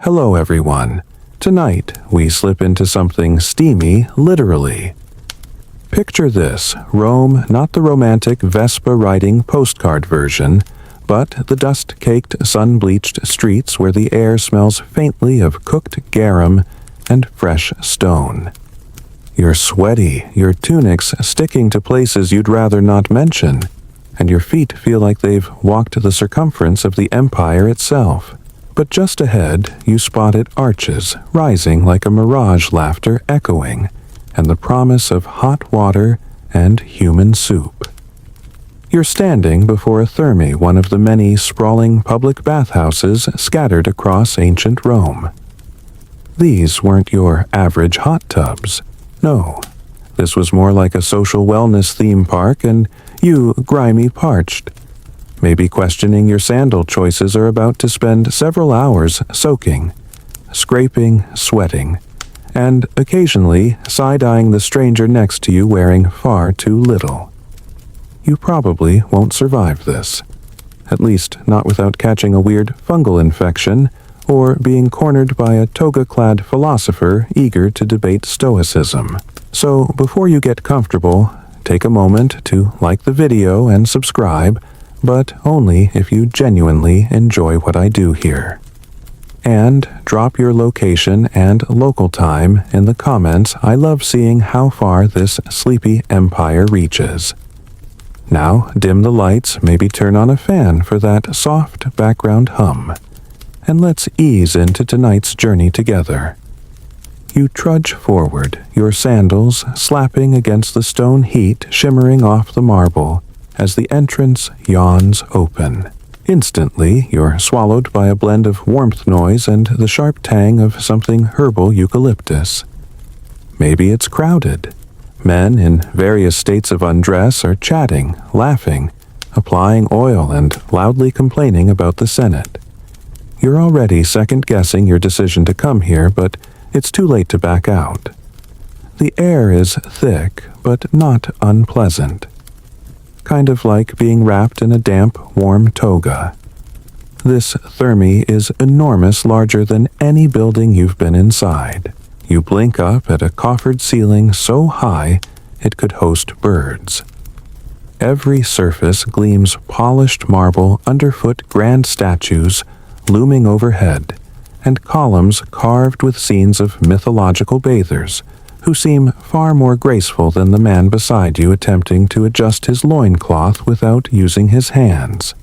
Hello everyone. Tonight we slip into something steamy, literally. Picture this, Rome, not the romantic Vespa-riding postcard version, but the dust-caked, sun-bleached streets where the air smells faintly of cooked garum and fresh stone. You're sweaty, your tunics sticking to places you'd rather not mention, and your feet feel like they've walked the circumference of the empire itself. But just ahead, you spotted arches rising like a mirage, laughter echoing, and the promise of hot water and human soup. You're standing before a therme, one of the many sprawling public bathhouses scattered across ancient Rome. These weren't your average hot tubs. No, this was more like a social wellness theme park, and you, grimy, parched, maybe questioning your sandal choices, are about to spend several hours soaking, scraping, sweating, and occasionally side-eyeing the stranger next to you wearing far too little. You probably won't survive this. At least not without catching a weird fungal infection or being cornered by a toga-clad philosopher eager to debate stoicism. So before you get comfortable, take a moment to like the video and subscribe, but only if you genuinely enjoy what I do here. And drop your location and local time in the comments. I love seeing how far this sleepy empire reaches. Now dim the lights, maybe turn on a fan for that soft background hum, and let's ease into tonight's journey together. You trudge forward, your sandals slapping against the stone heat shimmering off the marble, as the entrance yawns open. Instantly, you're swallowed by a blend of warmth noise and the sharp tang of something herbal eucalyptus. Maybe it's crowded. Men in various states of undress are chatting, laughing, applying oil, and loudly complaining about the Senate. You're already second-guessing your decision to come here, but it's too late to back out. The air is thick, but not unpleasant. Kind of like being wrapped in a damp, warm toga. This therme is enormous, larger than any building you've been inside. You blink up at a coffered ceiling so high it could host birds. Every surface gleams polished marble, underfoot grand statues looming overhead, and columns carved with scenes of mythological bathers, who seem far more graceful than the man beside you attempting to adjust his loincloth without using his hands.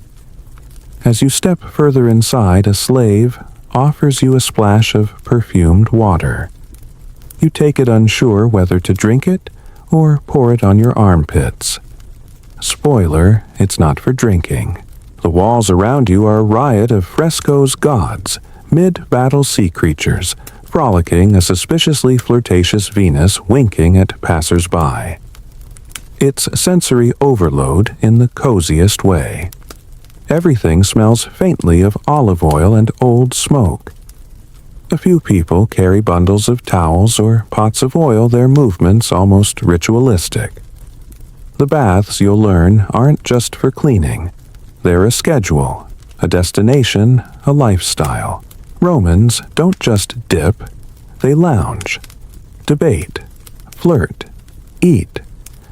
As you step further inside, a slave offers you a splash of perfumed water. You take it unsure whether to drink it or pour it on your armpits. Spoiler, it's not for drinking. The walls around you are a riot of frescoes, gods, mid-battle sea creatures, frolicking, a suspiciously flirtatious Venus winking at passers-by. It's sensory overload in the coziest way. Everything smells faintly of olive oil and old smoke. A few people carry bundles of towels or pots of oil, their movements almost ritualistic. The baths, you'll learn, aren't just for cleaning. They're a schedule, a destination, a lifestyle. Romans don't just dip, they lounge, debate, flirt, eat,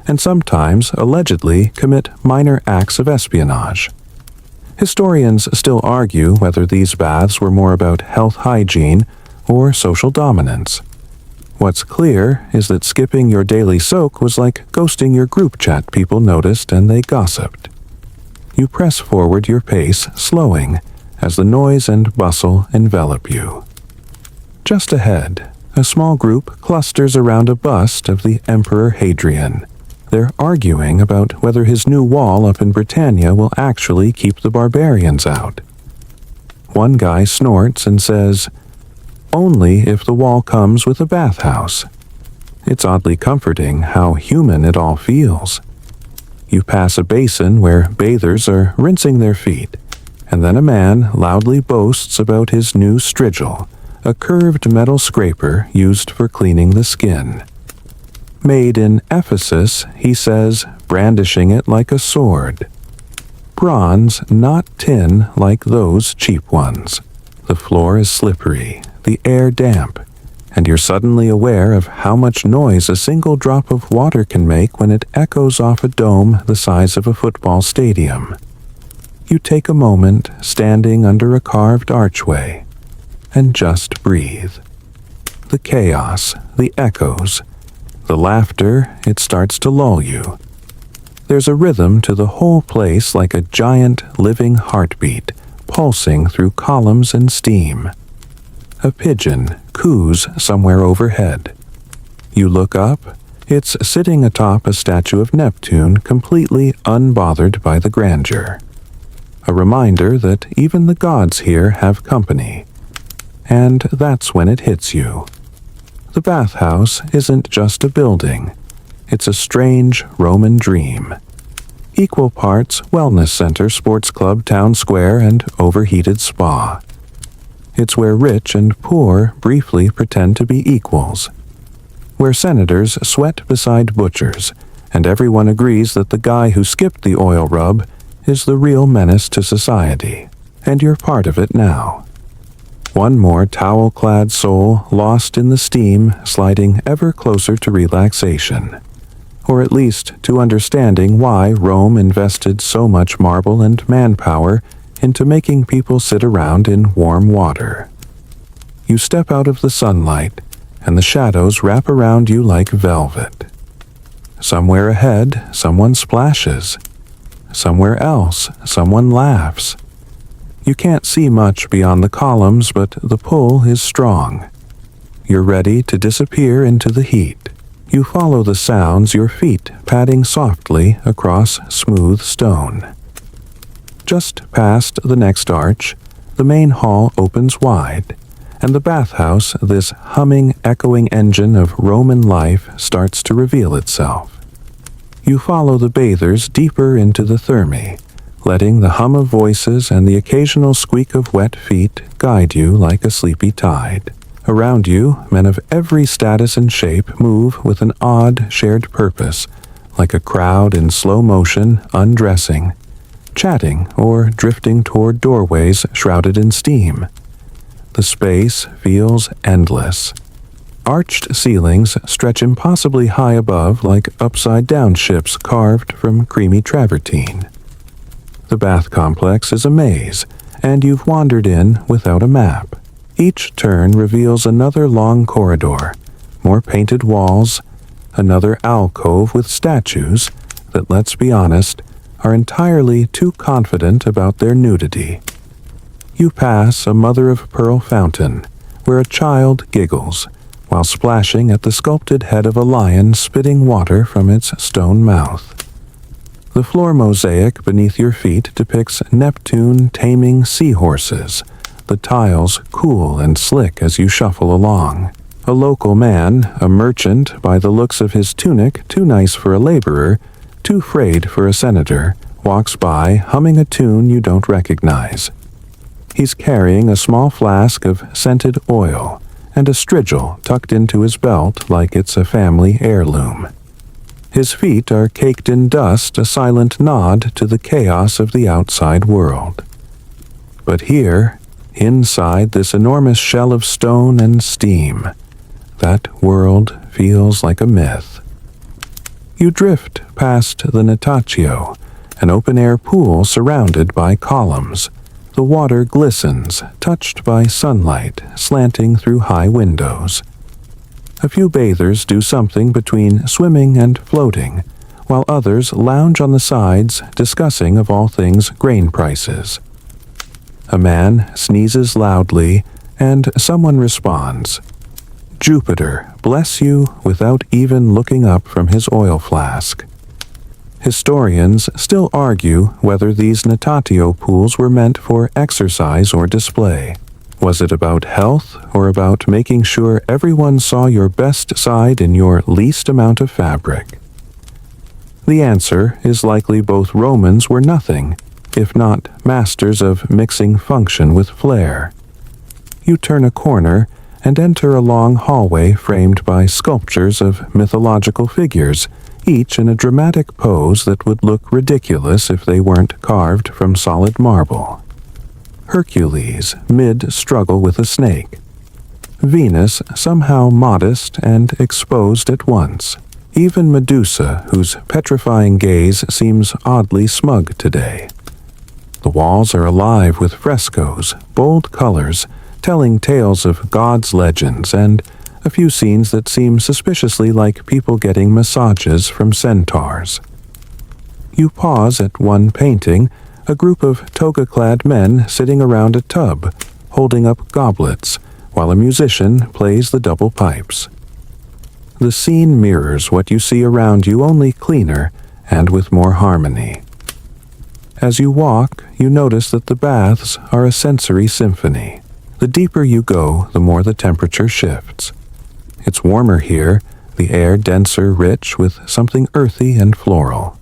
and sometimes, allegedly, commit minor acts of espionage. Historians still argue whether these baths were more about health hygiene or social dominance. What's clear is that skipping your daily soak was like ghosting your group chat. People noticed and they gossiped. You press forward your pace, slowing, as the noise and bustle envelop you. Just ahead, a small group clusters around a bust of the Emperor Hadrian. They're arguing about whether his new wall up in Britannia will actually keep the barbarians out. One guy snorts and says, "Only if the wall comes with a bathhouse." It's oddly comforting how human it all feels. You pass a basin where bathers are rinsing their feet, and then a man loudly boasts about his new strigil, a curved metal scraper used for cleaning the skin. Made in Ephesus, he says, brandishing it like a sword. Bronze, not tin like those cheap ones. The floor is slippery, the air damp, and you're suddenly aware of how much noise a single drop of water can make when it echoes off a dome the size of a football stadium. You take a moment, standing under a carved archway, and just breathe. The chaos, the echoes, the laughter, it starts to lull you. There's a rhythm to the whole place, like a giant living heartbeat, pulsing through columns and steam. A pigeon coos somewhere overhead. You look up. It's sitting atop a statue of Neptune, completely unbothered by the grandeur. A reminder that even the gods here have company. And that's when it hits you. The bathhouse isn't just a building. It's a strange Roman dream. Equal parts wellness center, sports club, town square, and overheated spa. It's where rich and poor briefly pretend to be equals. Where senators sweat beside butchers, and everyone agrees that the guy who skipped the oil rub is the real menace to society. And you're part of it now. One more towel-clad soul lost in the steam, sliding ever closer to relaxation. Or at least to understanding why Rome invested so much marble and manpower into making people sit around in warm water. You step out of the sunlight, and the shadows wrap around you like velvet. Somewhere ahead, someone splashes. Somewhere else, someone laughs. You can't see much beyond the columns, but the pull is strong. You're ready to disappear into the heat. You follow the sounds, your feet padding softly across smooth stone. Just past the next arch, the main hall opens wide, and the bathhouse, this humming, echoing engine of Roman life, starts to reveal itself. You follow the bathers deeper into the thermae, letting the hum of voices and the occasional squeak of wet feet guide you like a sleepy tide. Around you, men of every status and shape move with an odd shared purpose, like a crowd in slow motion, undressing, chatting or drifting toward doorways shrouded in steam. The space feels endless. Arched ceilings stretch impossibly high above like upside-down ships carved from creamy travertine. The bath complex is a maze, and you've wandered in without a map. Each turn reveals another long corridor, more painted walls, another alcove with statues that, let's be honest, are entirely too confident about their nudity. You pass a mother-of-pearl fountain, where a child giggles, while splashing at the sculpted head of a lion spitting water from its stone mouth. The floor mosaic beneath your feet depicts Neptune taming seahorses, the tiles cool and slick as you shuffle along. A local man, a merchant by the looks of his tunic, too nice for a laborer, too frayed for a senator, walks by humming a tune you don't recognize. He's carrying a small flask of scented oil and a strigil tucked into his belt like it's a family heirloom. His feet are caked in dust, a silent nod to the chaos of the outside world. But here, inside this enormous shell of stone and steam, that world feels like a myth. You drift past the Natatio, an open-air pool surrounded by columns. The water glistens, touched by sunlight slanting through high windows. A few bathers do something between swimming and floating, while others lounge on the sides discussing, of all things, grain prices. A man sneezes loudly, and someone responds, "Jupiter, bless you," without even looking up from his oil flask. Historians still argue whether these Natatio pools were meant for exercise or display. Was it about health or about making sure everyone saw your best side in your least amount of fabric? The answer is likely both Romans were nothing, if not masters of mixing function with flair. You turn a corner and enter a long hallway framed by sculptures of mythological figures, each in a dramatic pose that would look ridiculous if they weren't carved from solid marble. Hercules mid-struggle with a snake, Venus somehow modest and exposed at once, even Medusa, whose petrifying gaze seems oddly smug today. The walls are alive with frescoes, bold colors, telling tales of gods' legends, and a few scenes that seem suspiciously like people getting massages from centaurs. You pause at one painting, a group of toga-clad men sitting around a tub, holding up goblets, while a musician plays the double pipes. The scene mirrors what you see around you, only cleaner and with more harmony. As you walk, you notice that the baths are a sensory symphony. The deeper you go, the more the temperature shifts. It's warmer here, the air denser, rich, with something earthy and floral.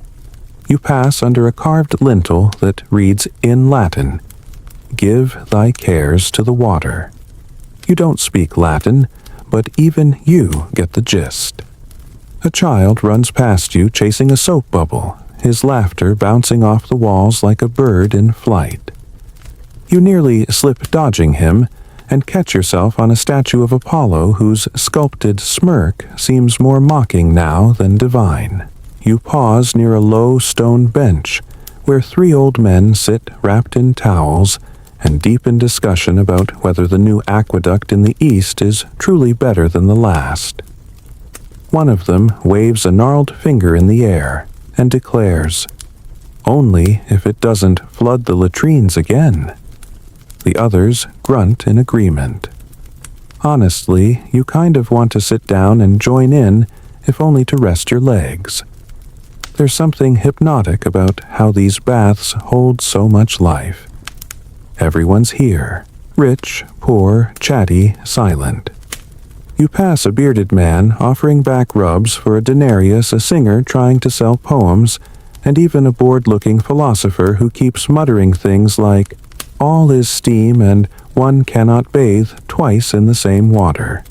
You pass under a carved lintel that reads in Latin, "Give thy cares to the water." You don't speak Latin, but even you get the gist. A child runs past you chasing a soap bubble, his laughter bouncing off the walls like a bird in flight. You nearly slip dodging him and catch yourself on a statue of Apollo whose sculpted smirk seems more mocking now than divine. You pause near a low stone bench where three old men sit wrapped in towels and deep in discussion about whether the new aqueduct in the east is truly better than the last. One of them waves a gnarled finger in the air and declares, "Only if it doesn't flood the latrines again." The others grunt in agreement. Honestly, you kind of want to sit down and join in, if only to rest your legs. There's something hypnotic about how these baths hold so much life. Everyone's here, rich, poor, chatty, silent. You pass a bearded man offering back rubs for a denarius, a singer trying to sell poems, and even a bored-looking philosopher who keeps muttering things like, "All is steam and one cannot bathe twice in the same water."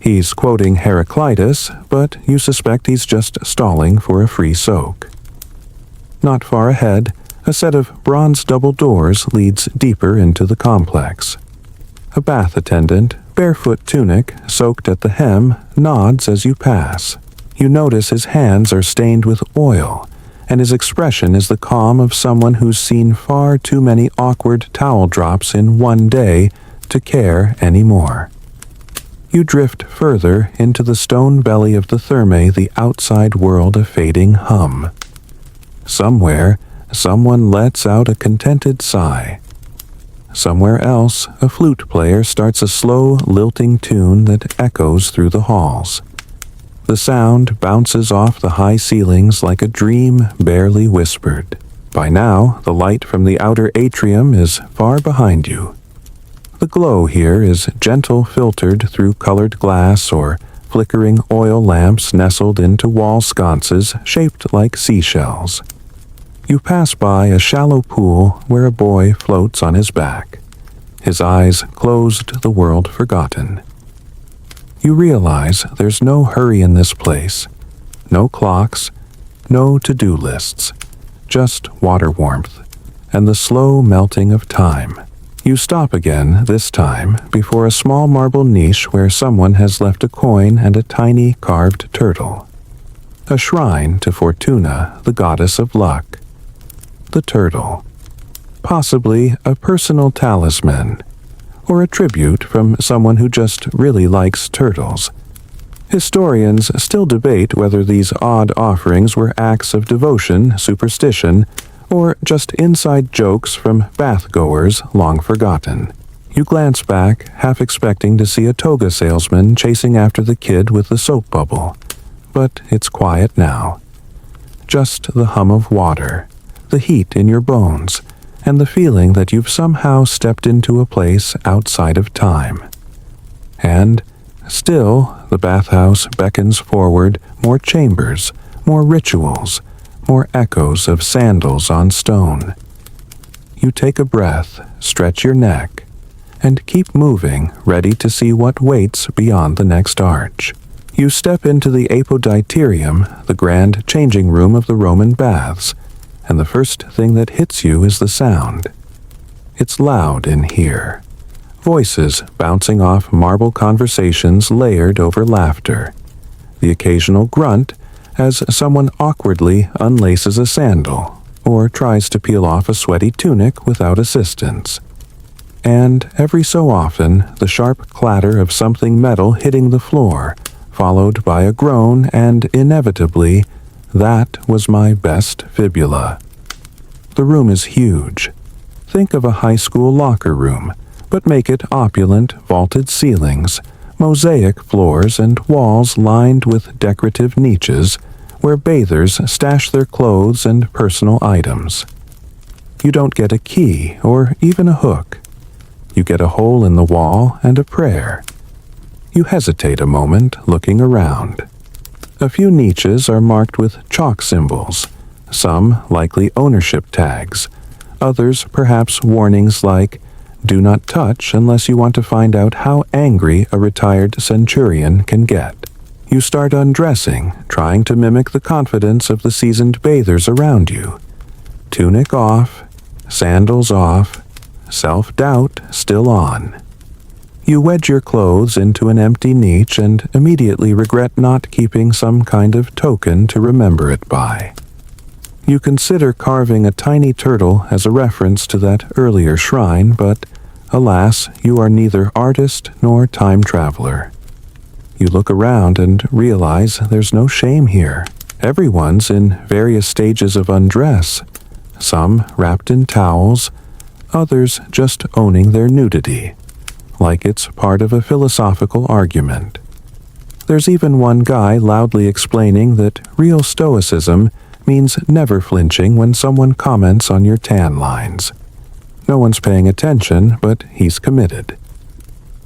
He's quoting Heraclitus, but you suspect he's just stalling for a free soak. Not far ahead, a set of bronze double doors leads deeper into the complex. A bath attendant, barefoot tunic, soaked at the hem, nods as you pass. You notice his hands are stained with oil, and his expression is the calm of someone who's seen far too many awkward towel drops in one day to care anymore. You drift further into the stone belly of the thermae, the outside world a fading hum. Somewhere, someone lets out a contented sigh. Somewhere else, a flute player starts a slow, lilting tune that echoes through the halls. The sound bounces off the high ceilings like a dream barely whispered. By now, the light from the outer atrium is far behind you. The glow here is gentle, filtered through colored glass or flickering oil lamps nestled into wall sconces shaped like seashells. You pass by a shallow pool where a boy floats on his back, his eyes closed, the world forgotten. You realize there's no hurry in this place, no clocks, no to-do lists, just water warmth and the slow melting of time. You stop again, this time, before a small marble niche where someone has left a coin and a tiny carved turtle. A shrine to Fortuna, the goddess of luck. The turtle. Possibly a personal talisman, or a tribute from someone who just really likes turtles. Historians still debate whether these odd offerings were acts of devotion, superstition, or just inside jokes from bath-goers long forgotten. You glance back, half expecting to see a toga salesman chasing after the kid with the soap bubble. But it's quiet now. Just the hum of water, the heat in your bones, and the feeling that you've somehow stepped into a place outside of time. And still, the bathhouse beckons forward, more chambers, more rituals, more echoes of sandals on stone. You take a breath, stretch your neck, and keep moving, ready to see what waits beyond the next arch. You step into the apoditerium, the grand changing room of the Roman baths, and the first thing that hits you is the sound. It's loud in here. Voices bouncing off marble conversations layered over laughter. The occasional grunt as someone awkwardly unlaces a sandal or tries to peel off a sweaty tunic without assistance. And every so often, the sharp clatter of something metal hitting the floor, followed by a groan and, inevitably, "That was my best fibula." The room is huge. Think of a high school locker room, but make it opulent vaulted ceilings, mosaic floors, and walls lined with decorative niches where bathers stash their clothes and personal items. You don't get a key or even a hook. You get a hole in the wall and a prayer. You hesitate a moment, looking around. A few niches are marked with chalk symbols, some likely ownership tags, others perhaps warnings like, "Do not touch unless you want to find out how angry a retired centurion can get." You start undressing, trying to mimic the confidence of the seasoned bathers around you. Tunic off, sandals off, self-doubt still on. You wedge your clothes into an empty niche and immediately regret not keeping some kind of token to remember it by. You consider carving a tiny turtle as a reference to that earlier shrine, but, alas, you are neither artist nor time traveler. You look around and realize there's no shame here. Everyone's in various stages of undress, some wrapped in towels, others just owning their nudity, like it's part of a philosophical argument. There's even one guy loudly explaining that real stoicism means never flinching when someone comments on your tan lines. No one's paying attention, but he's committed.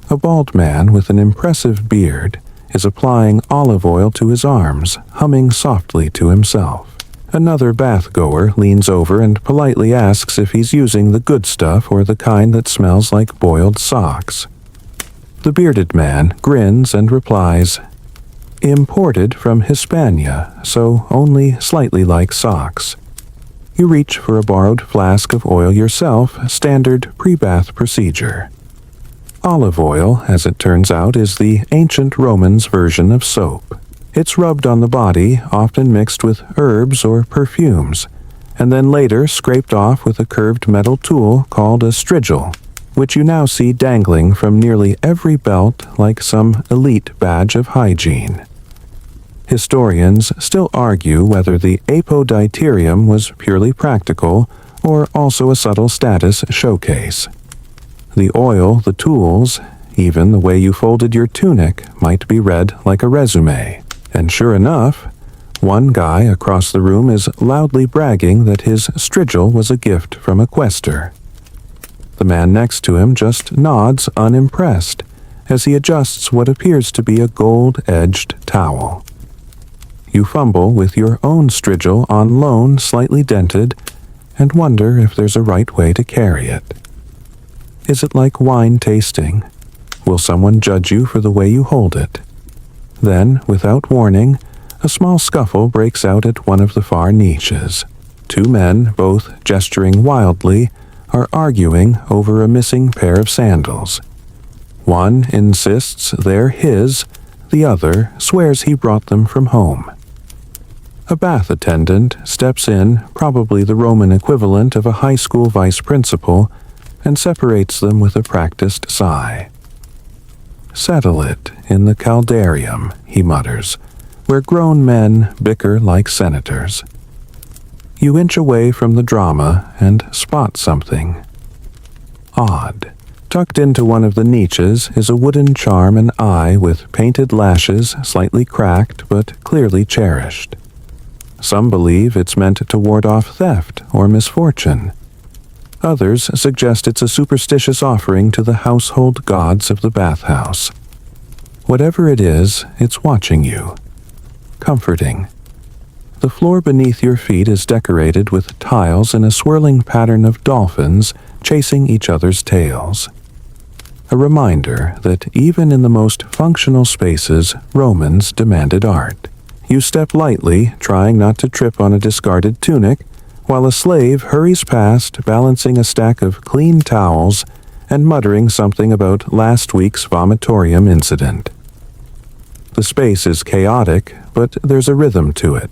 A bald man with an impressive beard is applying olive oil to his arms, humming softly to himself. Another bath-goer leans over and politely asks if he's using the good stuff or the kind that smells like boiled socks. The bearded man grins and replies, "Imported from Hispania, so only slightly like socks." You reach for a borrowed flask of oil yourself, standard pre-bath procedure. Olive oil, as it turns out, is the ancient Romans' version of soap. It's rubbed on the body, often mixed with herbs or perfumes, and then later scraped off with a curved metal tool called a strigil, which you now see dangling from nearly every belt like some elite badge of hygiene. Historians still argue whether the apoditirium was purely practical or also a subtle status showcase. The oil, the tools, even the way you folded your tunic might be read like a resume. And sure enough, one guy across the room is loudly bragging that his strigil was a gift from a quester. The man next to him just nods unimpressed as he adjusts what appears to be a gold-edged towel. You fumble with your own strigil on loan slightly dented and wonder if there's a right way to carry it. Is it like wine tasting? Will someone judge you for the way you hold it? Then, without warning, a small scuffle breaks out at one of the far niches. Two men, both gesturing wildly, are arguing over a missing pair of sandals. One insists they're his, the other swears he brought them from home. A bath attendant steps in, probably the Roman equivalent of a high school vice principal, and separates them with a practiced sigh. "Settle it in the caldarium," he mutters, "where grown men bicker like senators." You inch away from the drama and spot something odd. Tucked into one of the niches is a wooden charm and eye with painted lashes slightly cracked but clearly cherished. Some believe it's meant to ward off theft or misfortune. Others suggest it's a superstitious offering to the household gods of the bathhouse. Whatever it is, it's watching you. Comforting. The floor beneath your feet is decorated with tiles in a swirling pattern of dolphins chasing each other's tails. A reminder that even in the most functional spaces, Romans demanded art. You step lightly, trying not to trip on a discarded tunic, while a slave hurries past balancing a stack of clean towels and muttering something about last week's vomitorium incident. The space is chaotic, but there's a rhythm to it.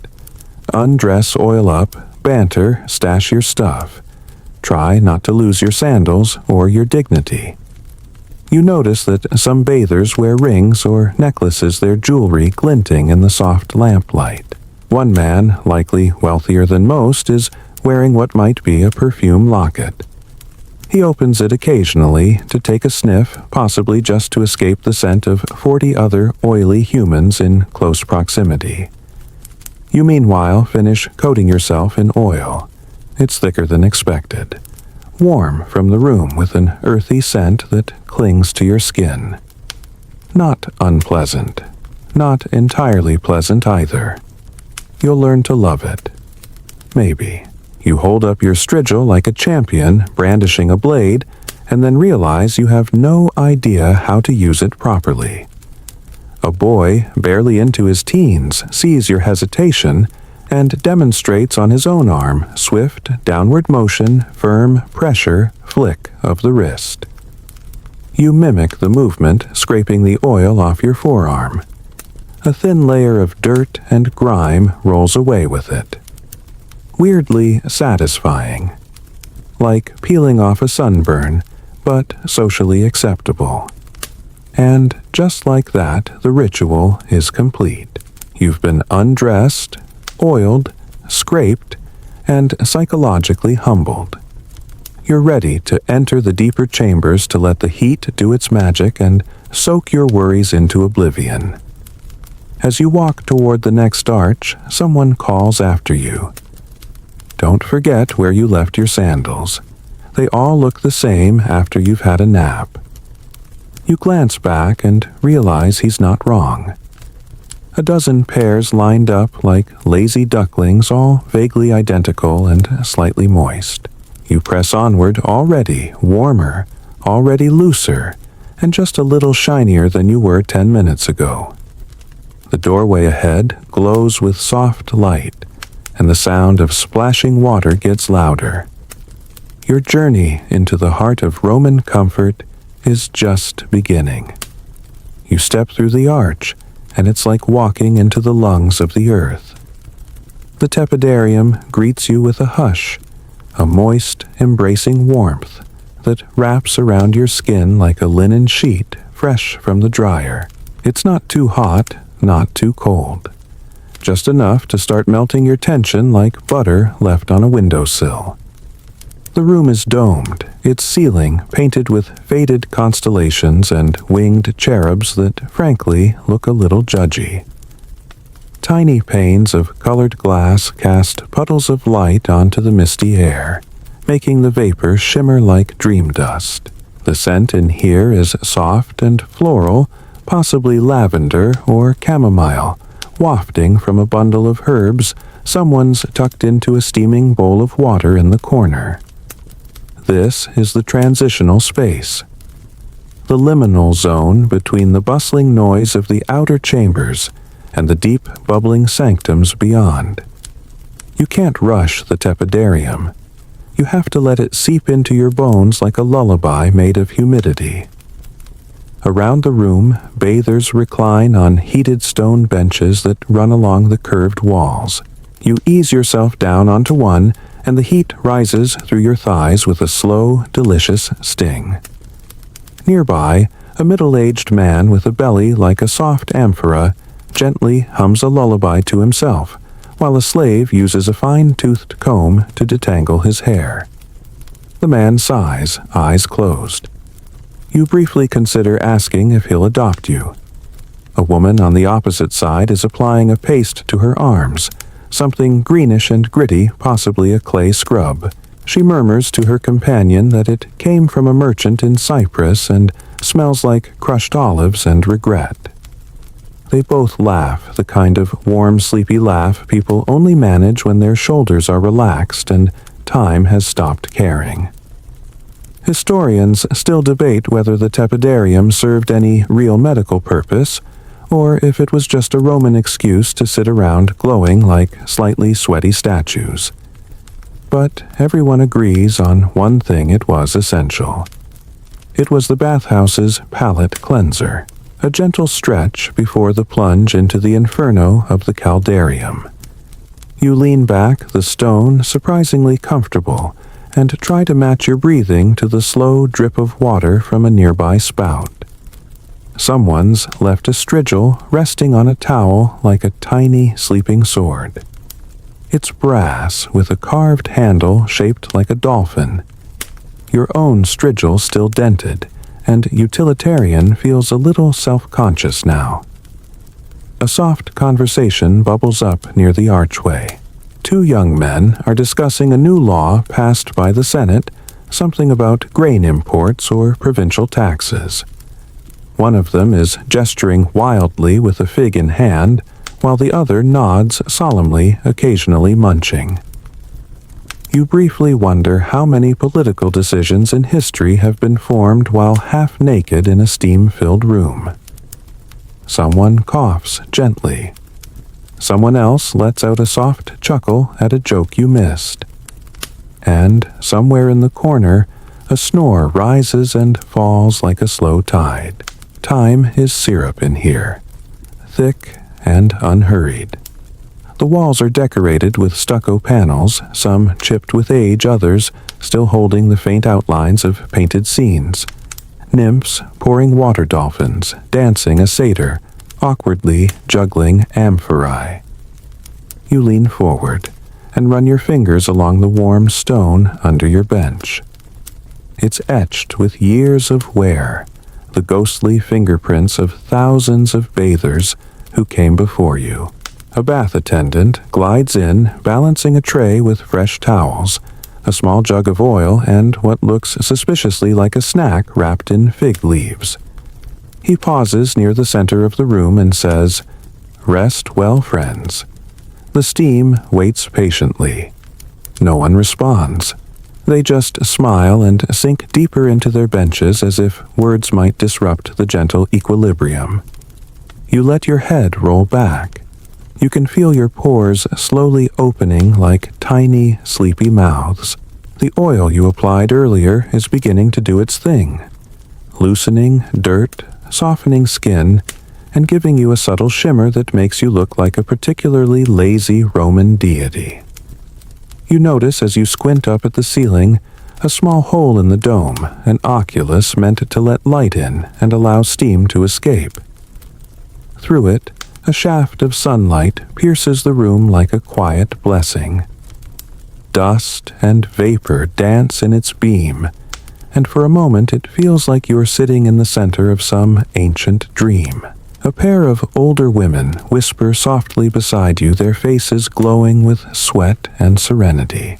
Undress, oil up, banter, stash your stuff. Try not to lose your sandals or your dignity. You notice that some bathers wear rings or necklaces, their jewelry glinting in the soft lamplight. One man, likely wealthier than most, is wearing what might be a perfume locket. He opens it occasionally to take a sniff, possibly just to escape the scent of 40 other oily humans in close proximity. You meanwhile finish coating yourself in oil. It's thicker than expected. Warm from the room with an earthy scent that clings to your skin. Not unpleasant. Not entirely pleasant either. You'll learn to love it. Maybe. You hold up your strigil like a champion, brandishing a blade, and then realize you have no idea how to use it properly. A boy, barely into his teens, sees your hesitation and demonstrates on his own arm swift, downward motion, firm pressure, flick of the wrist. You mimic the movement, scraping the oil off your forearm. A thin layer of dirt and grime rolls away with it. Weirdly satisfying. Like peeling off a sunburn, but socially acceptable. And just like that, the ritual is complete. You've been undressed, oiled, scraped, and psychologically humbled. You're ready to enter the deeper chambers to let the heat do its magic and soak your worries into oblivion. As you walk toward the next arch, someone calls after you. Don't forget where you left your sandals. They all look the same after you've had a nap. You glance back and realize he's not wrong. A dozen pairs lined up like lazy ducklings, all vaguely identical and slightly moist. You press onward, already warmer, already looser, and just a little shinier than you were 10 minutes ago. The doorway ahead glows with soft light, and the sound of splashing water gets louder. Your journey into the heart of Roman comfort is just beginning. You step through the arch, and it's like walking into the lungs of the earth. The tepidarium greets you with a hush, a moist, embracing warmth that wraps around your skin like a linen sheet fresh from the dryer. It's not too hot, not too cold. Just enough to start melting your tension like butter left on a windowsill. The room is domed, its ceiling painted with faded constellations and winged cherubs that, frankly, look a little judgy. Tiny panes of colored glass cast puddles of light onto the misty air, making the vapor shimmer like dream dust. The scent in here is soft and floral, possibly lavender or chamomile, wafting from a bundle of herbs someone's tucked into a steaming bowl of water in the corner. This is the transitional space, the liminal zone between the bustling noise of the outer chambers and the deep, bubbling sanctums beyond. You can't rush the tepidarium. You have to let it seep into your bones like a lullaby made of humidity. Around the room, bathers recline on heated stone benches that run along the curved walls. You ease yourself down onto one, and the heat rises through your thighs with a slow, delicious sting. Nearby, a middle-aged man with a belly like a soft amphora gently hums a lullaby to himself, while a slave uses a fine-toothed comb to detangle his hair. The man sighs, eyes closed. You briefly consider asking if he'll adopt you. A woman on the opposite side is applying a paste to her arms, something greenish and gritty, possibly a clay scrub. She murmurs to her companion that it came from a merchant in Cyprus and smells like crushed olives and regret. They both laugh, the kind of warm, sleepy laugh people only manage when their shoulders are relaxed and time has stopped caring. Historians still debate whether the tepidarium served any real medical purpose, or if it was just a Roman excuse to sit around glowing like slightly sweaty statues. but everyone agrees on one thing: it was essential. It was the bathhouse's palate cleanser, a gentle stretch before the plunge into the inferno of the caldarium. You lean back, the stone surprisingly comfortable, and try to match your breathing to the slow drip of water from a nearby spout. Someone's left a strigil resting on a towel like a tiny sleeping sword. It's brass with a carved handle shaped like a dolphin. Your own strigil still dented, and utilitarian feels a little self-conscious now. A soft conversation bubbles up near the archway. Two young men are discussing a new law passed by the Senate, something about grain imports or provincial taxes. One of them is gesturing wildly with a fig in hand, while the other nods solemnly, occasionally munching. You briefly wonder how many political decisions in history have been formed while half naked in a steam-filled room. Someone coughs gently. Someone else lets out a soft chuckle at a joke you missed. And somewhere in the corner, a snore rises and falls like a slow tide. Time is syrup in here, thick and unhurried. The walls are decorated with stucco panels, some chipped with age, others still holding the faint outlines of painted scenes. Nymphs pouring water dolphins, dancing a satyr, awkwardly juggling amphorae. You lean forward and run your fingers along the warm stone under your bench. It's etched with years of wear, the ghostly fingerprints of thousands of bathers who came before you. A bath attendant glides in, balancing a tray with fresh towels, a small jug of oil, and what looks suspiciously like a snack wrapped in fig leaves. He pauses near the center of the room and says, "Rest well, friends." The steam waits patiently. No one responds. They just smile and sink deeper into their benches as if words might disrupt the gentle equilibrium. You let your head roll back. You can feel your pores slowly opening like tiny, sleepy mouths. The oil you applied earlier is beginning to do its thing, loosening dirt, softening skin, and giving you a subtle shimmer that makes you look like a particularly lazy Roman deity. You notice as you squint up at the ceiling a small hole in the dome, an oculus meant to let light in and allow steam to escape. Through it, a shaft of sunlight pierces the room like a quiet blessing. Dust and vapor dance in its beam, and for a moment it feels like you're sitting in the center of some ancient dream. A pair of older women whisper softly beside you, their faces glowing with sweat and serenity.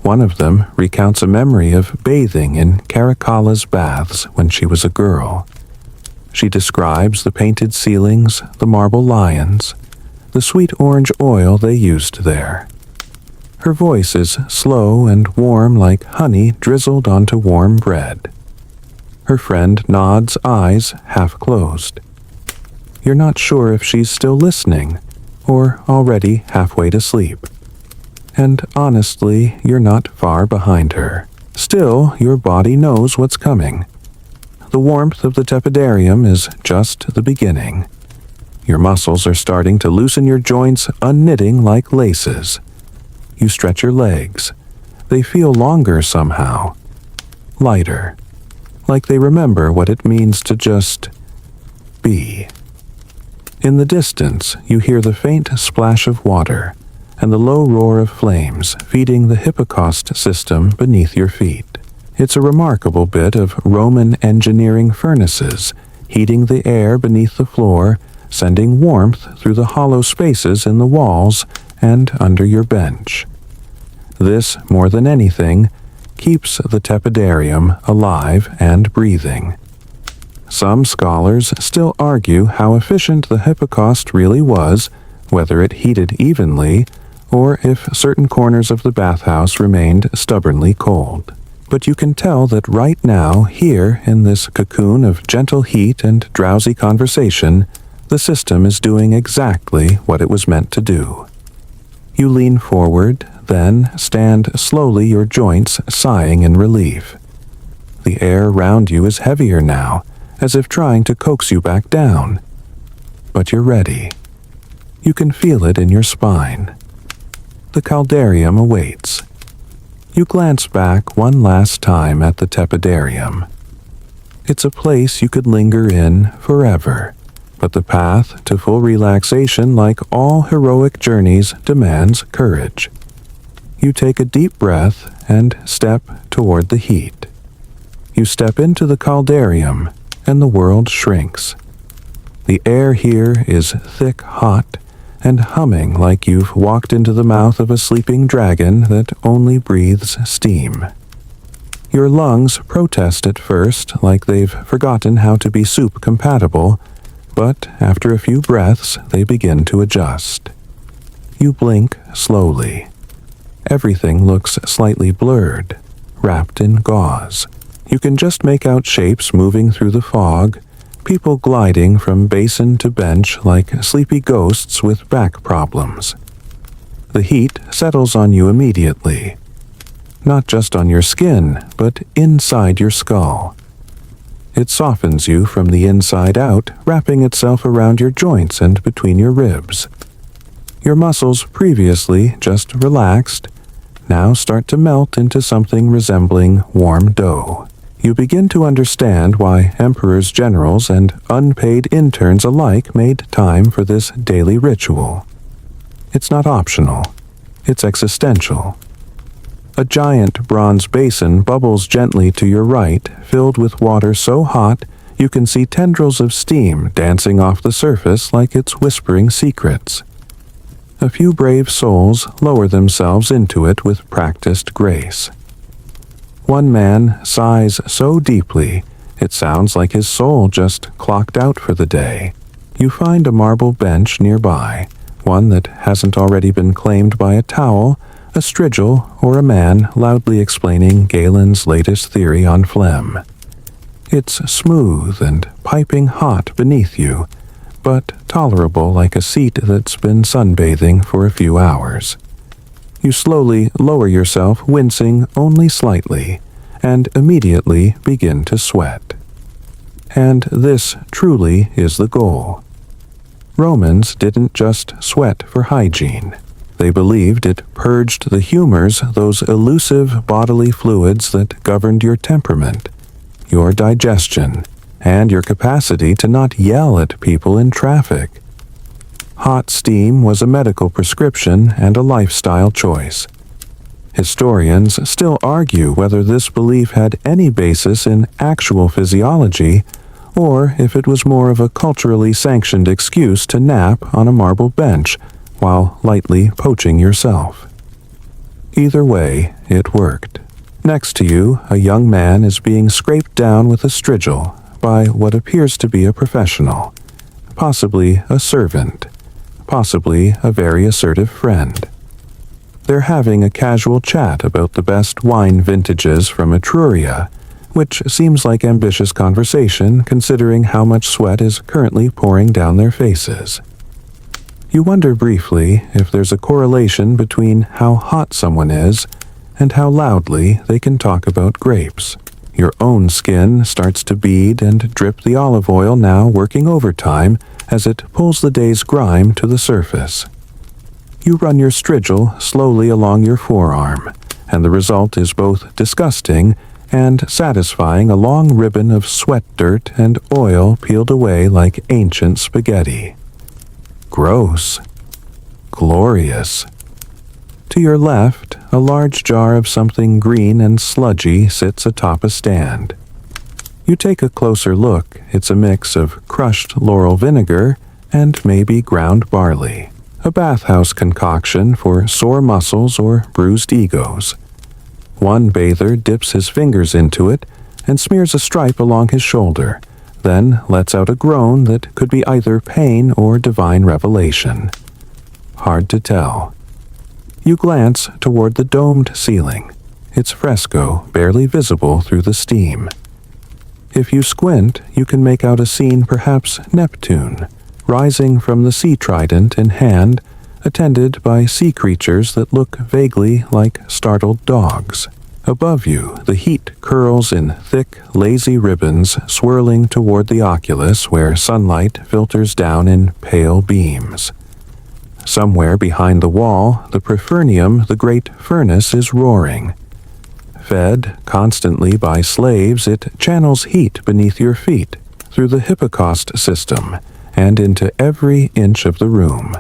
One of them recounts a memory of bathing in Caracalla's baths when she was a girl. She describes the painted ceilings, the marble lions, the sweet orange oil they used there. Her voice is slow and warm like honey drizzled onto warm bread. Her friend nods, eyes half closed. You're not sure if she's still listening or already halfway to sleep. And honestly, you're not far behind her. Still, your body knows what's coming. The warmth of the tepidarium is just the beginning. Your muscles are starting to loosen, your joints unknitting like laces. You stretch your legs. They feel longer somehow. Lighter. Like they remember what it means to just be. In the distance, you hear the faint splash of water and the low roar of flames feeding the Hippocaust system beneath your feet. It's a remarkable bit of Roman engineering furnaces, heating the air beneath the floor, sending warmth through the hollow spaces in the walls and under your bench. This, more than anything, keeps the tepidarium alive and breathing. Some scholars still argue how efficient the Hippocaust really was, whether it heated evenly, or if certain corners of the bathhouse remained stubbornly cold. But you can tell that right now, here in this cocoon of gentle heat and drowsy conversation, the system is doing exactly what it was meant to do. You lean forward, then stand slowly, your joints sighing in relief. The air around you is heavier now, as if trying to coax you back down. But you're ready. You can feel it in your spine. The caldarium awaits. You glance back one last time at the tepidarium. It's a place you could linger in forever, but the path to full relaxation, like all heroic journeys, demands courage. You take a deep breath and step toward the heat. You step into the caldarium, and the world shrinks. The air here is thick, hot, and humming like you've walked into the mouth of a sleeping dragon that only breathes steam. Your lungs protest at first, like they've forgotten how to be soup compatible, but after a few breaths, they begin to adjust. You blink slowly. Everything looks slightly blurred, wrapped in gauze. You can just make out shapes moving through the fog, people gliding from basin to bench like sleepy ghosts with back problems. The heat settles on you immediately. Not just on your skin, but inside your skull. It softens you from the inside out, wrapping itself around your joints and between your ribs. Your muscles, previously just relaxed, now start to melt into something resembling warm dough. You begin to understand why emperors, generals, and unpaid interns alike made time for this daily ritual. It's not optional. It's existential. A giant bronze basin bubbles gently to your right, filled with water so hot you can see tendrils of steam dancing off the surface like it's whispering secrets. A few brave souls lower themselves into it with practiced grace. One man sighs so deeply, it sounds like his soul just clocked out for the day. You find a marble bench nearby, one that hasn't already been claimed by a towel, a strigil, or a man loudly explaining Galen's latest theory on phlegm. It's smooth and piping hot beneath you, but tolerable like a seat that's been sunbathing for a few hours. You slowly lower yourself, wincing only slightly, and immediately begin to sweat. And this truly is the goal. Romans didn't just sweat for hygiene. They believed it purged the humors, those elusive bodily fluids that governed your temperament, your digestion, and your capacity to not yell at people in traffic. Hot steam was a medical prescription and a lifestyle choice. Historians still argue whether this belief had any basis in actual physiology, or if it was more of a culturally sanctioned excuse to nap on a marble bench while lightly poaching yourself. Either way, it worked. Next to you, a young man is being scraped down with a strigil by what appears to be a professional, possibly a servant, possibly a very assertive friend. They're having a casual chat about the best wine vintages from Etruria, which seems like ambitious conversation considering how much sweat is currently pouring down their faces. You wonder briefly if there's a correlation between how hot someone is and how loudly they can talk about grapes. Your own skin starts to bead and drip, the olive oil now working overtime as it pulls the day's grime to the surface. You run your strigil slowly along your forearm, and the result is both disgusting and satisfying, a long ribbon of sweat dirt and oil peeled away like ancient spaghetti. Gross. Glorious. To your left, a large jar of something green and sludgy sits atop a stand. You take a closer look. It's a mix of crushed laurel vinegar and maybe ground barley, a bathhouse concoction for sore muscles or bruised egos. One bather dips his fingers into it and smears a stripe along his shoulder, then lets out a groan that could be either pain or divine revelation. Hard to tell. You glance toward the domed ceiling, its fresco barely visible through the steam. If you squint, you can make out a scene, perhaps Neptune, rising from the sea trident in hand, attended by sea creatures that look vaguely like startled dogs. Above you, the heat curls in thick, lazy ribbons swirling toward the oculus where sunlight filters down in pale beams. Somewhere behind the wall, the Prefernium, the great furnace, is roaring. Fed constantly by slaves, it channels heat beneath your feet, through the Hippocaust system, and into every inch of the room.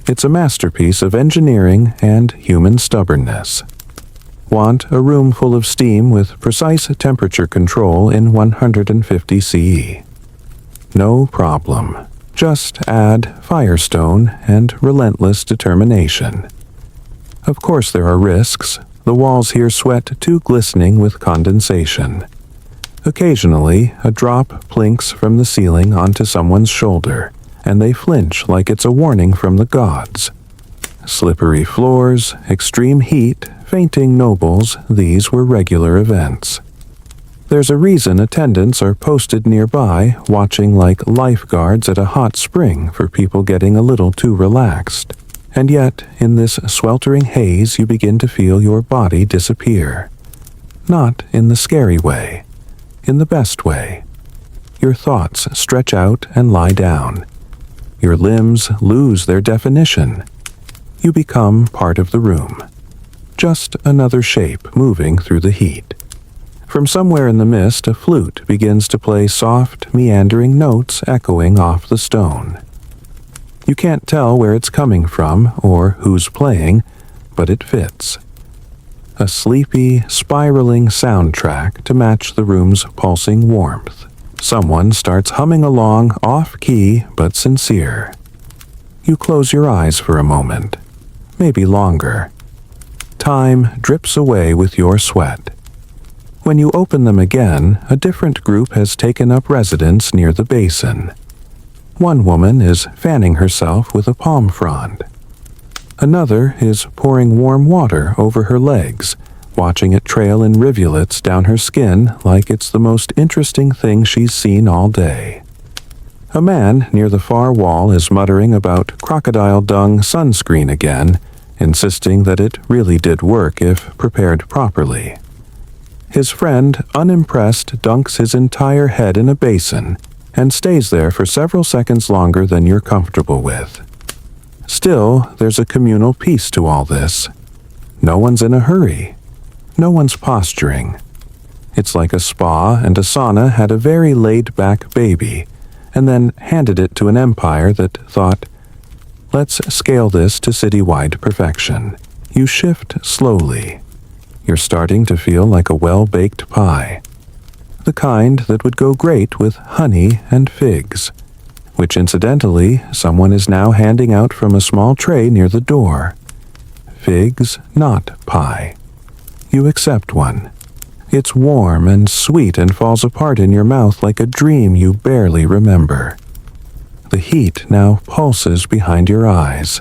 It's a masterpiece of engineering and human stubbornness. Want a room full of steam with precise temperature control in 150 CE? No problem. Just add firestone and relentless determination. Of course there are risks. The walls here sweat too glistening with condensation. Occasionally, a drop plinks from the ceiling onto someone's shoulder, and they flinch like it's a warning from the gods. Slippery floors, extreme heat, fainting nobles, these were regular events. There's a reason attendants are posted nearby, watching like lifeguards at a hot spring for people getting a little too relaxed. And yet, in this sweltering haze, you begin to feel your body disappear. Not in the scary way, in the best way. Your thoughts stretch out and lie down. Your limbs lose their definition. You become part of the room. Just another shape moving through the heat. From somewhere in the mist, a flute begins to play soft, meandering notes echoing off the stone. You can't tell where it's coming from or who's playing, but it fits. A sleepy, spiraling soundtrack to match the room's pulsing warmth. Someone starts humming along off-key but sincere. You close your eyes for a moment, maybe longer. Time drips away with your sweat. When you open them again, a different group has taken up residence near the basin. One woman is fanning herself with a palm frond. Another is pouring warm water over her legs, watching it trail in rivulets down her skin like it's the most interesting thing she's seen all day. A man near the far wall is muttering about crocodile dung sunscreen again, insisting that it really did work if prepared properly. His friend, unimpressed, dunks his entire head in a basin and stays there for several seconds longer than you're comfortable with. Still, there's a communal piece to all this. No one's in a hurry. No one's posturing. It's like a spa and a sauna had a very laid-back baby, and then handed it to an empire that thought, let's scale this to citywide perfection. You shift slowly. You're starting to feel like a well-baked pie. The kind that would go great with honey and figs, which incidentally someone is now handing out from a small tray near the door. Figs, not pie. You accept one. It's warm and sweet and falls apart in your mouth like a dream you barely remember. The heat now pulses behind your eyes.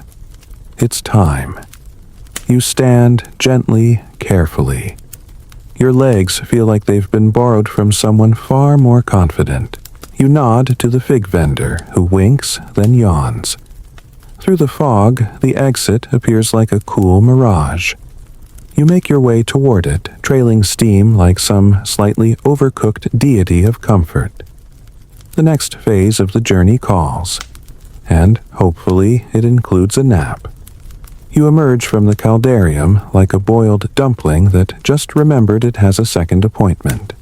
It's time. You stand gently, carefully. Your legs feel like they've been borrowed from someone far more confident. You nod to the fig vendor, who winks, then yawns. Through the fog, the exit appears like a cool mirage. You make your way toward it, trailing steam like some slightly overcooked deity of comfort. The next phase of the journey calls, and hopefully it includes a nap. You emerge from the caldarium like a boiled dumpling that just remembered it has a second appointment.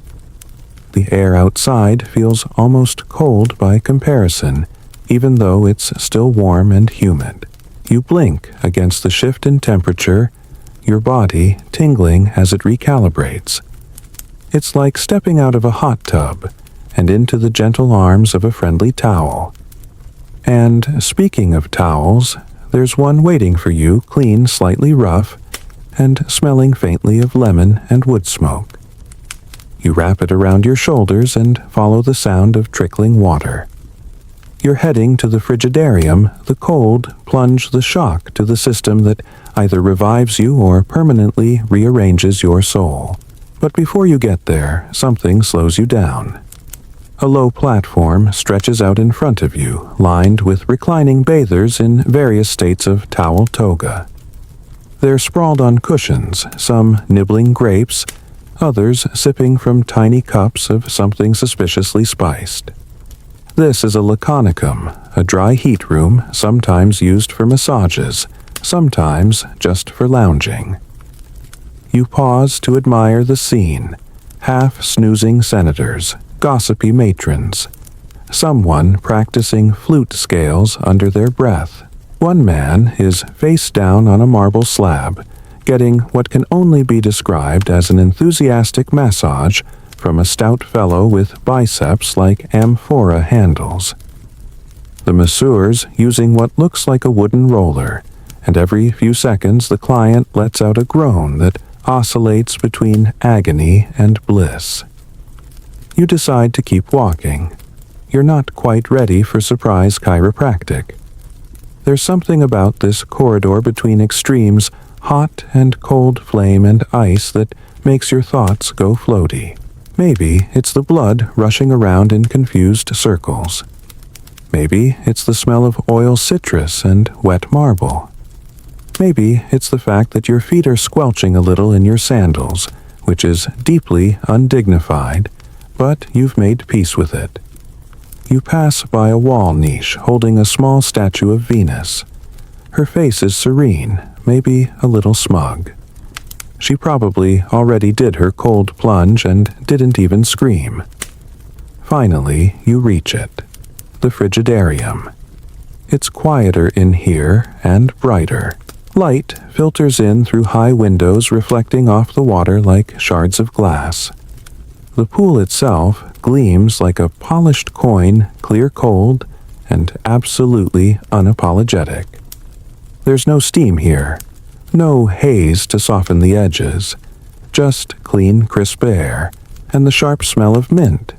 The air outside feels almost cold by comparison, even though it's still warm and humid. You blink against the shift in temperature, your body tingling as it recalibrates. It's like stepping out of a hot tub and into the gentle arms of a friendly towel. And speaking of towels, there's one waiting for you, clean, slightly rough, and smelling faintly of lemon and wood smoke. You wrap it around your shoulders and follow the sound of trickling water. You're heading to the frigidarium. The cold plunge the shock to the system that either revives you or permanently rearranges your soul. But before you get there, something slows you down. A low platform stretches out in front of you, lined with reclining bathers in various states of towel toga. They're sprawled on cushions, some nibbling grapes, others sipping from tiny cups of something suspiciously spiced. This is a laconicum, a dry heat room sometimes used for massages, sometimes just for lounging. You pause to admire the scene, half-snoozing senators, gossipy matrons, someone practicing flute scales under their breath. One man is face down on a marble slab, getting what can only be described as an enthusiastic massage from a stout fellow with biceps like amphora handles. The masseur's using what looks like a wooden roller, and every few seconds the client lets out a groan that oscillates between agony and bliss. You decide to keep walking. You're not quite ready for surprise chiropractic. There's something about this corridor between extremes, hot and cold flame and ice, that makes your thoughts go floaty. Maybe it's the blood rushing around in confused circles. Maybe it's the smell of oil citrus and wet marble. Maybe it's the fact that your feet are squelching a little in your sandals, which is deeply undignified, but you've made peace with it. You pass by a wall niche holding a small statue of Venus. Her face is serene, maybe a little smug. She probably already did her cold plunge and didn't even scream. Finally, you reach it. The frigidarium. It's quieter in here and brighter. Light filters in through high windows reflecting off the water like shards of glass. The pool itself gleams like a polished coin, clear cold, and absolutely unapologetic. There's no steam here, no haze to soften the edges, just clean, crisp air, and the sharp smell of mint.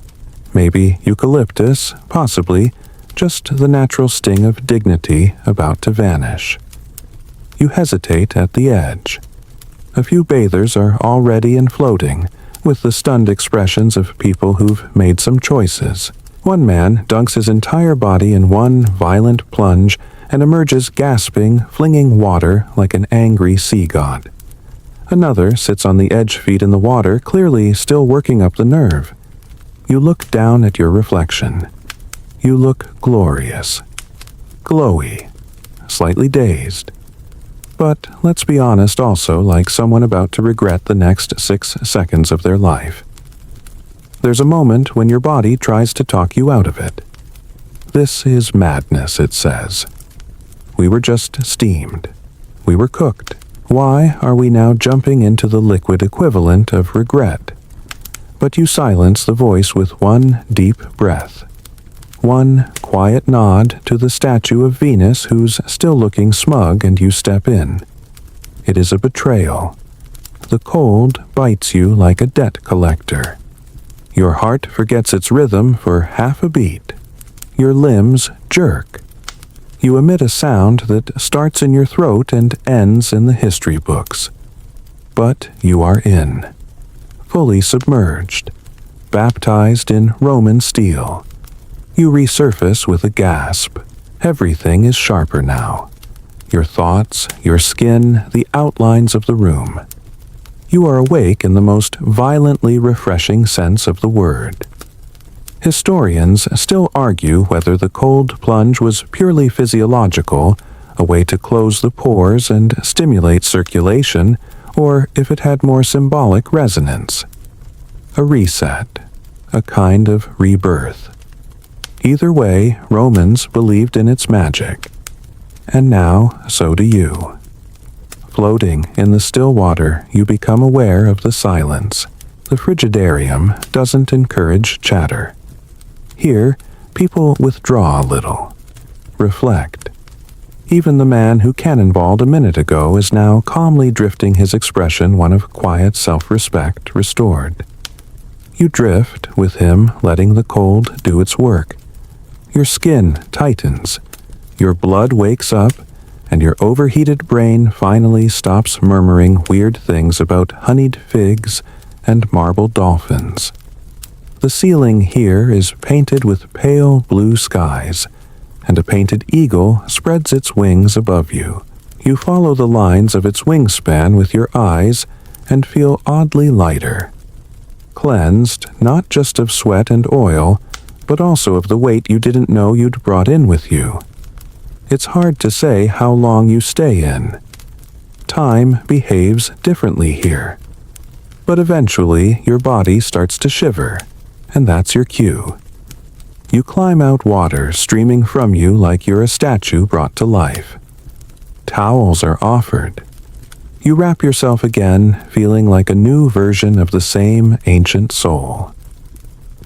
Maybe eucalyptus, possibly just the natural sting of dignity about to vanish. You hesitate at the edge. A few bathers are all ready and floating, with the stunned expressions of people who've made some choices. One man dunks his entire body in one violent plunge and emerges gasping, flinging water like an angry sea god. Another sits on the edge feet in the water, clearly still working up the nerve. You look down at your reflection. You look glorious, glowy, slightly dazed. But let's be honest, also like someone about to regret the next 6 seconds of their life. There's a moment when your body tries to talk you out of it. This is madness, it says. We were just steamed. We were cooked. Why are we now jumping into the liquid equivalent of regret? But you silence the voice with one deep breath. One quiet nod to the statue of Venus who's still looking smug, and you step in. It is a betrayal. The cold bites you like a debt collector. Your heart forgets its rhythm for half a beat. Your limbs jerk. You emit a sound that starts in your throat and ends in the history books. But you are in. Fully submerged. Baptized in Roman steel. You resurface with a gasp. Everything is sharper now. Your thoughts, your skin, the outlines of the room. You are awake in the most violently refreshing sense of the word. Historians still argue whether the cold plunge was purely physiological, a way to close the pores and stimulate circulation, or if it had more symbolic resonance. A reset, a kind of rebirth. Either way, Romans believed in its magic. And now, so do you. Floating in the still water, you become aware of the silence. The frigidarium doesn't encourage chatter. Here, people withdraw a little. Reflect. Even the man who cannonballed a minute ago is now calmly drifting, his expression one of quiet self-respect restored. You drift with him, letting the cold do its work. Your skin tightens, your blood wakes up, and your overheated brain finally stops murmuring weird things about honeyed figs and marble dolphins. The The ceiling here is painted with pale blue skies, and a painted eagle spreads its wings above you. You follow the lines of its wingspan with your eyes and feel oddly lighter. Cleansed not just of sweat and oil, but also of the weight you didn't know you'd brought in with you. It's hard to say how long you stay in. Time behaves differently here. But eventually your body starts to shiver, and that's your cue. You climb out water streaming from you like you're a statue brought to life. Towels are offered. You wrap yourself again, feeling like a new version of the same ancient soul.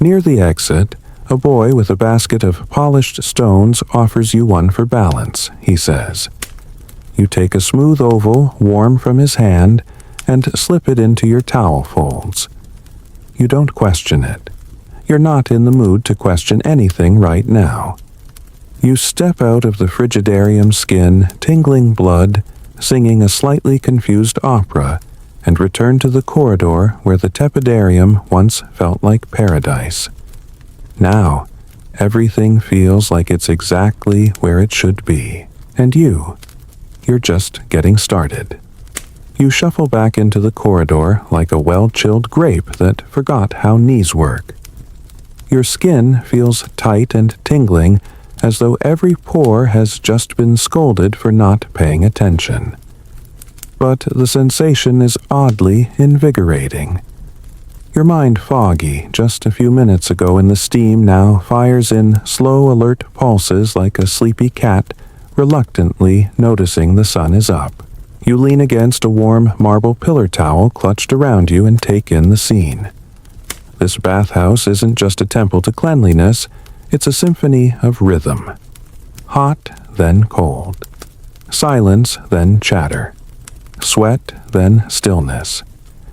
Near the exit, a boy with a basket of polished stones offers you one for balance, he says. You take a smooth oval, warm from his hand, and slip it into your towel folds. You don't question it. You're not in the mood to question anything right now. You step out of the frigidarium skin, tingling blood, singing a slightly confused opera, and return to the corridor where the tepidarium once felt like paradise. Now, everything feels like it's exactly where it should be, and you're just getting started. You shuffle back into the corridor like a well-chilled grape that forgot how knees work. Your skin feels tight and tingling, as though every pore has just been scolded for not paying attention. But the sensation is oddly invigorating. Your mind foggy just a few minutes ago in the steam now fires in slow alert pulses like a sleepy cat, reluctantly noticing the sun is up. You lean against a warm marble pillar towel clutched around you and take in the scene. This bathhouse isn't just a temple to cleanliness, it's a symphony of rhythm. Hot, then cold. Silence, then chatter. Sweat, then stillness.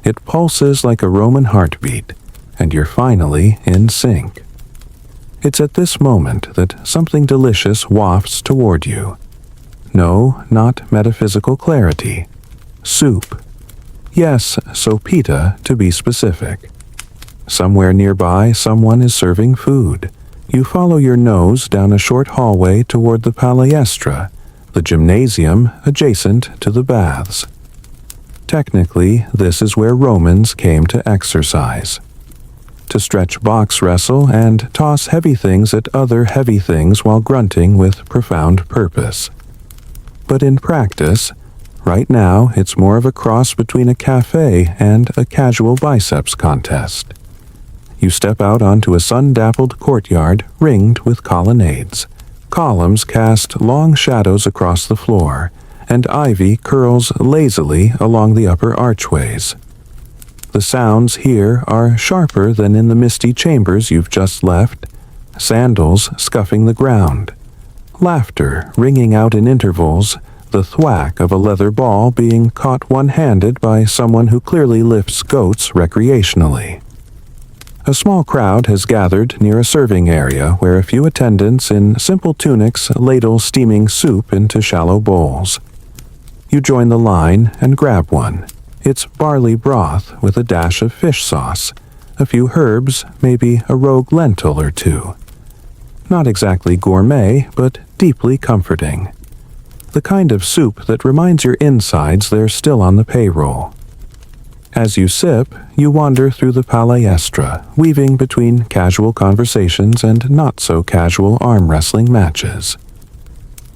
It pulses like a Roman heartbeat, and you're finally in sync. It's at this moment that something delicious wafts toward you. No, not metaphysical clarity. Soup. Yes, sopita to be specific. Somewhere nearby, someone is serving food. You follow your nose down a short hallway toward the palestra, the gymnasium adjacent to the baths. Technically, this is where Romans came to exercise. To stretch box wrestle and toss heavy things at other heavy things while grunting with profound purpose. But in practice, right now it's more of a cross between a cafe and a casual biceps contest. You step out onto a sun-dappled courtyard ringed with colonnades. Columns cast long shadows across the floor, and ivy curls lazily along the upper archways. The sounds here are sharper than in the misty chambers you've just left, sandals scuffing the ground, laughter ringing out in intervals, the thwack of a leather ball being caught one-handed by someone who clearly lifts goats recreationally. A small crowd has gathered near a serving area where a few attendants in simple tunics ladle steaming soup into shallow bowls. You join the line and grab one. It's barley broth with a dash of fish sauce, a few herbs, maybe a rogue lentil or two. Not exactly gourmet, but deeply comforting. The kind of soup that reminds your insides they're still on the payroll. As you sip, you wander through the palestra, weaving between casual conversations and not-so-casual arm-wrestling matches.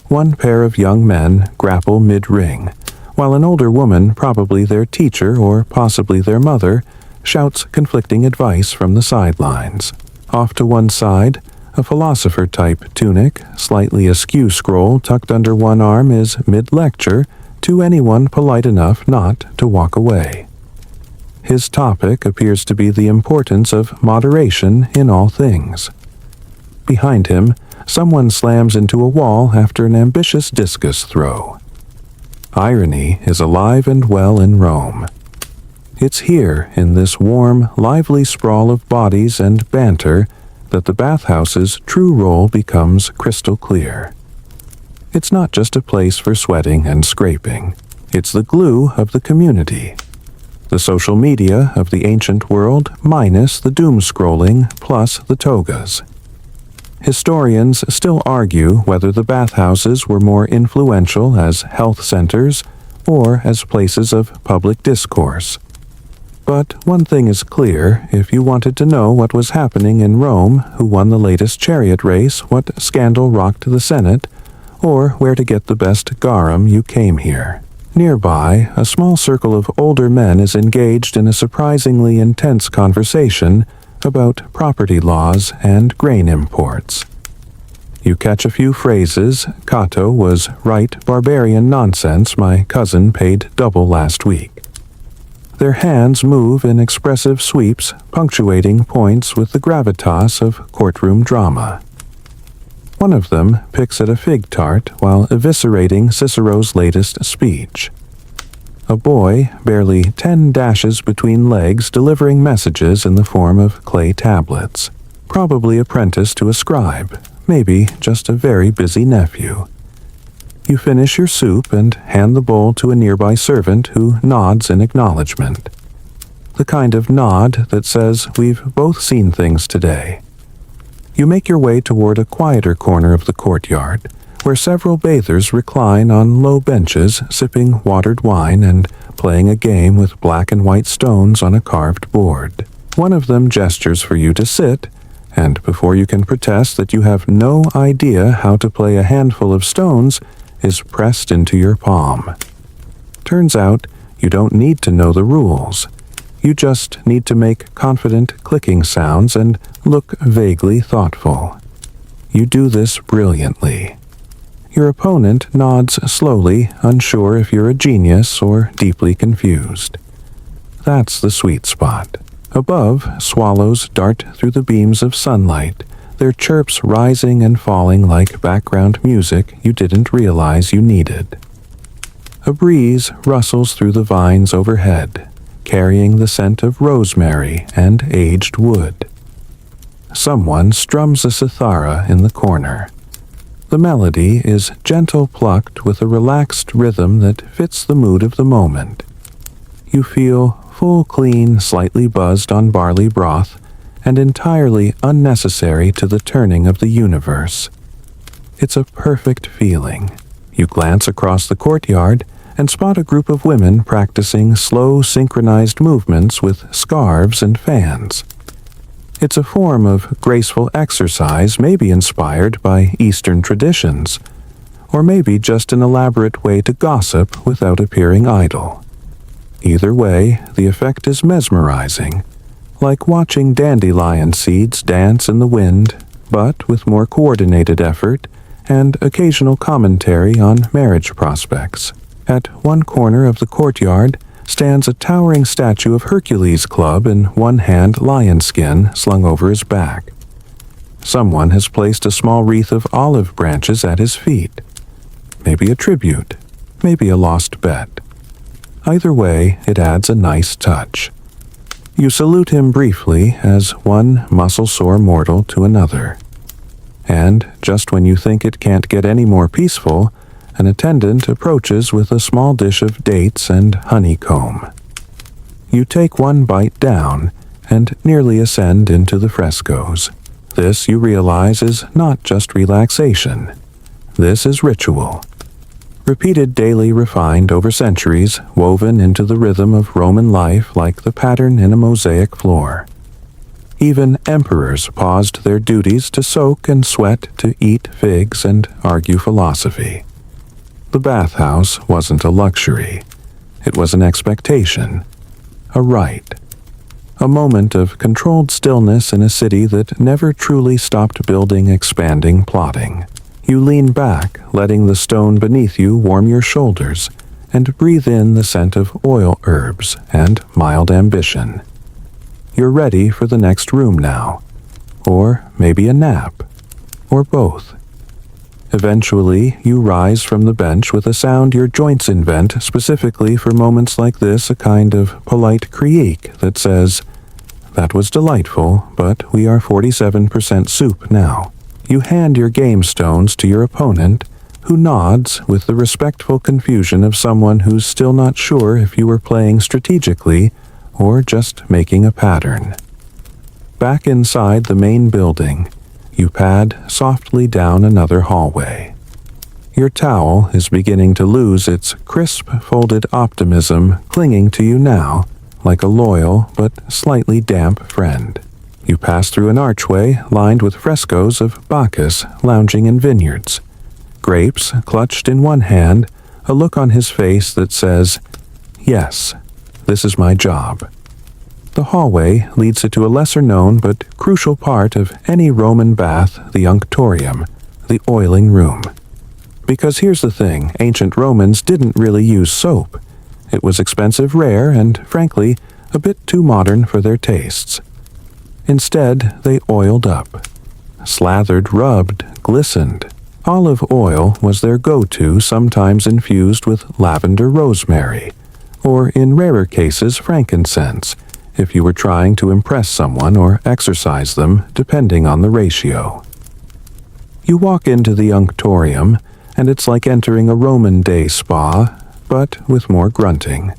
One pair of young men grapple mid-ring, while an older woman, probably their teacher or possibly their mother, shouts conflicting advice from the sidelines. Off to one side, a philosopher-type tunic, slightly askew scroll tucked under one arm is mid-lecture to anyone polite enough not to walk away. His topic appears to be the importance of moderation in all things. Behind him, someone slams into a wall after an ambitious discus throw. Irony is alive and well in Rome. It's here, in this warm, lively sprawl of bodies and banter, that the bathhouse's true role becomes crystal clear. It's not just a place for sweating and scraping. It's the glue of the community. The social media of the ancient world minus the doom scrolling plus the togas. Historians still argue whether the bathhouses were more influential as health centers or as places of public discourse. But one thing is clear: if you wanted to know what was happening in Rome, who won the latest chariot race, what scandal rocked the Senate, or where to get the best garum, you came here. Nearby, a small circle of older men is engaged in a surprisingly intense conversation about property laws and grain imports. You catch a few phrases. Cato was right, barbarian nonsense, my cousin paid double last week. Their hands move in expressive sweeps, punctuating points with the gravitas of courtroom drama. One of them picks at a fig tart while eviscerating Cicero's latest speech. A boy, barely 10 dashes between legs, delivering messages in the form of clay tablets. Probably apprenticed to a scribe, maybe just a very busy nephew. You finish your soup and hand the bowl to a nearby servant who nods in acknowledgement. The kind of nod that says, "We've both seen things today." You make your way toward a quieter corner of the courtyard, where several bathers recline on low benches, sipping watered wine and playing a game with black and white stones on a carved board. One of them gestures for you to sit, and before you can protest that you have no idea how to play a handful of stones, is pressed into your palm. Turns out, you don't need to know the rules. You just need to make confident clicking sounds and look vaguely thoughtful. You do this brilliantly. Your opponent nods slowly, unsure if you're a genius or deeply confused. That's the sweet spot. Above, swallows dart through the beams of sunlight, their chirps rising and falling like background music you didn't realize you needed. A breeze rustles through the vines overhead, carrying the scent of rosemary and aged wood. Someone strums a cithara in the corner. The melody is gentle, plucked with a relaxed rhythm that fits the mood of the moment. You feel full, clean, slightly buzzed on barley broth, and entirely unnecessary to the turning of the universe. It's a perfect feeling. You glance across the courtyard and spot a group of women practicing slow, synchronized movements with scarves and fans. It's a form of graceful exercise, maybe inspired by Eastern traditions, or maybe just an elaborate way to gossip without appearing idle. Either way, the effect is mesmerizing, like watching dandelion seeds dance in the wind, but with more coordinated effort and occasional commentary on marriage prospects. At one corner of the courtyard stands a towering statue of Hercules Club, in one hand lion skin slung over his back. Someone has placed a small wreath of olive branches at his feet. Maybe a tribute, maybe a lost bet. Either way, it adds a nice touch. You salute him briefly as one muscle-sore mortal to another. And just when you think it can't get any more peaceful, an attendant approaches with a small dish of dates and honeycomb. You take one bite down and nearly ascend into the frescoes. This, you realize, is not just relaxation. This is ritual. Repeated daily, refined over centuries, woven into the rhythm of Roman life like the pattern in a mosaic floor. Even emperors paused their duties to soak and sweat, to eat figs and argue philosophy. The bathhouse wasn't a luxury. It was an expectation, a rite, a moment of controlled stillness in a city that never truly stopped building, expanding, plotting. You lean back, letting the stone beneath you warm your shoulders, and breathe in the scent of oil herbs and mild ambition. You're ready for the next room now, or maybe a nap, or both. Eventually, you rise from the bench with a sound your joints invent specifically for moments like this, a kind of polite creak that says, "That was delightful, but we are 47% soup now." You hand your game stones to your opponent, who nods with the respectful confusion of someone who's still not sure if you were playing strategically or just making a pattern. Back inside the main building, you pad softly down another hallway. Your towel is beginning to lose its crisp, folded optimism, clinging to you now like a loyal but slightly damp friend. You pass through an archway lined with frescoes of Bacchus lounging in vineyards, grapes clutched in one hand, a look on his face that says, "Yes, this is my job." The hallway leads to a lesser-known but crucial part of any Roman bath, the unctorium, the oiling room. Because here's the thing, ancient Romans didn't really use soap. It was expensive, rare, and, frankly, a bit too modern for their tastes. Instead, they oiled up. Slathered, rubbed, glistened. Olive oil was their go-to, sometimes infused with lavender rosemary, or in rarer cases frankincense, if you were trying to impress someone or exercise them, depending on the ratio. You walk into the unctorium, and it's like entering a Roman day spa, but with more grunting.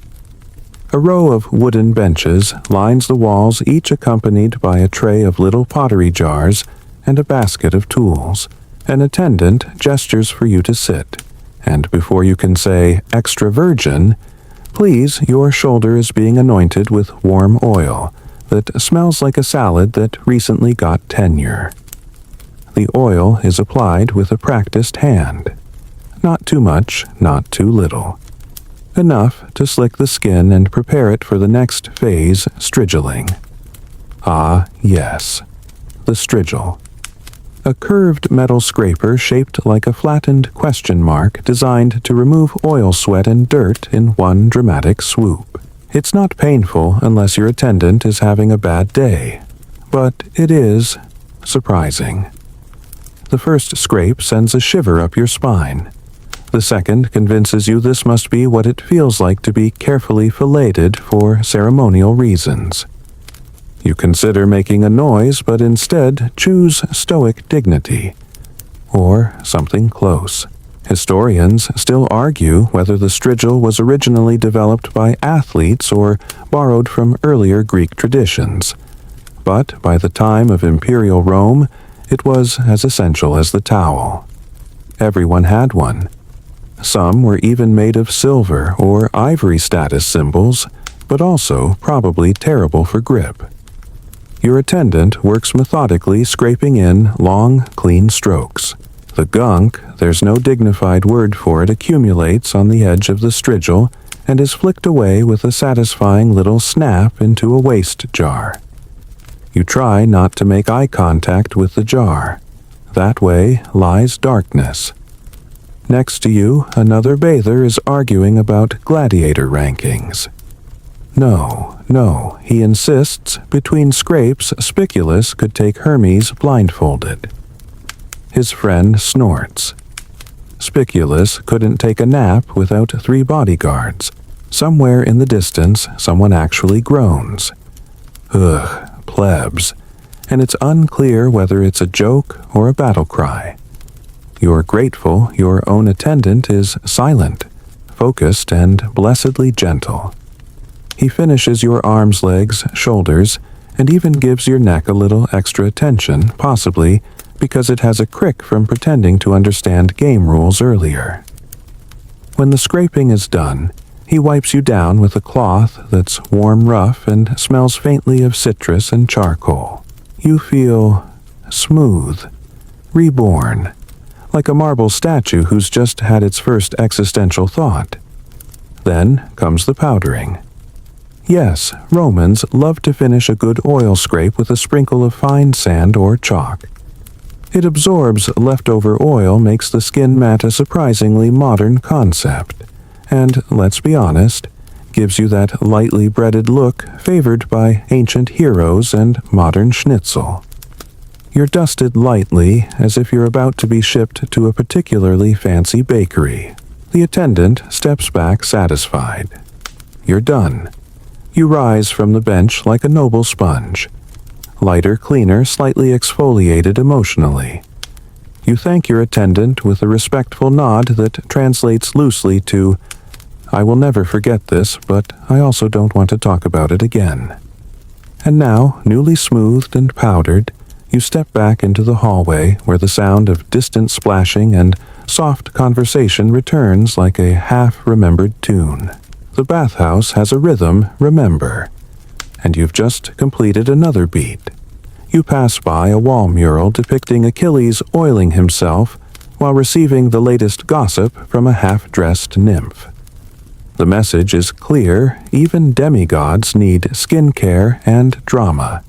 A row of wooden benches lines the walls, each accompanied by a tray of little pottery jars and a basket of tools. An attendant gestures for you to sit, and before you can say, "Extra virgin," "Please, your shoulder is being anointed with warm oil that smells like a salad that recently got tenure." The oil is applied with a practiced hand. Not too much, not too little. Enough to slick the skin and prepare it for the next phase, strigeling. Ah, yes, the strigil. A curved metal scraper shaped like a flattened question mark designed to remove oil, sweat, and dirt in one dramatic swoop. It's not painful unless your attendant is having a bad day, but it is surprising. The first scrape sends a shiver up your spine. The second convinces you this must be what it feels like to be carefully filleted for ceremonial reasons. You consider making a noise, but instead choose stoic dignity, or something close. Historians still argue whether the strigil was originally developed by athletes or borrowed from earlier Greek traditions. But by the time of imperial Rome, it was as essential as the towel. Everyone had one. Some were even made of silver or ivory status symbols, but also probably terrible for grip. Your attendant works methodically, scraping in long, clean strokes. The gunk, there's no dignified word for it, accumulates on the edge of the strigil and is flicked away with a satisfying little snap into a waste jar. You try not to make eye contact with the jar. That way lies darkness. Next to you, another bather is arguing about gladiator rankings. No, he insists, between scrapes, Spiculus could take Hermes blindfolded. His friend snorts. Spiculus couldn't take a nap without 3 bodyguards. Somewhere in the distance, someone actually groans. Ugh, plebs. And it's unclear whether it's a joke or a battle cry. You're grateful your own attendant is silent, focused, and blessedly gentle. He finishes your arms, legs, shoulders, and even gives your neck a little extra attention, possibly because it has a crick from pretending to understand game rules earlier. When the scraping is done, he wipes you down with a cloth that's warm, rough, and smells faintly of citrus and charcoal. You feel smooth, reborn, like a marble statue who's just had its first existential thought. Then comes the powdering. Yes, Romans loved to finish a good oil scrape with a sprinkle of fine sand or chalk. It absorbs leftover oil, makes the skin matte a surprisingly modern concept, and, let's be honest, gives you that lightly breaded look favored by ancient heroes and modern schnitzel. You're dusted lightly, as if you're about to be shipped to a particularly fancy bakery. The attendant steps back satisfied. You're done. You rise from the bench like a noble sponge. Lighter, cleaner, slightly exfoliated emotionally. You thank your attendant with a respectful nod that translates loosely to, I will never forget this, but I also don't want to talk about it again. And now, newly smoothed and powdered, you step back into the hallway where the sound of distant splashing and soft conversation returns like a half-remembered tune. The bathhouse has a rhythm, remember, and you've just completed another beat. You pass by a wall mural depicting Achilles oiling himself while receiving the latest gossip from a half-dressed nymph. The message is clear: even demigods need skincare and drama.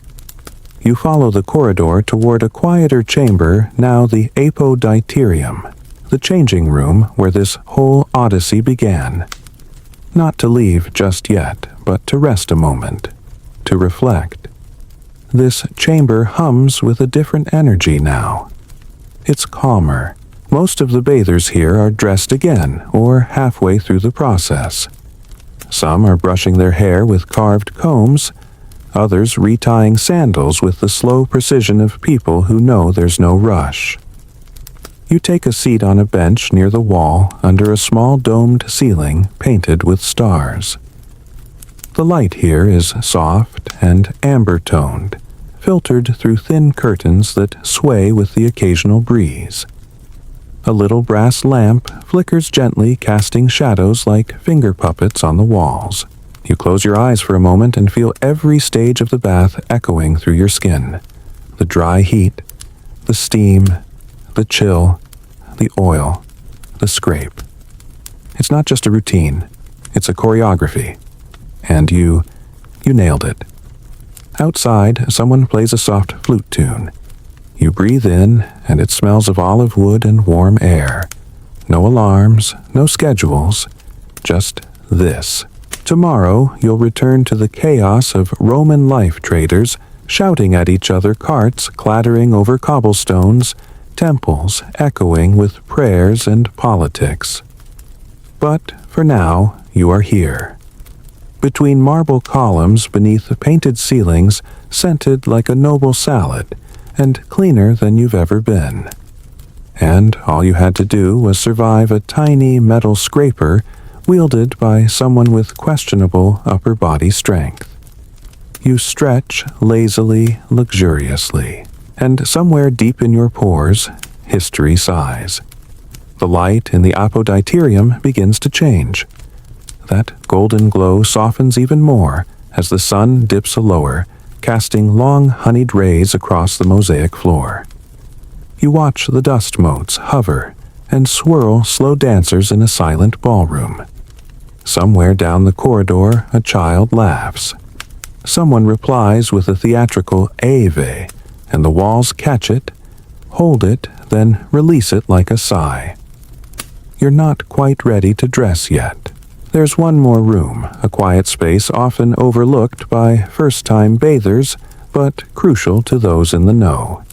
You follow the corridor toward a quieter chamber, now the apoditirium, the changing room where this whole odyssey began. Not to leave just yet, but to rest a moment, to reflect. This chamber hums with a different energy now. It's calmer. Most of the bathers here are dressed again, or halfway through the process. Some are brushing their hair with carved combs, others retying sandals with the slow precision of people who know there's no rush. You take a seat on a bench near the wall under a small domed ceiling painted with stars. The light here is soft and amber-toned, filtered through thin curtains that sway with the occasional breeze. A little brass lamp flickers gently, casting shadows like finger puppets on the walls. You close your eyes for a moment and feel every stage of the bath echoing through your skin. The dry heat, the steam, the chill, the oil, the scrape. It's not just a routine, it's a choreography. And you nailed it. Outside, someone plays a soft flute tune. You breathe in, and it smells of olive wood and warm air. No alarms, no schedules, just this. Tomorrow, you'll return to the chaos of Roman life traders shouting at each other, carts clattering over cobblestones, temples echoing with prayers and politics. But for now, you are here. Between marble columns beneath painted ceilings, scented like a noble salad, and cleaner than you've ever been. And all you had to do was survive a tiny metal scraper wielded by someone with questionable upper body strength. You stretch lazily, luxuriously, and somewhere deep in your pores, history sighs. The light in the apoditirium begins to change. That golden glow softens even more as the sun dips lower, casting long honeyed rays across the mosaic floor. You watch the dust motes hover and swirl slow dancers in a silent ballroom. Somewhere down the corridor, a child laughs. Someone replies with a theatrical Ave, and the walls catch it, hold it, then release it like a sigh. You're not quite ready to dress yet. There's one more room, a quiet space often overlooked by first-time bathers, but crucial to those in the know.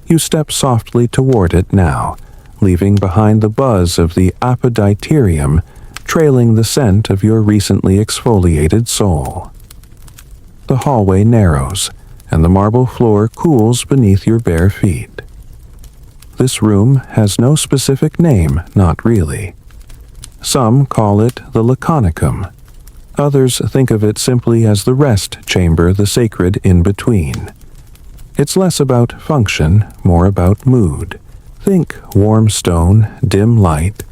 You step softly toward it now, leaving behind the buzz of the apoditirium, trailing the scent of your recently exfoliated soul. The hallway narrows, and the marble floor cools beneath your bare feet. This room has no specific name, not really. Some call it the laconicum. Others think of it simply as the rest chamber, the sacred in-between. It's less about function, more about mood. Think warm stone, dim light,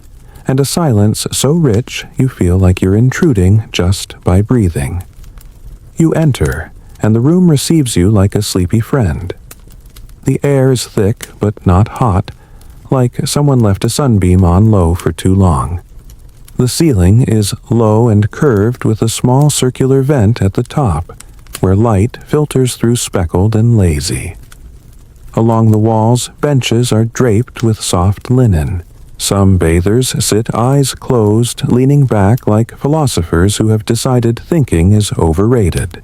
and a silence so rich you feel like you're intruding just by breathing. You enter, and the room receives you like a sleepy friend. The air is thick but not hot, like someone left a sunbeam on low for too long. The ceiling is low and curved with a small circular vent at the top, where light filters through speckled and lazy. Along the walls, benches are draped with soft linen. Some bathers sit eyes closed, leaning back like philosophers who have decided thinking is overrated.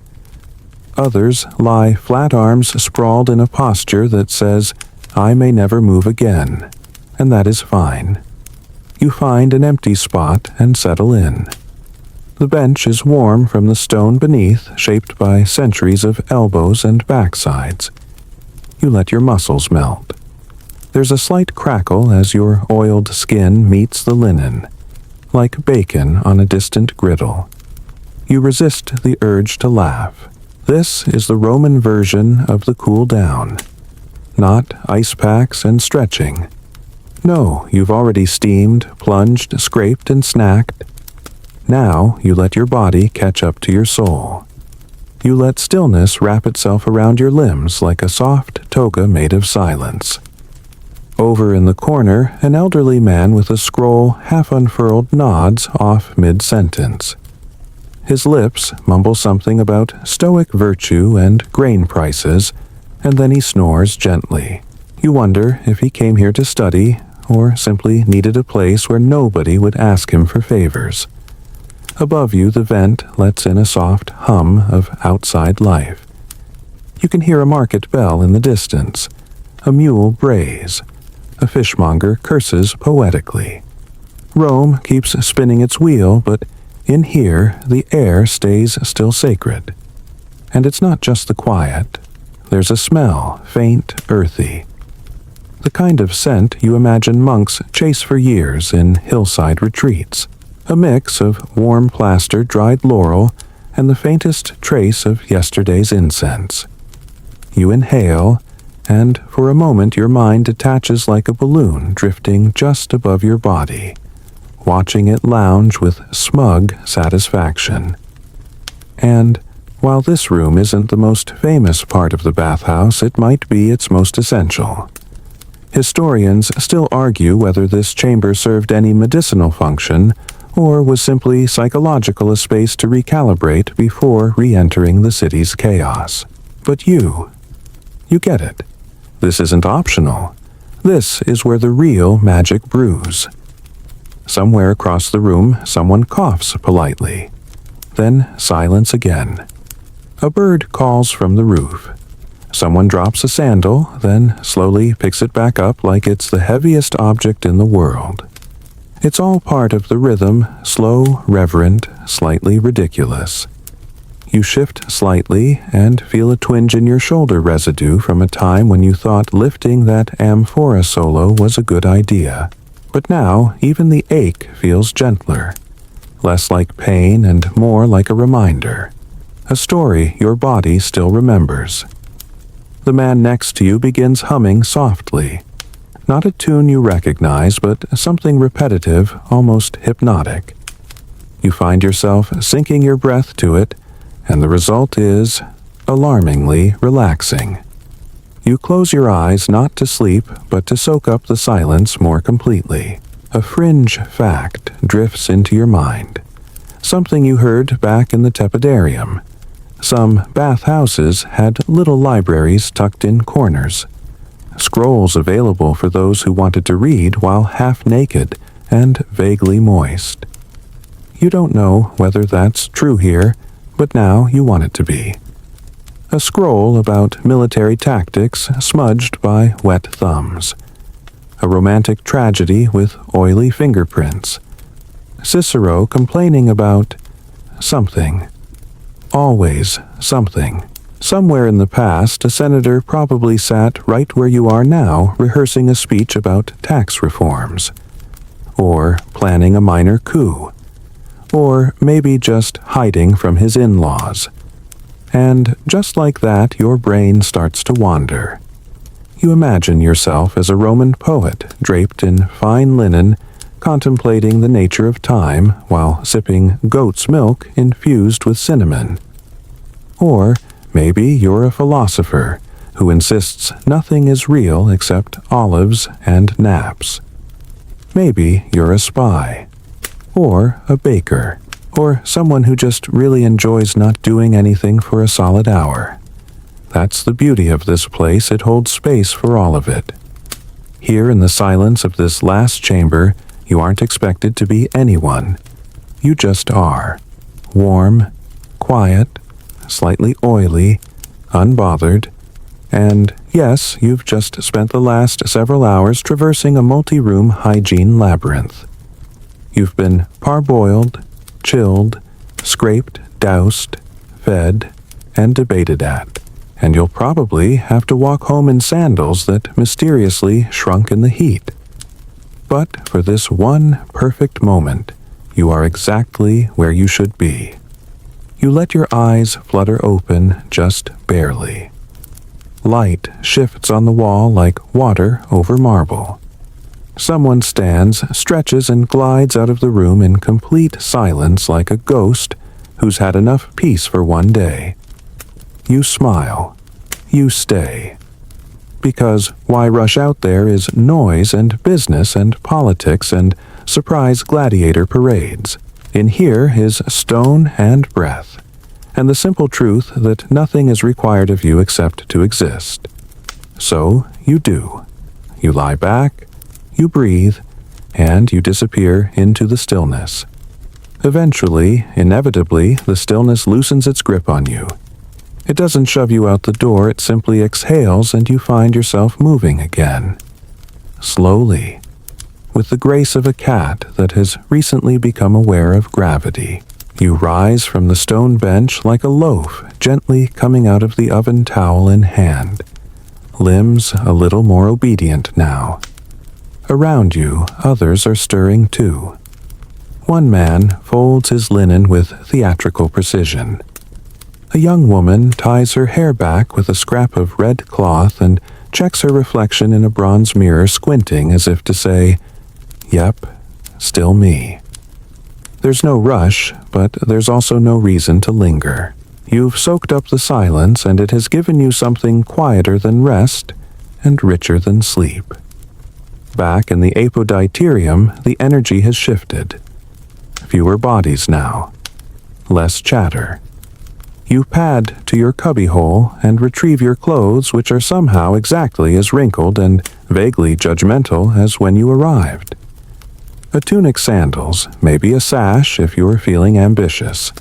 Others lie flat arms sprawled in a posture that says, "I may never move again," and that is fine. You find an empty spot and settle in. The bench is warm from the stone beneath, shaped by centuries of elbows and backsides. You let your muscles melt. There's a slight crackle as your oiled skin meets the linen. like bacon on a distant griddle. You resist the urge to laugh. This is the Roman version of the cool down. Not ice packs and stretching. No, you've already steamed, plunged, scraped, and snacked. Now you let your body catch up to your soul. You let stillness wrap itself around your limbs like a soft toga made of silence. Over in the corner, an elderly man with a scroll half unfurled nods off mid-sentence. His lips mumble something about stoic virtue and grain prices, and then he snores gently. You wonder if he came here to study, or simply needed a place where nobody would ask him for favors. Above you, the vent lets in a soft hum of outside life. You can hear a market bell in the distance. A mule brays. A fishmonger curses poetically. Rome keeps spinning its wheel, but in here, the air stays still sacred. And it's not just the quiet. There's a smell, faint, earthy. The kind of scent you imagine monks chase for years in hillside retreats. A mix of warm plaster, dried laurel, and the faintest trace of yesterday's incense. You inhale, and for a moment your mind detaches like a balloon drifting just above your body, watching it lounge with smug satisfaction. And while this room isn't the most famous part of the bathhouse, it might be its most essential. Historians still argue whether this chamber served any medicinal function or was simply psychological, a space to recalibrate before re-entering the city's chaos. But you get it. This isn't optional. This is where the real magic brews. Somewhere across the room, someone coughs politely. Then silence again. A bird calls from the roof. Someone drops a sandal, then slowly picks it back up like it's the heaviest object in the world. It's all part of the rhythm, slow, reverent, slightly ridiculous. You shift slightly and feel a twinge in your shoulder residue from a time when you thought lifting that amphora solo was a good idea. But now, even the ache feels gentler, less like pain and more like a reminder. A story your body still remembers. The man next to you begins humming softly. Not a tune you recognize, but something repetitive, almost hypnotic. You find yourself syncing your breath to it, and the result is alarmingly relaxing. You close your eyes not to sleep, but to soak up the silence more completely. A fringe fact drifts into your mind. Something you heard back in the tepidarium. Some bathhouses had little libraries tucked in corners. Scrolls available for those who wanted to read while half naked and vaguely moist. You don't know whether that's true here, but now you want it to be. A scroll about military tactics smudged by wet thumbs. A romantic tragedy with oily fingerprints. Cicero complaining about something. Always something. Somewhere in the past, a senator probably sat right where you are now rehearsing a speech about tax reforms. Or planning a minor coup. Or maybe just hiding from his in-laws. And just like that, your brain starts to wander. You imagine yourself as a Roman poet draped in fine linen, contemplating the nature of time while sipping goat's milk infused with cinnamon. Or maybe you're a philosopher who insists nothing is real except olives and naps. Maybe you're a spy. Or a baker. Or someone who just really enjoys not doing anything for a solid hour. That's the beauty of this place, it holds space for all of it. Here in the silence of this last chamber, you aren't expected to be anyone. You just are. Warm, quiet, slightly oily, unbothered, and yes, you've just spent the last several hours traversing a multi-room hygiene labyrinth. You've been parboiled, chilled, scraped, doused, fed, and debated at, and you'll probably have to walk home in sandals that mysteriously shrunk in the heat. But for this one perfect moment, You are exactly where you should be. You let your eyes flutter open just barely. Light shifts on the wall like water over marble. Someone stands, stretches, and glides out of the room in complete silence like a ghost who's had enough peace for one day. You smile. You stay. Because why rush out there is noise and business and politics and surprise gladiator parades. In here is stone and breath, and the simple truth that nothing is required of you except to exist. So you do. You lie back, you breathe, and you disappear into the stillness. Eventually, inevitably, the stillness loosens its grip on you. It doesn't shove you out the door, it simply exhales and you find yourself moving again. Slowly, with the grace of a cat that has recently become aware of gravity. You rise from the stone bench like a loaf gently coming out of the oven towel in hand. Limbs a little more obedient now. Around you, others are stirring too. One man folds his linen with theatrical precision. A young woman ties her hair back with a scrap of red cloth and checks her reflection in a bronze mirror, squinting as if to say, "Yep, still me." There's no rush, but there's also no reason to linger. You've soaked up the silence, and it has given you something quieter than rest and richer than sleep. Back in the apodicterium, the energy has shifted. Fewer bodies now. Less chatter. You pad to your cubbyhole and retrieve your clothes, which are somehow exactly as wrinkled and vaguely judgmental as when you arrived. A tunic, sandals, maybe a sash if you are feeling ambitious.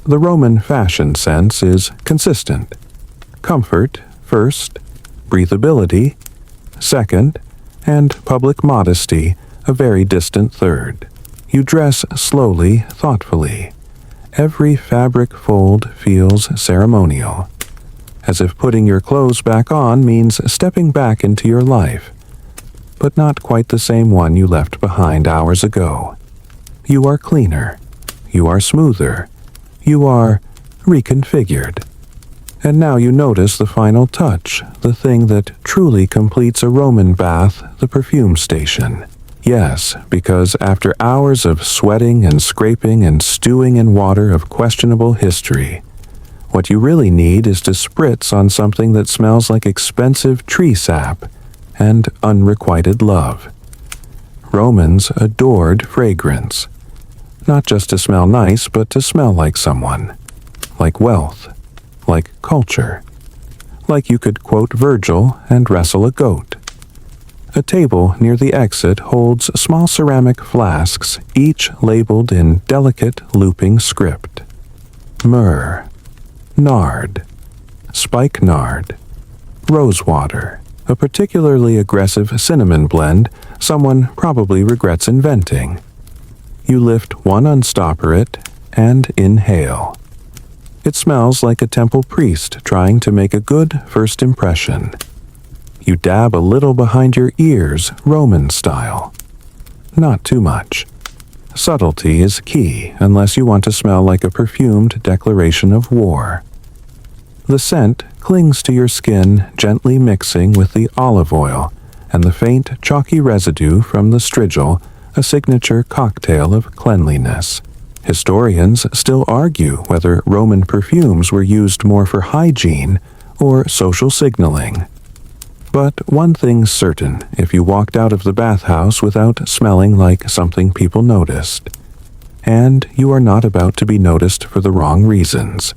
The Roman fashion sense is consistent. Comfort, first, breathability, second, and public modesty, a very distant third. You dress slowly, thoughtfully. Every fabric fold feels ceremonial, as if putting your clothes back on means stepping back into your life, but not quite the same one you left behind hours ago. You are cleaner. You are smoother. You are reconfigured. And now you notice the final touch, the thing that truly completes a Roman bath, the perfume station. Yes, because after hours of sweating and scraping and stewing in water of questionable history, what you really need is to spritz on something that smells like expensive tree sap and unrequited love. Romans adored fragrance, not just to smell nice, but to smell like someone, like wealth, like culture, like you could quote Virgil and wrestle a goat. A table near the exit holds small ceramic flasks, each labeled in delicate looping script. Myrrh, nard, spikenard, rosewater, a particularly aggressive cinnamon blend someone probably regrets inventing. You lift one unstopper and inhale. It smells like a temple priest trying to make a good first impression. You dab a little behind your ears, Roman style. Not too much. Subtlety is key unless you want to smell like a perfumed declaration of war. The scent clings to your skin, gently mixing with the olive oil and the faint, chalky residue from the strigil, a signature cocktail of cleanliness. Historians still argue whether Roman perfumes were used more for hygiene or social signaling. But one thing's certain, if you walked out of the bathhouse without smelling like something people noticed. And you are not about to be noticed for the wrong reasons.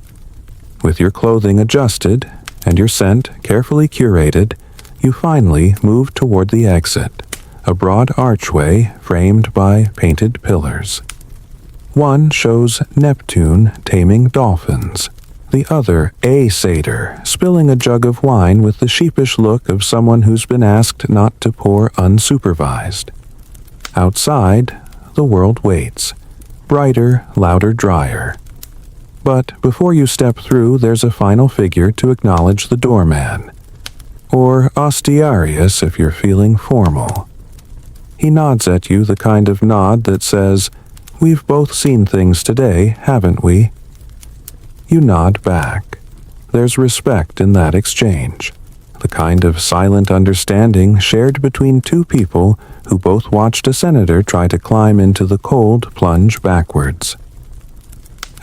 With your clothing adjusted and your scent carefully curated, you finally move toward the exit, a broad archway framed by painted pillars. One shows Neptune taming dolphins. The other, a satyr, spilling a jug of wine with the sheepish look of someone who's been asked not to pour unsupervised. Outside, the world waits. Brighter, louder, drier. But before you step through, there's a final figure to acknowledge the doorman. Or ostiarius if you're feeling formal. He nods at you the kind of nod that says, We've both seen things today, haven't we? You nod back. There's respect in that exchange, the kind of silent understanding shared between two people who both watched a senator try to climb into the cold plunge backwards.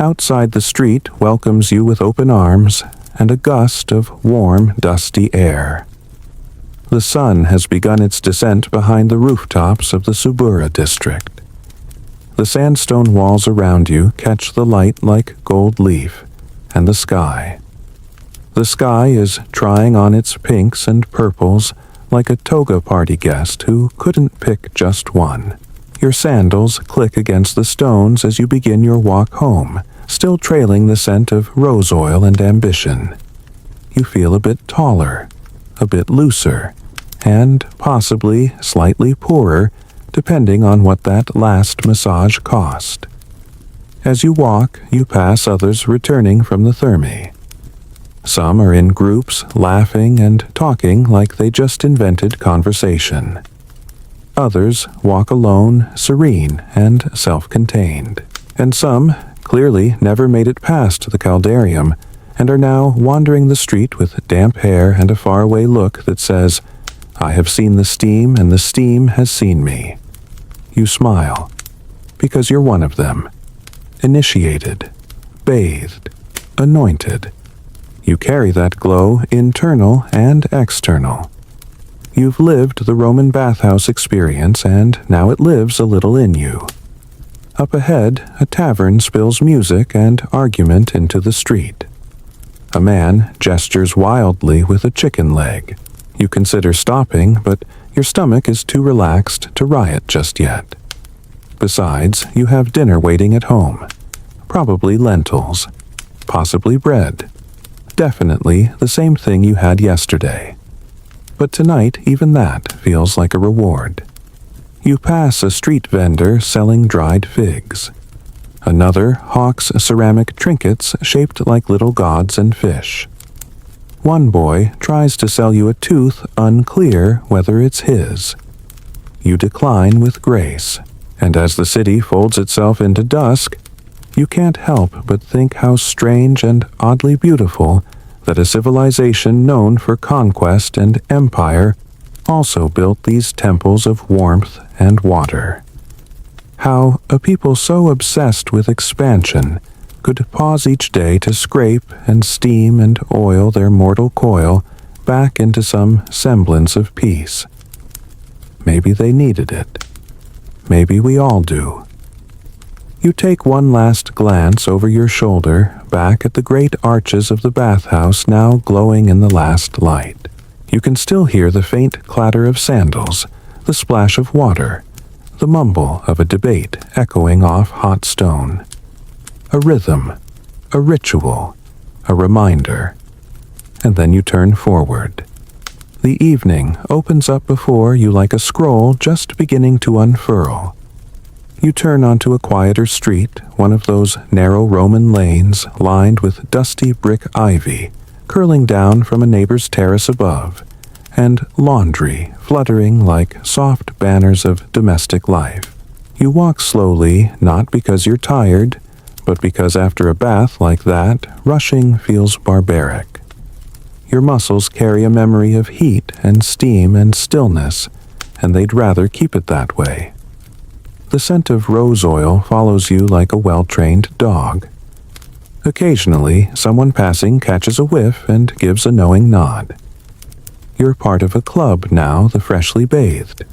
Outside, the street welcomes you with open arms and a gust of warm, dusty air. The sun has begun its descent behind the rooftops of the Subura district. The sandstone walls around you catch the light like gold leaf, and the sky. The sky is trying on its pinks and purples like a toga party guest who couldn't pick just one. Your sandals click against the stones as you begin your walk home, still trailing the scent of rose oil and ambition. You feel a bit taller, a bit looser, and possibly slightly poorer, depending on what that last massage cost. As you walk, you pass others returning from the therme. Some are in groups, laughing and talking like they just invented conversation. Others walk alone, serene and self-contained. And some clearly never made it past the caldarium and are now wandering the street with damp hair and a faraway look that says, "I have seen the steam and the steam has seen me." You smile, because you're one of them. Initiated, bathed, anointed. You carry that glow, internal and external. You've lived the Roman bathhouse experience, and now it lives a little in you. Up ahead, a tavern spills music and argument into the street. A man gestures wildly with a chicken leg. You consider stopping, but your stomach is too relaxed to riot just yet. Besides, you have dinner waiting at home. Probably lentils. Possibly bread. Definitely the same thing you had yesterday. But tonight, even that feels like a reward. You pass a street vendor selling dried figs. Another hawks ceramic trinkets shaped like little gods and fish. One boy tries to sell you a tooth unclear whether it's his. You decline with grace, and as the city folds itself into dusk, you can't help but think how strange and oddly beautiful that a civilization known for conquest and empire also built these temples of warmth and water. How a people so obsessed with expansion could pause each day to scrape and steam and oil their mortal coil back into some semblance of peace. Maybe they needed it. Maybe we all do. You take one last glance over your shoulder back at the great arches of the bathhouse now glowing in the last light. You can still hear the faint clatter of sandals, the splash of water, the mumble of a debate echoing off hot stone. A rhythm, a ritual, a reminder. And then you turn forward. The evening opens up before you like a scroll just beginning to unfurl. You turn onto a quieter street, one of those narrow Roman lanes lined with dusty brick ivy, curling down from a neighbor's terrace above, and laundry fluttering like soft banners of domestic life. You walk slowly, not because you're tired, but because after a bath like that, rushing feels barbaric. Your muscles carry a memory of heat and steam and stillness, and they'd rather keep it that way. The scent of rose oil follows you like a well-trained dog. Occasionally, someone passing catches a whiff and gives a knowing nod. You're part of a club now, the freshly bathed.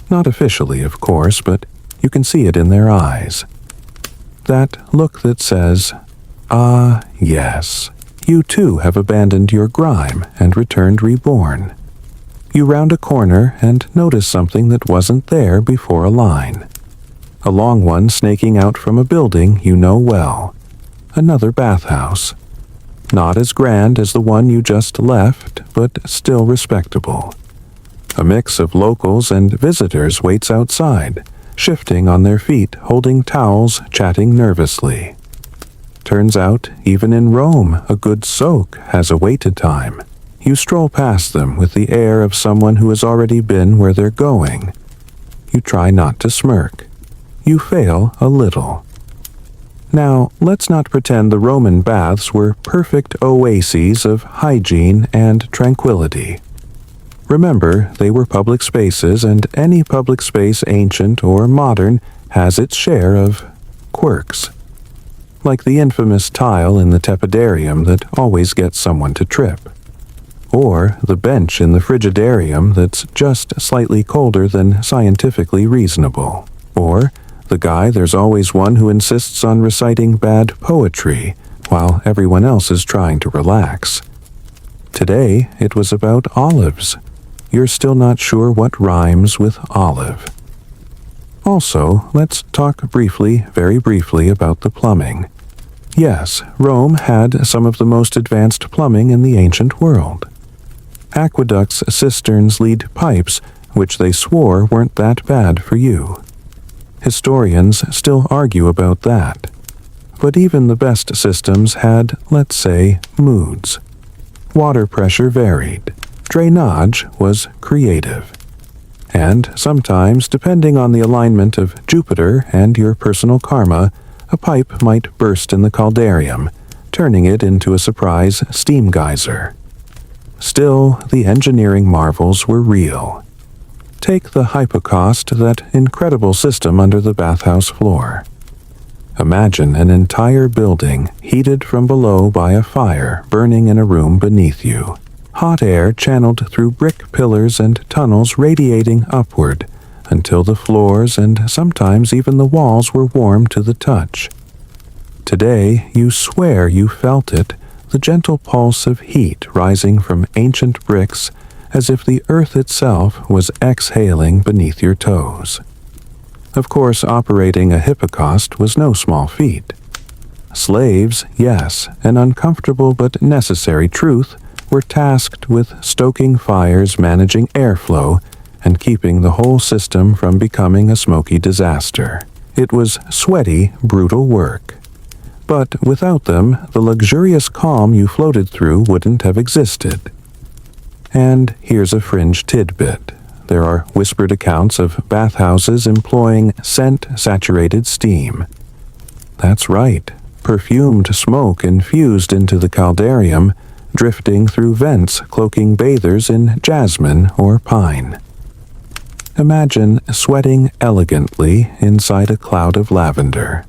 Not officially, of course, but you can see it in their eyes. That look that says, "Ah, yes, you too have abandoned your grime and returned reborn." You round a corner and notice something that wasn't there before a line. A long one snaking out from a building you know well. Another bathhouse. Not as grand as the one you just left, but still respectable. A mix of locals and visitors waits outside, shifting on their feet, holding towels, chatting nervously. Turns out, even in Rome, a good soak has a waited time. You stroll past them with the air of someone who has already been where they're going. You try not to smirk. you fail a little. Now, let's not pretend the Roman baths were perfect oases of hygiene and tranquility. Remember, they were public spaces, and any public space, ancient or modern, has its share of quirks. Like the infamous tile in the tepidarium that always gets someone to trip. Or the bench in the frigidarium that's just slightly colder than scientifically reasonable. Or the guy there's always one who insists on reciting bad poetry while everyone else is trying to relax. Today, it was about olives. You're still not sure what rhymes with olive. Also, let's talk briefly, very briefly, about the plumbing. Yes, Rome had some of the most advanced plumbing in the ancient world. Aqueducts, cisterns, lead pipes, which they swore weren't that bad for you. Historians still argue about that. But even the best systems had, let's say, moods. Water pressure varied. Drainage was creative. And sometimes, depending on the alignment of Jupiter and your personal karma, a pipe might burst in the caldarium, turning it into a surprise steam geyser. Still, the engineering marvels were real. Take the hypocaust, that incredible system under the bathhouse floor. Imagine an entire building heated from below by a fire burning in a room beneath you. Hot air channeled through brick pillars and tunnels radiating upward until the floors and sometimes even the walls were warm to the touch. Today, you swear you felt it, the gentle pulse of heat rising from ancient bricks as if the earth itself was exhaling beneath your toes. Of course, operating a hypocaust was no small feat. Slaves, yes, an uncomfortable but necessary truth, were tasked with stoking fires, managing airflow, and keeping the whole system from becoming a smoky disaster. It was sweaty, brutal work. But without them, the luxurious calm you floated through wouldn't have existed. And here's a fringe tidbit. There are whispered accounts of bathhouses employing scent-saturated steam. That's right, perfumed smoke infused into the caldarium, drifting through vents cloaking bathers in jasmine or pine. Imagine sweating elegantly inside a cloud of lavender.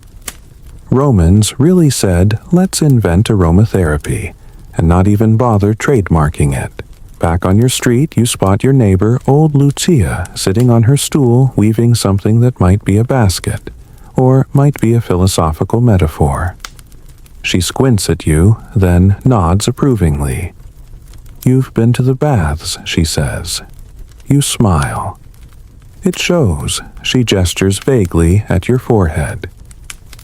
Romans really said, let's invent aromatherapy, and not even bother trademarking it. Back on your street, you spot your neighbor, old Lucia, sitting on her stool weaving something that might be a basket, or might be a philosophical metaphor. She squints at you, then nods approvingly. You've been to the baths, she says. You smile. It shows. She gestures vaguely at your forehead.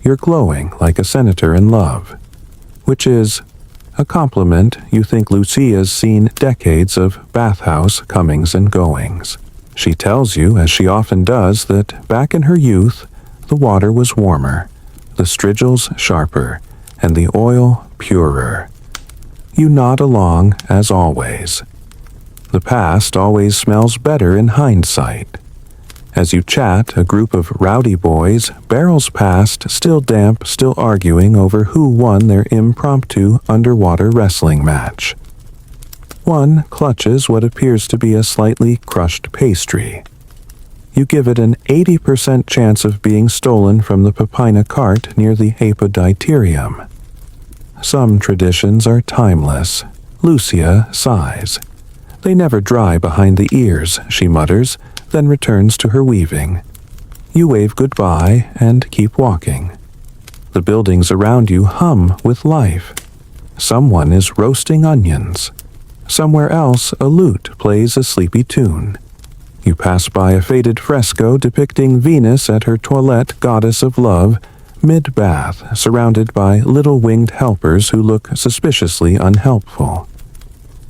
You're glowing like a senator in love, which is a compliment. You think Lucia's seen decades of bathhouse comings and goings. She tells you, as she often does, that back in her youth, the water was warmer, the strigils sharper, and the oil purer. You nod along, as always. The past always smells better in hindsight. As you chat, a group of rowdy boys barrels past, still damp, still arguing over who won their impromptu underwater wrestling match. One clutches what appears to be a slightly crushed pastry. You give it an 80% chance of being stolen from the Pepina cart near the apoditarium. Some traditions are timeless. Lucia sighs. They never dry behind the ears, she mutters, then returns to her weaving. You wave goodbye and keep walking. The buildings around you hum with life. Someone is roasting onions. Somewhere else, a lute plays a sleepy tune. You pass by a faded fresco depicting Venus at her toilette, goddess of love, mid-bath, surrounded by little winged helpers who look suspiciously unhelpful.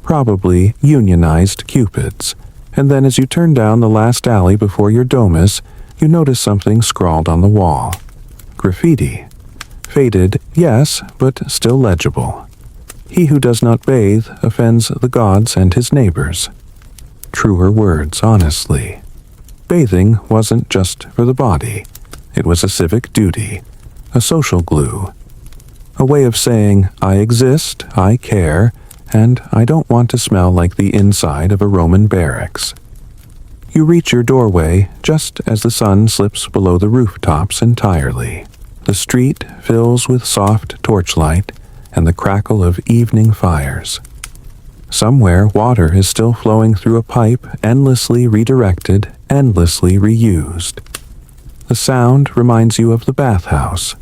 Probably unionized cupids. And then as you turn down the last alley before your domus, you notice something scrawled on the wall. Graffiti. Faded, yes, but still legible. He who does not bathe offends the gods and his neighbors. Truer words, honestly. Bathing wasn't just for the body. It was a civic duty, a social glue, a way of saying, I exist, I care, and I don't want to smell like the inside of a Roman barracks. You reach your doorway just as the sun slips below the rooftops entirely. The street fills with soft torchlight and the crackle of evening fires. Somewhere water is still flowing through a pipe, endlessly redirected, endlessly reused. The sound reminds you of the bathhouse,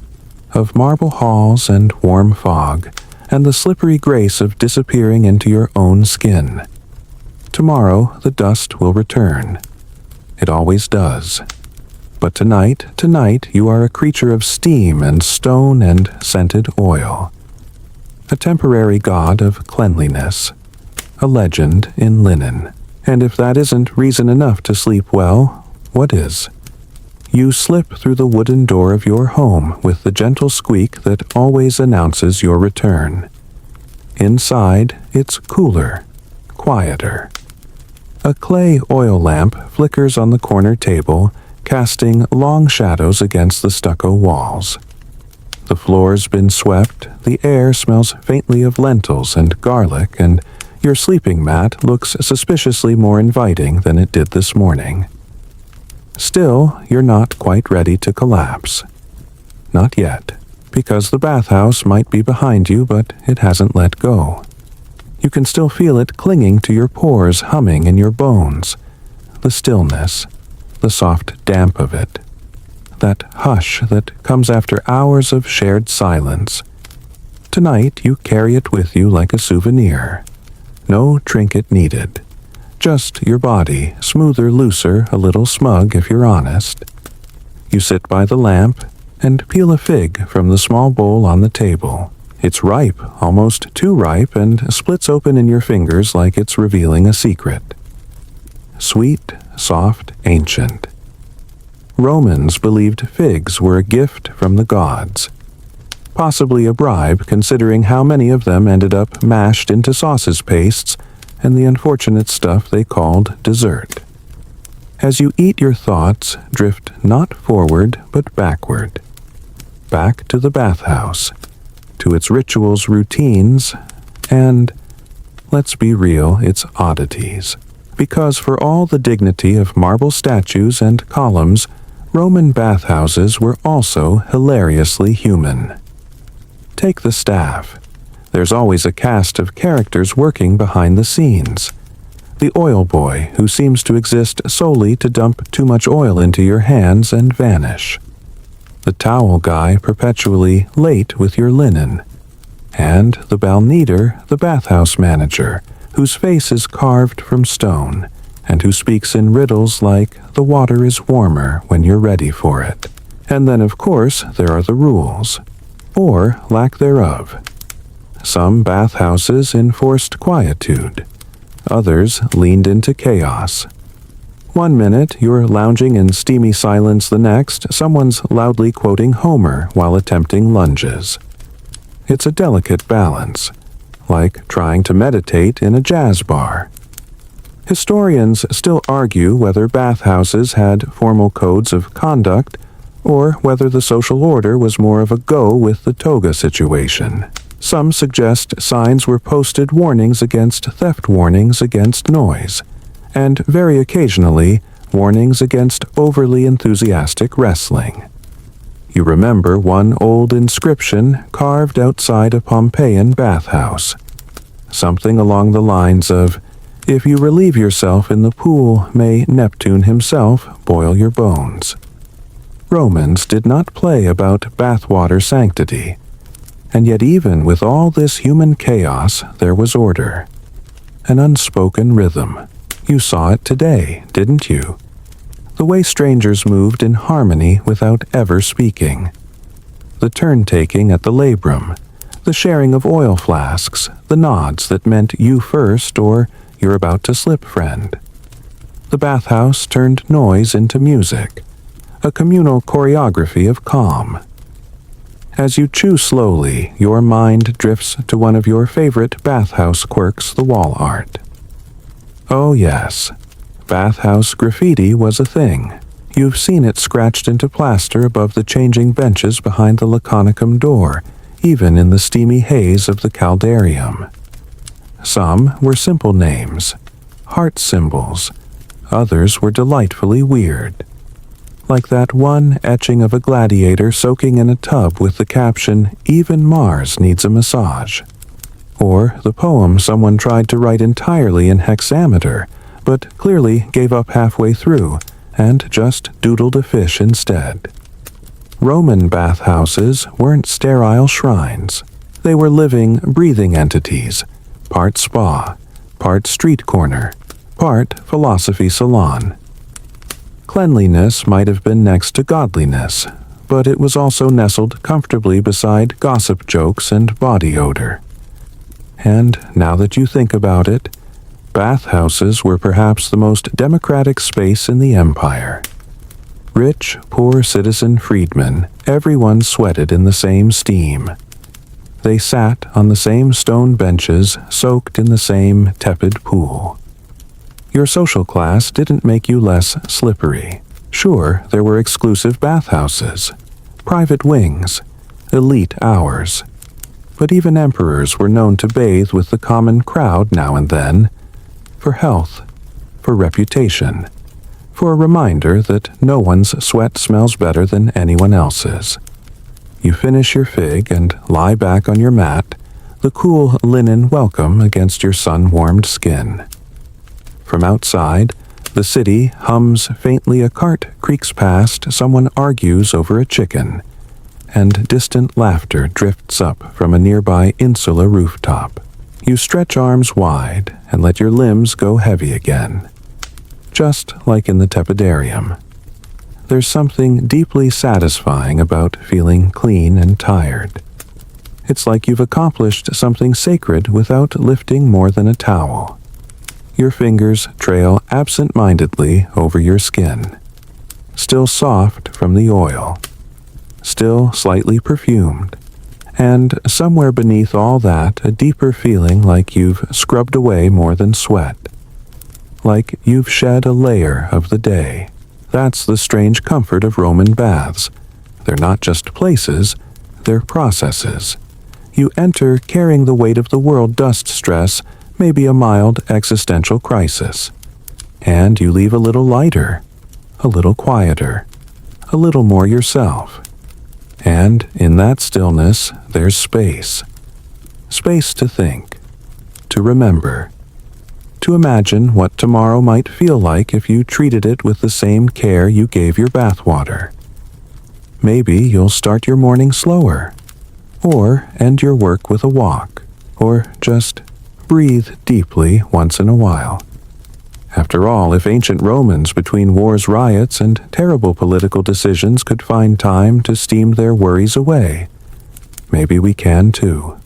of marble halls and warm fog, and the slippery grace of disappearing into your own skin. Tomorrow the dust will return. It always does. But tonight you are a creature of steam and stone and scented oil. A temporary god of cleanliness. A legend in linen. And if that isn't reason enough to sleep well, what is? You slip through the wooden door of your home with the gentle squeak that always announces your return. Inside, it's cooler, quieter. A clay oil lamp flickers on the corner table, casting long shadows against the stucco walls. The floor's been swept, the air smells faintly of lentils and garlic, and your sleeping mat looks suspiciously more inviting than it did this morning. Still, you're not quite ready to collapse. Not yet, because the bathhouse might be behind you, but it hasn't let go. You can still feel it clinging to your pores, humming in your bones. The stillness, the soft damp of it. That hush that comes after hours of shared silence. Tonight you carry it with you like a souvenir. No trinket needed. Just your body, smoother, looser, a little smug if you're honest. You sit by the lamp and peel a fig from the small bowl on the table. It's ripe, almost too ripe, and splits open in your fingers like it's revealing a secret. Sweet, soft, ancient. Romans believed figs were a gift from the gods. Possibly a bribe, considering how many of them ended up mashed into sausage pastes and the unfortunate stuff they called dessert. As you eat, your thoughts drift not forward but backward. Back to the bathhouse, to its rituals, routines, and, let's be real, its oddities. Because for all the dignity of marble statues and columns, Roman bathhouses were also hilariously human. Take the staff. There's always a cast of characters working behind the scenes. The oil boy, who seems to exist solely to dump too much oil into your hands and vanish. The towel guy perpetually late with your linen. And the balneater, the bathhouse manager, whose face is carved from stone, and who speaks in riddles like the water is warmer when you're ready for it. And then, of course, there are the rules. Or lack thereof. Some bathhouses enforced quietude. Others leaned into chaos. One minute, you're lounging in steamy silence, the next, someone's loudly quoting Homer while attempting lunges. It's a delicate balance, like trying to meditate in a jazz bar. Historians still argue whether bathhouses had formal codes of conduct or whether the social order was more of a go with the toga situation. Some suggest signs were posted, warnings against theft, warnings against noise, and very occasionally warnings against overly enthusiastic wrestling. You remember one old inscription carved outside a Pompeian bathhouse. Something along the lines of, "If you relieve yourself in the pool, may Neptune himself boil your bones." Romans did not play about bathwater sanctity. And yet even with all this human chaos, there was order. An unspoken rhythm. You saw it today, didn't you? The way strangers moved in harmony without ever speaking. The turn-taking at the labrum. The sharing of oil flasks. The nods that meant you first or you're about to slip, friend. The bathhouse turned noise into music. A communal choreography of calm. As you chew slowly, your mind drifts to one of your favorite bathhouse quirks, the wall art. Oh yes, bathhouse graffiti was a thing. You've seen it scratched into plaster above the changing benches behind the laconicum door, even in the steamy haze of the caldarium. Some were simple names, heart symbols. Others were delightfully weird. Like that one etching of a gladiator soaking in a tub with the caption, "Even Mars needs a massage." Or the poem someone tried to write entirely in hexameter, but clearly gave up halfway through and just doodled a fish instead. Roman bathhouses weren't sterile shrines. They were living, breathing entities, part spa, part street corner, part philosophy salon. Cleanliness might have been next to godliness, but it was also nestled comfortably beside gossip jokes and body odor. And now that you think about it, bathhouses were perhaps the most democratic space in the empire. Rich, poor citizen freedmen, everyone sweated in the same steam. They sat on the same stone benches, soaked in the same tepid pool. Your social class didn't make you less slippery. Sure, there were exclusive bathhouses, private wings, elite hours. But even emperors were known to bathe with the common crowd now and then, for health, for reputation, for a reminder that no one's sweat smells better than anyone else's. You finish your fig and lie back on your mat, the cool linen welcome against your sun-warmed skin. From outside, the city hums faintly, a cart creaks past, someone argues over a chicken, and distant laughter drifts up from a nearby insula rooftop. You stretch arms wide and let your limbs go heavy again. Just like in the tepidarium. There's something deeply satisfying about feeling clean and tired. It's like you've accomplished something sacred without lifting more than a towel. Your fingers trail absent-mindedly over your skin, still soft from the oil, still slightly perfumed, and somewhere beneath all that a deeper feeling like you've scrubbed away more than sweat, like you've shed a layer of the day. That's the strange comfort of Roman baths. They're not just places, they're processes. You enter carrying the weight of the world dust stress, maybe a mild existential crisis. And you leave a little lighter, a little quieter, a little more yourself. And in that stillness, there's space. Space to think, to remember, to imagine what tomorrow might feel like if you treated it with the same care you gave your bathwater. Maybe you'll start your morning slower, or end your work with a walk, or just breathe deeply once in a while. After all, if ancient Romans between wars, riots, and terrible political decisions could find time to steam their worries away, maybe we can too.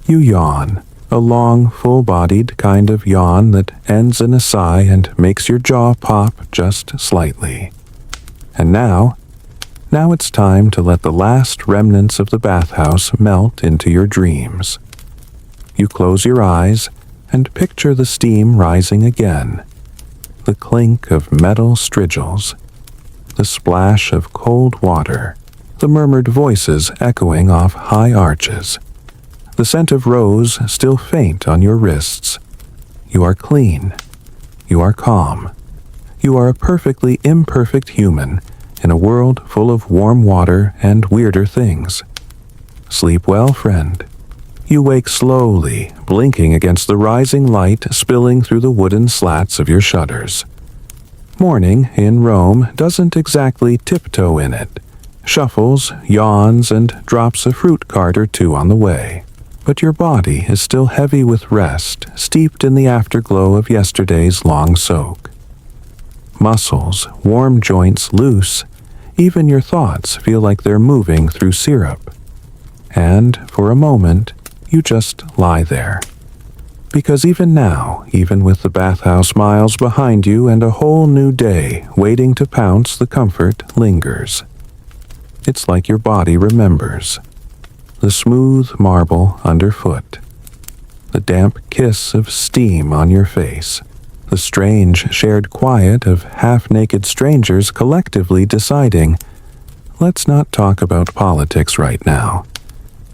You yawn, a long, full-bodied kind of yawn that ends in a sigh and makes your jaw pop just slightly. And now it's time to let the last remnants of the bathhouse melt into your dreams. You close your eyes and picture the steam rising again, the clink of metal strigils, the splash of cold water, the murmured voices echoing off high arches, the scent of rose still faint on your wrists. You are clean. You are calm. You are a perfectly imperfect human in a world full of warm water and weirder things. Sleep well, friend. You wake slowly, blinking against the rising light spilling through the wooden slats of your shutters. Morning in Rome doesn't exactly tiptoe in it. Shuffles, yawns, and drops a fruit cart or two on the way. But your body is still heavy with rest, steeped in the afterglow of yesterday's long soak. Muscles, warm joints loose, even your thoughts feel like they're moving through syrup. And for a moment, you just lie there. Because even now, even with the bathhouse miles behind you and a whole new day waiting to pounce, the comfort lingers. It's like your body remembers. The smooth marble underfoot. The damp kiss of steam on your face. The strange shared quiet of half-naked strangers collectively deciding, let's not talk about politics right now.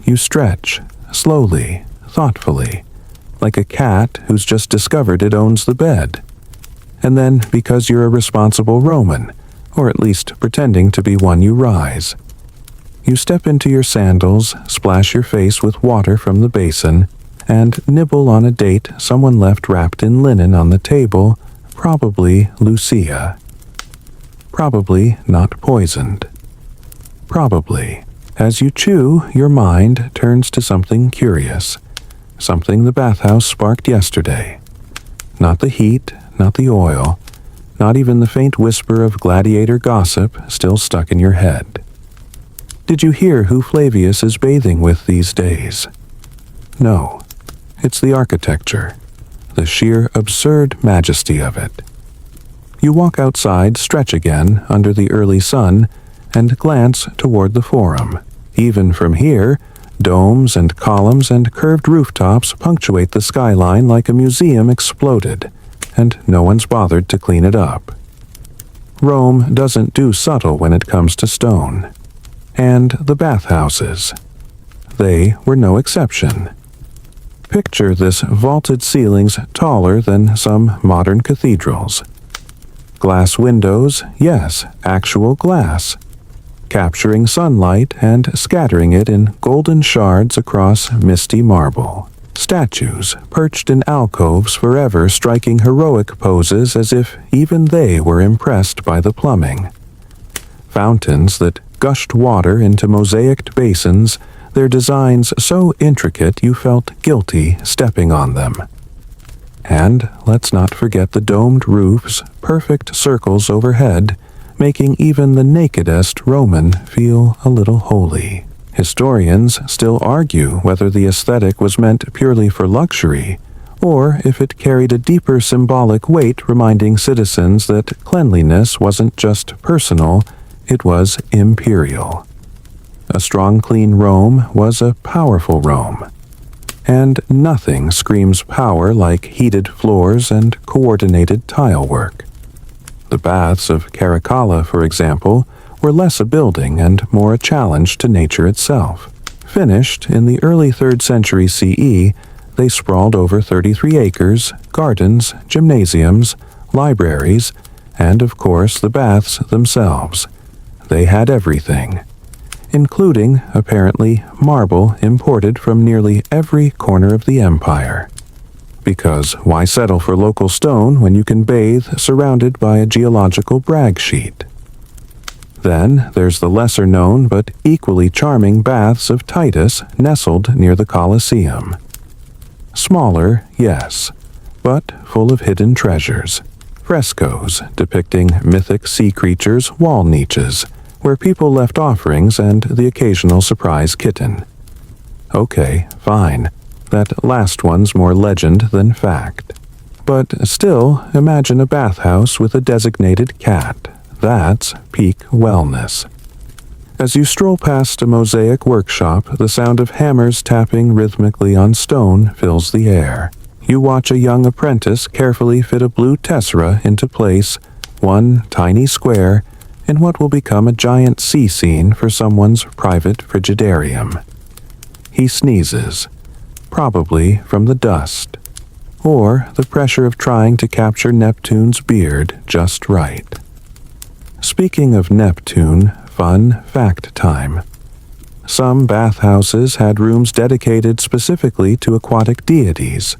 You stretch, slowly, thoughtfully, like a cat who's just discovered it owns the bed. And then, because you're a responsible Roman, or at least pretending to be one, you rise. You step into your sandals, splash your face with water from the basin, and nibble on a date someone left wrapped in linen on the table, probably Lucia. Probably not poisoned. Probably. As you chew, your mind turns to something curious, something the bathhouse sparked yesterday. Not the heat, not the oil, not even the faint whisper of gladiator gossip still stuck in your head. Did you hear who Flavius is bathing with these days? No, it's the architecture, the sheer absurd majesty of it. You walk outside, stretch again under the early sun, and glance toward the Forum. Even from here, domes and columns and curved rooftops punctuate the skyline like a museum exploded, and no one's bothered to clean it up. Rome doesn't do subtle when it comes to stone. And the bathhouses. They were no exception. Picture this vaulted ceilings taller than some modern cathedrals. Glass windows, yes, actual glass, capturing sunlight and scattering it in golden shards across misty marble. Statues perched in alcoves forever striking heroic poses as if even they were impressed by the plumbing. Fountains that gushed water into mosaicked basins, their designs so intricate you felt guilty stepping on them. And let's not forget the domed roofs, perfect circles overhead, making even the nakedest Roman feel a little holy. Historians still argue whether the aesthetic was meant purely for luxury, or if it carried a deeper symbolic weight reminding citizens that cleanliness wasn't just personal, it was imperial. A strong, clean Rome was a powerful Rome. And nothing screams power like heated floors and coordinated tile work. The baths of Caracalla, for example, were less a building and more a challenge to nature itself. Finished in the early 3rd century CE, they sprawled over 33 acres, gardens, gymnasiums, libraries, and of course the baths themselves. They had everything, including, apparently, marble imported from nearly every corner of the empire. Because why settle for local stone when you can bathe surrounded by a geological brag sheet? Then there's the lesser-known but equally charming baths of Titus nestled near the Colosseum. Smaller, yes, but full of hidden treasures. Frescoes depicting mythic sea creatures, wall niches, where people left offerings and the occasional surprise kitten. Okay, fine. That last one's more legend than fact. But still, imagine a bathhouse with a designated cat. That's peak wellness. As you stroll past a mosaic workshop, the sound of hammers tapping rhythmically on stone fills the air. You watch a young apprentice carefully fit a blue tessera into place, one tiny square, in what will become a giant sea scene for someone's private frigidarium. He sneezes, probably from the dust, or the pressure of trying to capture Neptune's beard just right. Speaking of Neptune, fun fact time. Some bathhouses had rooms dedicated specifically to aquatic deities,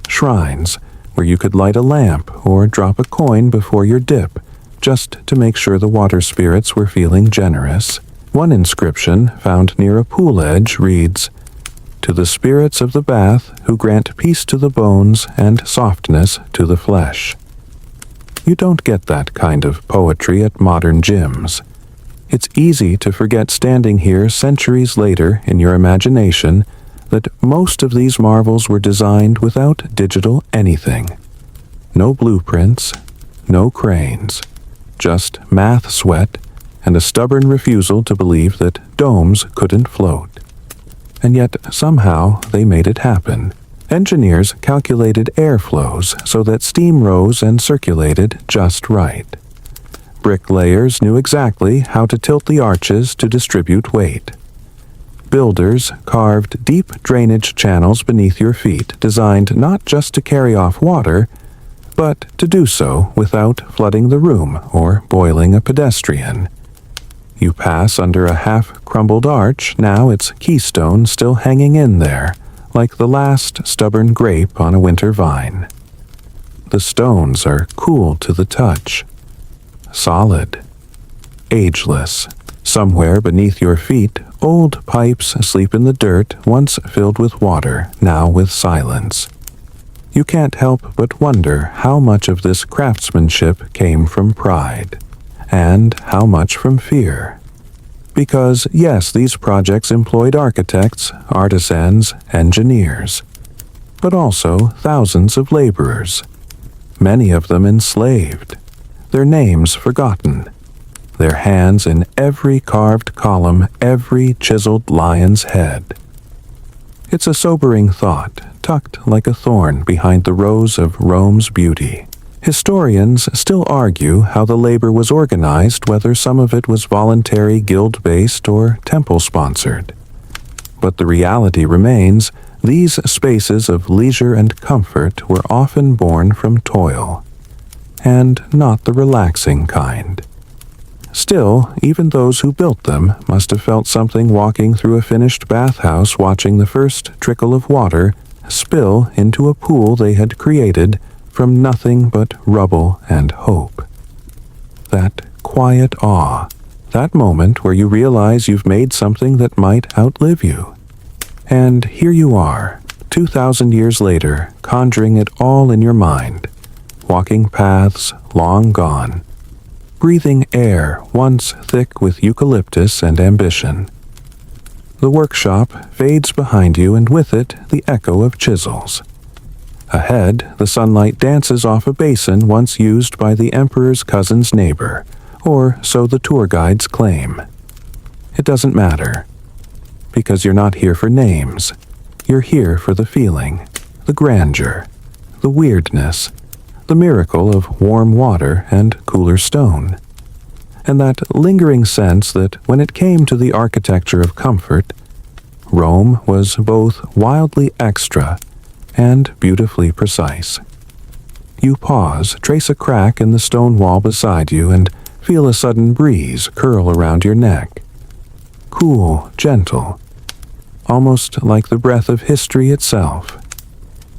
shrines where you could light a lamp or drop a coin before your dip, just to make sure the water spirits were feeling generous. One inscription found near a pool edge reads, "To the spirits of the bath who grant peace to the bones and softness to the flesh." You don't get that kind of poetry at modern gyms. It's easy to forget standing here centuries later in your imagination that most of these marvels were designed without digital anything. No blueprints, no cranes, just math sweat and a stubborn refusal to believe that domes couldn't float. And yet somehow they made it happen, Engineers calculated airflows so that steam rose and circulated just right. Bricklayers knew exactly how to tilt the arches to distribute weight. Builders carved deep drainage channels beneath your feet, designed not just to carry off water, but to do so without flooding the room or boiling a pedestrian. You pass under a half-crumbled arch, now its keystone still hanging in there, like the last stubborn grape on a winter vine. The stones are cool to the touch, solid, ageless. Somewhere beneath your feet, old pipes sleep in the dirt, once filled with water, now with silence. You can't help but wonder how much of this craftsmanship came from pride, and how much from fear. Because, yes, these projects employed architects, artisans, engineers, but also thousands of laborers, many of them enslaved, their names forgotten, their hands in every carved column, every chiseled lion's head. It's a sobering thought, tucked like a thorn behind the rose of Rome's beauty. Historians still argue how the labor was organized, whether some of it was voluntary, guild-based, or temple-sponsored. But the reality remains, these spaces of leisure and comfort were often born from toil, and not the relaxing kind. Still, even those who built them must have felt something walking through a finished bathhouse, watching the first trickle of water spill into a pool they had created from nothing but rubble and hope. That quiet awe, that moment where you realize you've made something that might outlive you. And here you are, 2,000 years later, conjuring it all in your mind, walking paths long gone, breathing air once thick with eucalyptus and ambition. The workshop fades behind you, and with it the echo of chisels. Ahead, the sunlight dances off a basin once used by the emperor's cousin's neighbor, or so the tour guides claim. It doesn't matter, because you're not here for names. You're here for the feeling, the grandeur, the weirdness, the miracle of warm water and cooler stone, and that lingering sense that when it came to the architecture of comfort, Rome was both wildly extra and beautifully precise. You pause, trace a crack in the stone wall beside you, and feel a sudden breeze curl around your neck. Cool, gentle, almost like the breath of history itself.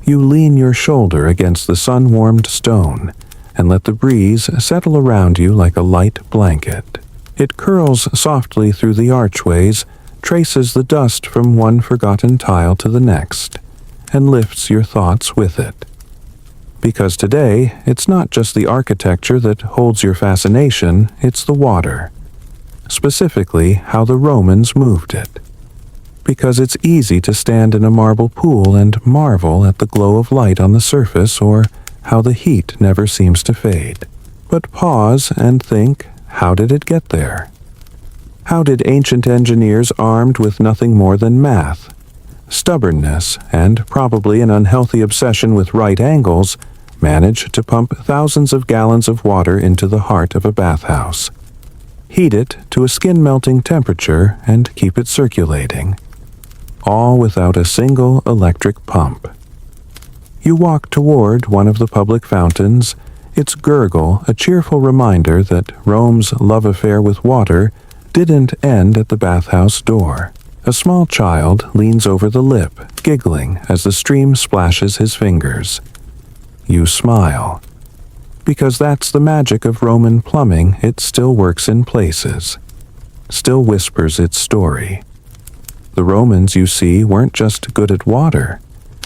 You lean your shoulder against the sun-warmed stone and let the breeze settle around you like a light blanket. It curls softly through the archways, traces the dust from one forgotten tile to the next, and lifts your thoughts with it. Because today, it's not just the architecture that holds your fascination, it's the water. Specifically, how the Romans moved it. Because it's easy to stand in a marble pool and marvel at the glow of light on the surface, or how the heat never seems to fade. But pause and think, how did it get there? How did ancient engineers armed with nothing more than math, stubbornness, and probably an unhealthy obsession with right angles, manage to pump thousands of gallons of water into the heart of a bathhouse, heat it to a skin-melting temperature, and keep it circulating, all without a single electric pump? You walk toward one of the public fountains, its gurgle a cheerful reminder that Rome's love affair with water didn't end at the bathhouse door. A small child leans over the lip, giggling as the stream splashes his fingers. You smile. Because that's the magic of Roman plumbing, it still works in places, still whispers its story. The Romans, you see, weren't just good at water.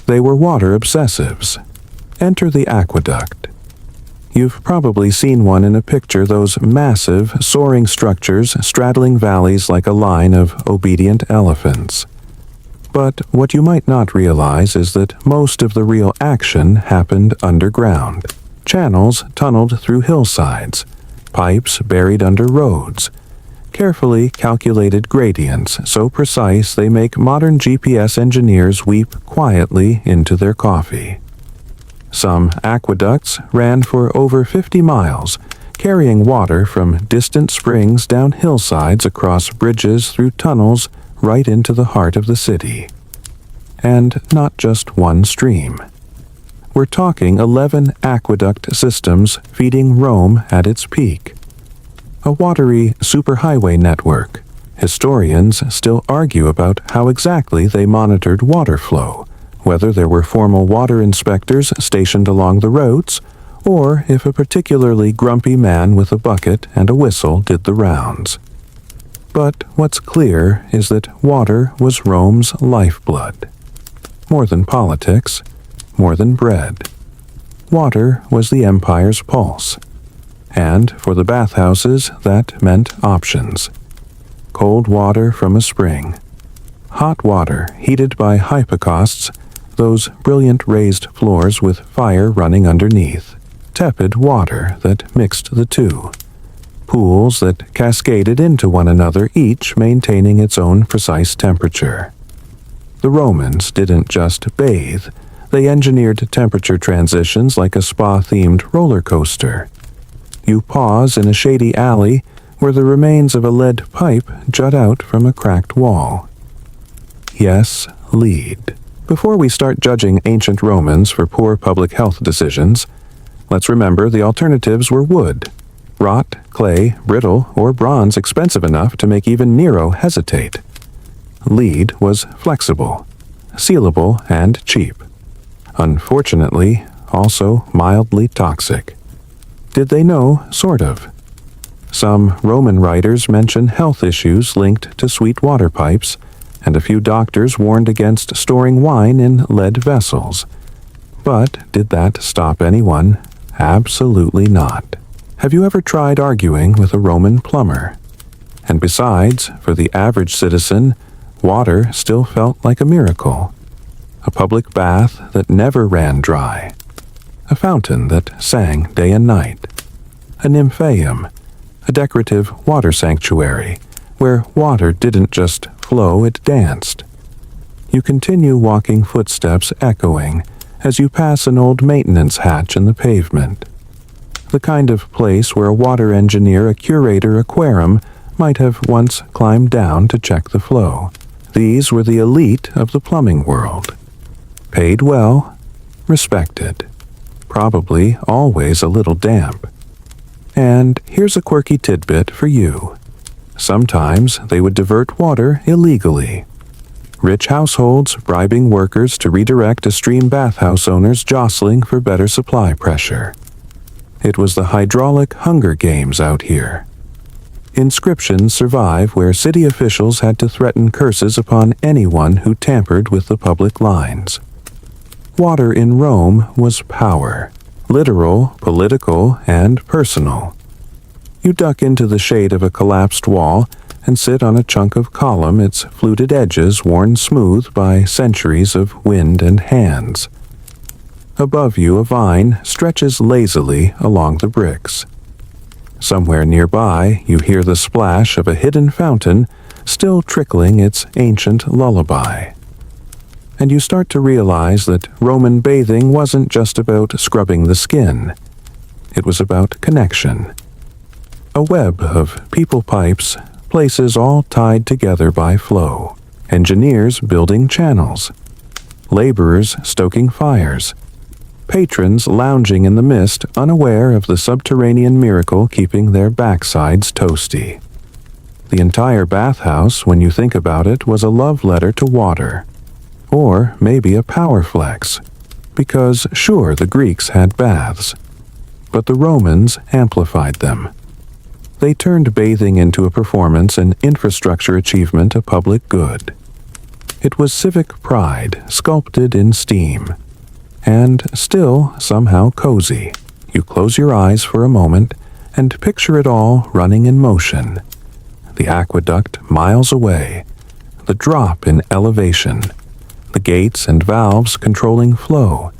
They were water obsessives. Enter the aqueduct. You've probably seen one in a picture, those massive, soaring structures straddling valleys like a line of obedient elephants. But what you might not realize is that most of the real action happened underground. Channels tunneled through hillsides, pipes buried under roads, carefully calculated gradients so precise they make modern GPS engineers weep quietly into their coffee. Some aqueducts ran for over 50 miles, carrying water from distant springs down hillsides across bridges through tunnels right into the heart of the city. And not just one stream. We're talking 11 aqueduct systems feeding Rome at its peak. A watery superhighway network. Historians still argue about how exactly they monitored water flow, whether there were formal water inspectors stationed along the roads, or if a particularly grumpy man with a bucket and a whistle did the rounds. But what's clear is that water was Rome's lifeblood. More than politics, more than bread. Water was the empire's pulse. And for the bathhouses, that meant options. Cold water from a spring. Hot water heated by hypocausts, those brilliant raised floors with fire running underneath. Tepid water that mixed the two. Pools that cascaded into one another, each maintaining its own precise temperature. The Romans didn't just bathe. They engineered temperature transitions like a spa-themed roller coaster. You pause in a shady alley where the remains of a lead pipe jut out from a cracked wall. Yes, lead. Before we start judging ancient Romans for poor public health decisions, let's remember the alternatives were wood. Wrought, clay, brittle, or bronze expensive enough to make even Nero hesitate. Lead was flexible, sealable, and cheap. Unfortunately, also mildly toxic. Did they know? Sort of. Some Roman writers mention health issues linked to sweet water pipes, and a few doctors warned against storing wine in lead vessels. But did that stop anyone? Absolutely not. Have you ever tried arguing with a Roman plumber? And besides, for the average citizen, water still felt like a miracle. A public bath that never ran dry. A fountain that sang day and night. A nymphaeum, a decorative water sanctuary, where water didn't just flow, it danced. You continue walking, footsteps echoing, as you pass an old maintenance hatch in the pavement. The kind of place where a water engineer, a curator, aquarium might have once climbed down to check the flow. These were the elite of the plumbing world. Paid well, respected. Probably always a little damp. And here's a quirky tidbit for you. Sometimes they would divert water illegally. Rich households bribing workers to redirect a stream, bathhouse owners jostling for better supply pressure. It was the hydraulic Hunger Games out here. Inscriptions survive where city officials had to threaten curses upon anyone who tampered with the public lines. Water in Rome was power, literal, political, and personal. You duck into the shade of a collapsed wall and sit on a chunk of column, its fluted edges worn smooth by centuries of wind and hands. Above you, a vine stretches lazily along the bricks. Somewhere nearby, you hear the splash of a hidden fountain still trickling its ancient lullaby. And you start to realize that Roman bathing wasn't just about scrubbing the skin. It was about connection. A web of people pipes, places all tied together by flow. Engineers building channels. Laborers stoking fires. Patrons lounging in the mist, unaware of the subterranean miracle keeping their backsides toasty. The entire bathhouse, when you think about it, was a love letter to water. Or maybe a power flex. Because sure, the Greeks had baths. But the Romans amplified them. They turned bathing into a performance, an infrastructure achievement, a public good. It was civic pride, sculpted in steam. And still somehow cozy. You close your eyes for a moment and picture it all running in motion. The aqueduct miles away. The drop in elevation. The gates and valves controlling flow.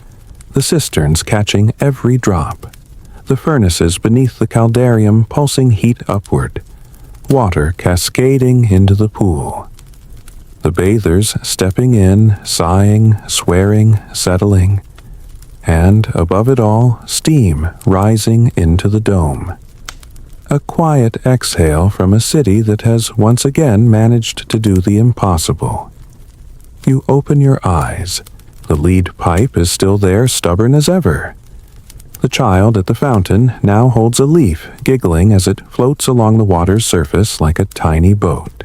The cisterns catching every drop. The furnaces beneath the caldarium pulsing heat upward. water cascading into the pool. The bathers stepping in, sighing, swearing, settling, and above it all, steam rising into the dome. A quiet exhale from a city that has once again managed to do the impossible. You open your eyes. The lead pipe is still there, stubborn as ever. The child at the fountain now holds a leaf, giggling as it floats along the water's surface like a tiny boat.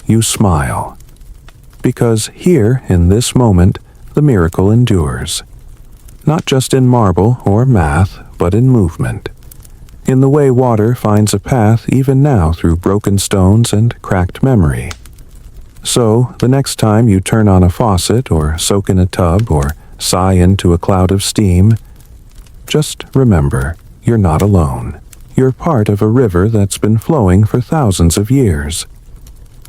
You smile. Because here, in this moment, the miracle endures. Not just in marble or math, but in movement. In the way water finds a path even now through broken stones and cracked memory. So, the next time you turn on a faucet or soak in a tub or sigh into a cloud of steam, just remember, you're not alone. You're part of a river that's been flowing for thousands of years.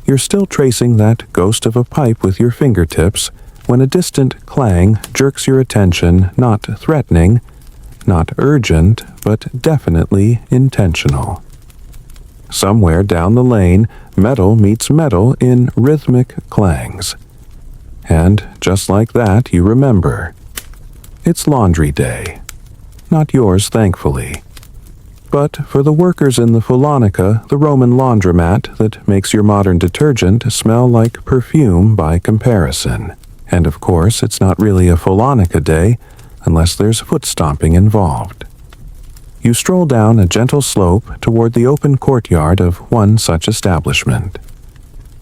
You're still tracing that ghost of a pipe with your fingertips when a distant clang jerks your attention, not threatening, not urgent, but definitely intentional. Somewhere down the lane, metal meets metal in rhythmic clangs. And just like that, you remember. It's laundry day. Not yours, thankfully. But for the workers in the Fulanica, the Roman laundromat that makes your modern detergent smell like perfume by comparison. And of course, it's not really a Fulanica day unless there's foot stomping involved. You stroll down a gentle slope toward the open courtyard of one such establishment.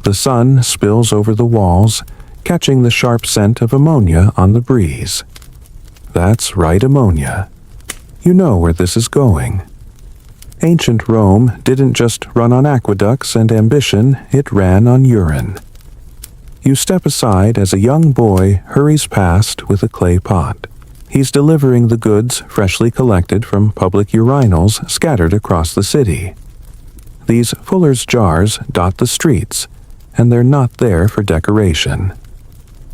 The sun spills over the walls, catching the sharp scent of ammonia on the breeze. That's right, ammonia. You know where this is going. Ancient Rome didn't just run on aqueducts and ambition, it ran on urine. You step aside as a young boy hurries past with a clay pot. He's delivering the goods freshly collected from public urinals scattered across the city. These fuller's jars dot the streets, and they're not there for decoration.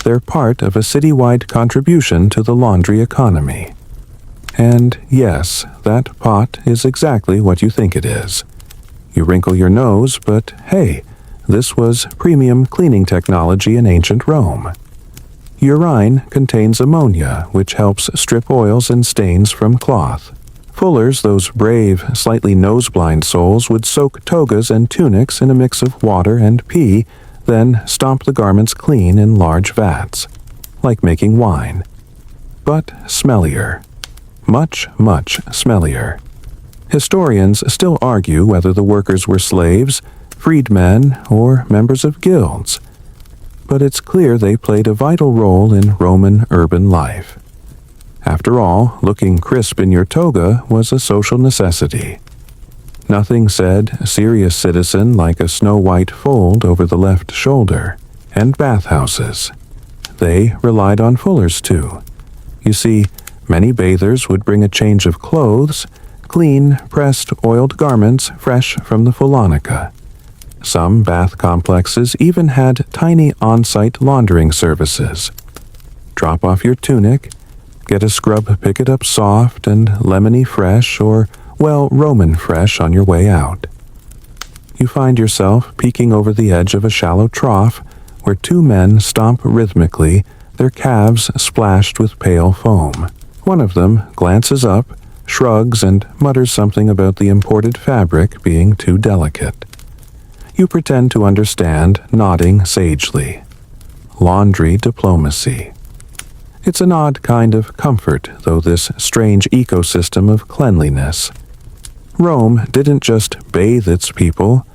They're part of a citywide contribution to the laundry economy. And yes, that pot is exactly what you think it is. You wrinkle your nose, but hey, this was premium cleaning technology in ancient Rome. Urine contains ammonia, which helps strip oils and stains from cloth. Fullers, those brave, slightly nose-blind souls, would soak togas and tunics in a mix of water and pee, then stomp the garments clean in large vats, like making wine. But smellier. Much, much smellier. Historians still argue whether the workers were slaves, freedmen, or members of guilds. But it's clear they played a vital role in Roman urban life. After all, looking crisp in your toga was a social necessity. Nothing said serious citizen like a snow-white fold over the left shoulder, and bathhouses. They relied on fullers too. You see, many bathers would bring a change of clothes, clean, pressed, oiled garments fresh from the Fulanica. Some bath complexes even had tiny on-site laundering services. Drop off your tunic, get a scrub pick it up soft and lemony fresh or, well, Roman fresh on your way out. You find yourself peeking over the edge of a shallow trough where two men stomp rhythmically, their calves splashed with pale foam. One of them glances up, shrugs, and mutters something about the imported fabric being too delicate. You pretend to understand, nodding sagely. Laundry diplomacy. It's an odd kind of comfort, though, this strange ecosystem of cleanliness. Rome didn't just bathe its people,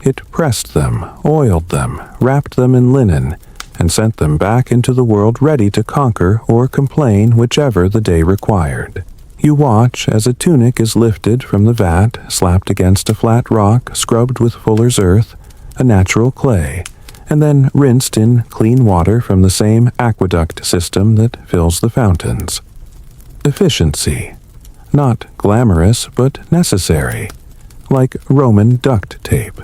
it pressed them, oiled them, wrapped them in linen, and sent them back into the world ready to conquer or complain whichever the day required. You watch as a tunic is lifted from the vat, slapped against a flat rock, scrubbed with fuller's earth, a natural clay, and then rinsed in clean water from the same aqueduct system that fills the fountains. Efficiency. Not glamorous, but necessary, like Roman duct tape.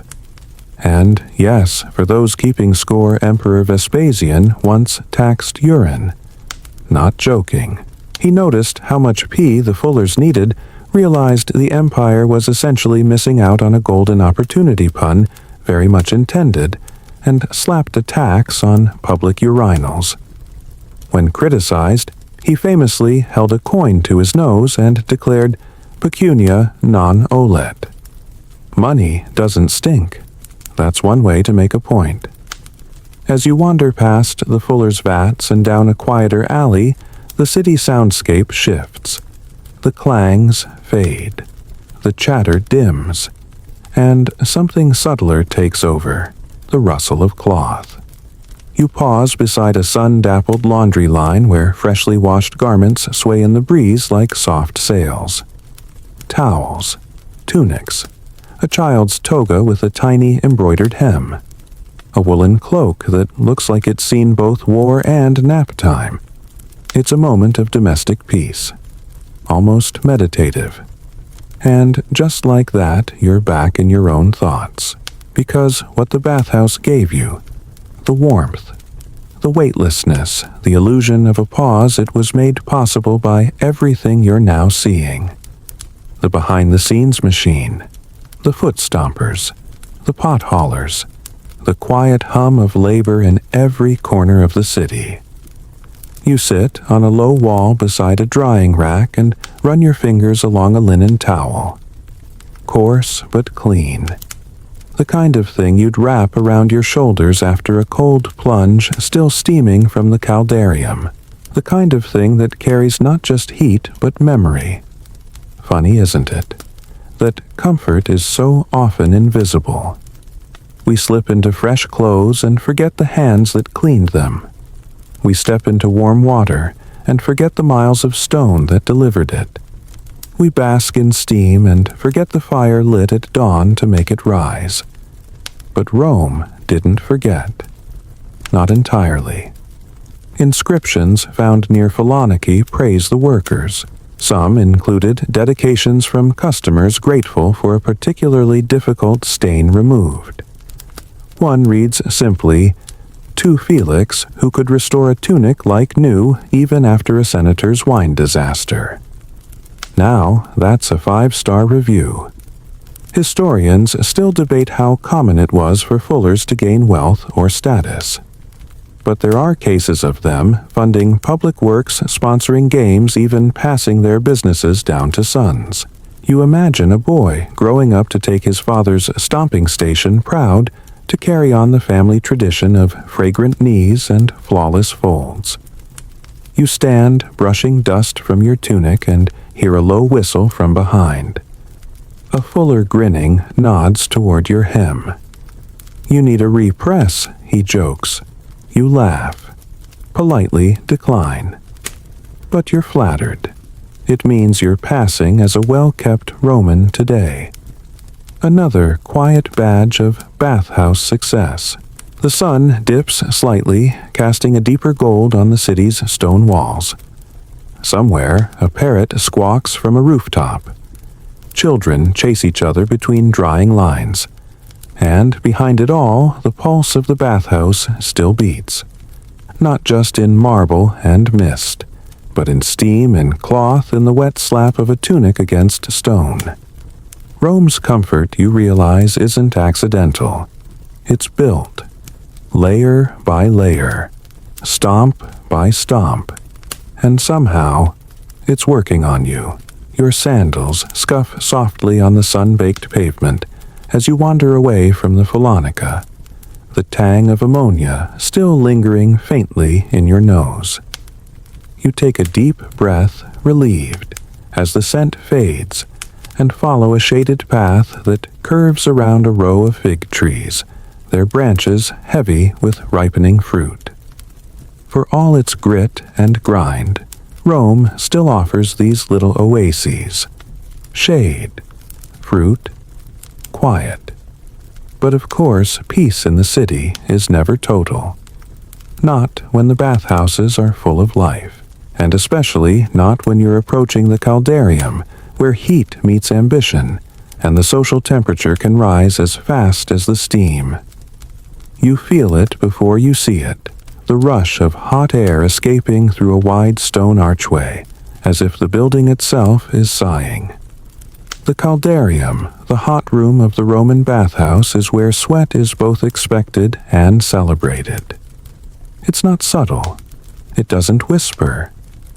And yes, for those keeping score, Emperor Vespasian once taxed urine. Not joking. He noticed how much pee the fullers needed realized the empire was essentially missing out on a golden opportunity pun very much intended, and slapped a tax on public urinals. When criticized, he famously held a coin to his nose and declared, "Pecunia non olet." Money doesn't stink. That's one way to make a point. As you wander past the fuller's vats and down a quieter alley, the city soundscape shifts. The clangs fade. The chatter dims. And something subtler takes over, the rustle of cloth. You pause beside a sun-dappled laundry line where freshly washed garments sway in the breeze like soft sails. Towels, tunics, a child's toga with a tiny embroidered hem, a woolen cloak that looks like it's seen both war and nap time. It's a moment of domestic peace, almost meditative. And just like that, you're back in your own thoughts. Because what the bathhouse gave you, the warmth, the weightlessness, the illusion of a pause, it was made possible by everything you're now seeing. The behind-the-scenes machine, the foot stompers, the pot haulers, the quiet hum of labor in every corner of the city. You sit on a low wall beside a drying rack and run your fingers along a linen towel. Coarse but clean. The kind of thing you'd wrap around your shoulders after a cold plunge still steaming from the caldarium. The kind of thing that carries not just heat but memory. Funny, isn't it? That comfort is so often invisible. We slip into fresh clothes and forget the hands that cleaned them. We step into warm water and forget the miles of stone that delivered it. We bask in steam and forget the fire lit at dawn to make it rise. But Rome didn't forget. Not entirely. Inscriptions found near Thessaloniki praise the workers. Some included dedications from customers grateful for a particularly difficult stain removed. One reads simply, "To Felix, who could restore a tunic like new even after a senator's wine disaster." Now, that's a 5-star review. Historians still debate how common it was for fullers to gain wealth or status. But there are cases of them funding public works, sponsoring games, even passing their businesses down to sons. You imagine a boy growing up to take his father's stomping station proud to carry on the family tradition of fragrant knees and flawless folds. You stand brushing dust from your tunic and hear a low whistle from behind. A fuller grinning nods toward your hem. "You need a repress," he jokes. You laugh. Politely decline. But you're flattered. It means you're passing as a well-kept Roman today. Another quiet badge of bathhouse success. The sun dips slightly, casting a deeper gold on the city's stone walls. Somewhere, a parrot squawks from a rooftop. Children chase each other between drying lines. And behind it all, the pulse of the bathhouse still beats. Not just in marble and mist, but in steam and cloth in the wet slap of a tunic against stone. Rome's comfort, you realize, isn't accidental. It's built, layer by layer, stomp by stomp, and somehow it's working on you. Your sandals scuff softly on the sun-baked pavement as you wander away from the Thessalonica, the tang of ammonia still lingering faintly in your nose. You take a deep breath, relieved, as the scent fades, and follow a shaded path that curves around a row of fig trees, their branches heavy with ripening fruit. For all its grit and grind, Rome still offers these little oases. Shade, fruit, quiet. But of course, peace in the city is never total. Not when the bathhouses are full of life, and especially not when you're approaching the caldarium, where heat meets ambition, and the social temperature can rise as fast as the steam. You feel it before you see it, the rush of hot air escaping through a wide stone archway, as if the building itself is sighing. The caldarium, the hot room of the Roman bathhouse, is where sweat is both expected and celebrated. It's not subtle. It doesn't whisper.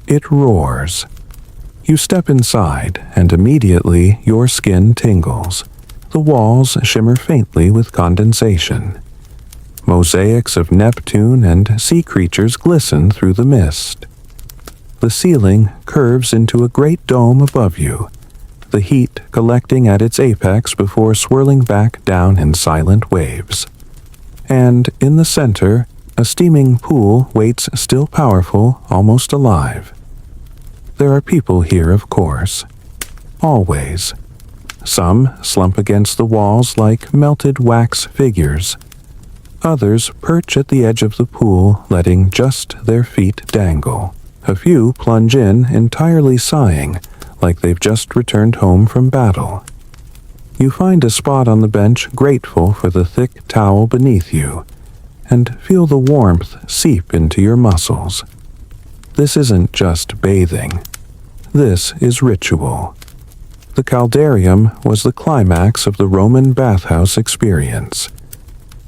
It roars. You step inside, and immediately your skin tingles. The walls shimmer faintly with condensation. Mosaics of Neptune and sea creatures glisten through the mist. The ceiling curves into a great dome above you, the heat collecting at its apex before swirling back down in silent waves. And in the center, a steaming pool waits still powerful, almost alive. There are people here, of course. Always. Some slump against the walls like melted wax figures. Others perch at the edge of the pool, letting just their feet dangle. A few plunge in, entirely sighing, like they've just returned home from battle. You find a spot on the bench, grateful for the thick towel beneath you, and feel the warmth seep into your muscles. This isn't just bathing. This is ritual. The caldarium was the climax of the Roman bathhouse experience,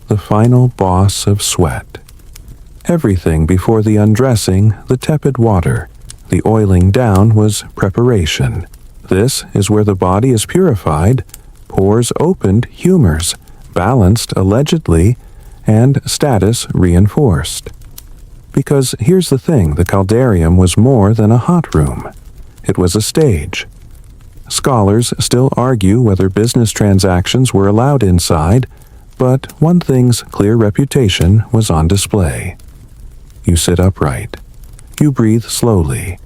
the final boss of sweat. Everything before the undressing, the tepid water, the oiling down was preparation. This is where the body is purified, pores opened, humors balanced allegedly, and status reinforced. Because here's the thing, the caldarium was more than a hot room. It was a stage. Scholars still argue whether business transactions were allowed inside, but one thing's clear reputation was on display. You sit upright. You breathe slowly.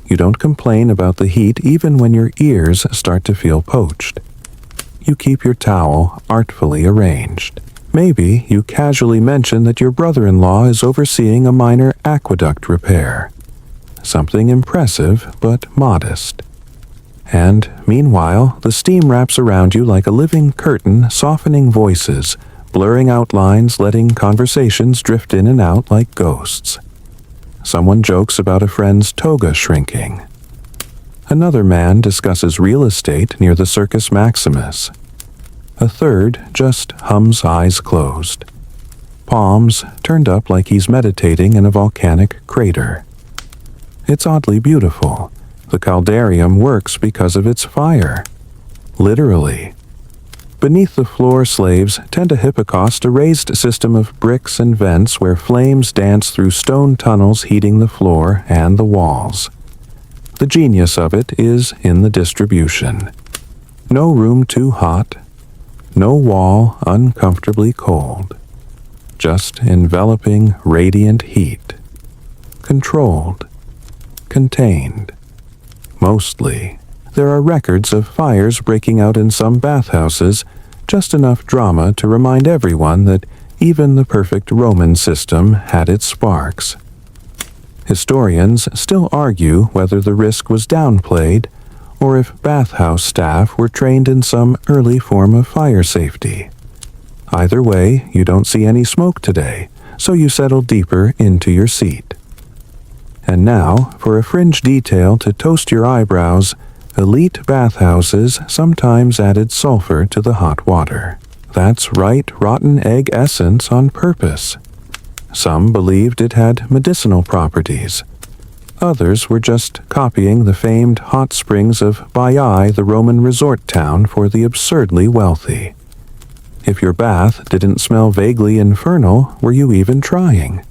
You don't complain about the heat even when your ears start to feel poached. You keep your towel artfully arranged. Maybe you casually mention that your brother-in-law is overseeing a minor aqueduct repair. Something impressive but modest. And meanwhile, the steam wraps around you like a living curtain, softening voices, blurring outlines, letting conversations drift in and out like ghosts. Someone jokes about a friend's toga shrinking. Another man discusses real estate near the Circus Maximus. A third just hums, eyes closed. Palms turned up like he's meditating in a volcanic crater. It's oddly beautiful. The caldarium works because of its fire. Literally. Beneath the floor, slaves tend to hypocaust a raised system of bricks and vents where flames dance through stone tunnels, heating the floor and the walls. The genius of it is in the distribution. No room too hot, no wall uncomfortably cold. Just enveloping, radiant heat. Controlled. Contained. Mostly. There are records of fires breaking out in some bathhouses, just enough drama to remind everyone that even the perfect Roman system had its sparks. Historians still argue whether the risk was downplayed or if bathhouse staff were trained in some early form of fire safety. Either way, you don't see any smoke today, so you settle deeper into your seat. And now, for a fringe detail to toast your eyebrows, elite bathhouses sometimes added sulfur to the hot water. That's right, rotten egg essence on purpose. Some believed it had medicinal properties. Others were just copying the famed hot springs of Baiae, the Roman resort town for the absurdly wealthy. If your bath didn't smell vaguely infernal, were you even trying?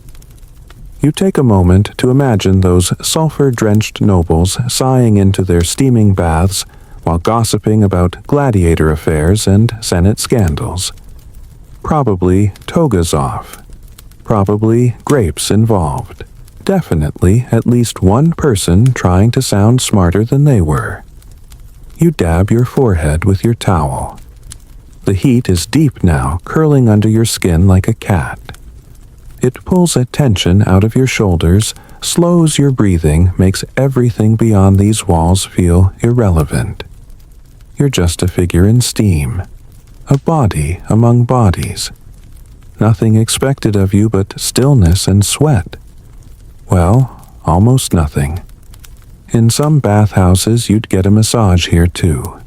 You take a moment to imagine those sulfur-drenched nobles sighing into their steaming baths while gossiping about gladiator affairs and Senate scandals. Probably togas off. Probably grapes involved. Definitely at least one person trying to sound smarter than they were. You dab your forehead with your towel. The heat is deep now, curling under your skin like a cat. It pulls a tension out of your shoulders, slows your breathing, makes everything beyond these walls feel irrelevant. You're just a figure in steam, a body among bodies. Nothing expected of you but stillness and sweat. Well, almost nothing. In some bathhouses you'd get a massage here too.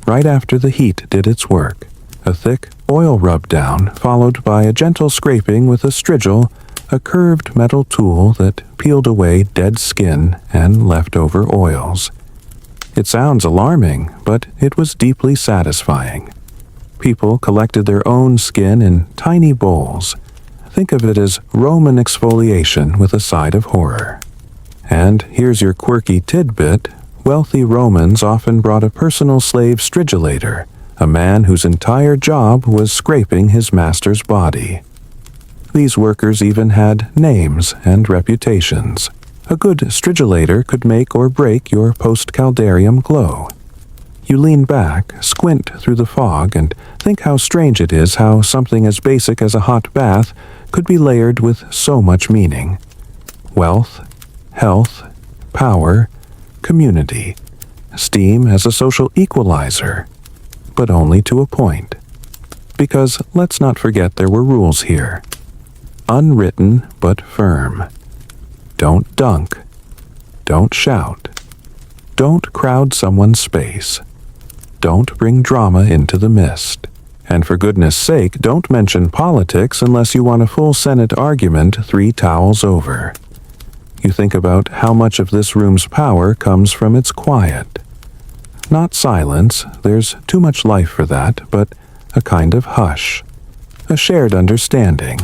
right after the heat did its work. A thick oil rub down, followed by a gentle scraping with a strigil, a curved metal tool that peeled away dead skin and leftover oils. It sounds alarming, but it was deeply satisfying. People collected their own skin in tiny bowls. Think of it as Roman exfoliation with a side of horror. And here's your quirky tidbit. Wealthy Romans often brought a personal slave strigilator, a man whose entire job was scraping his master's body. These workers even had names and reputations. A good strigilator could make or break your post-caldarium glow. You lean back, squint through the fog, and think how strange it is how something as basic as a hot bath could be layered with so much meaning. Wealth, health, power, community, steam as a social equalizer, but only to a point. Because let's not forget there were rules here. Unwritten but firm. Don't dunk. Don't shout. Don't crowd someone's space. Don't bring drama into the mist. And for goodness sake, don't mention politics unless you want a full Senate argument 3 towels over. You think about how much of this room's power comes from its quiet. Not silence, there's too much life for that, but a kind of hush. A shared understanding.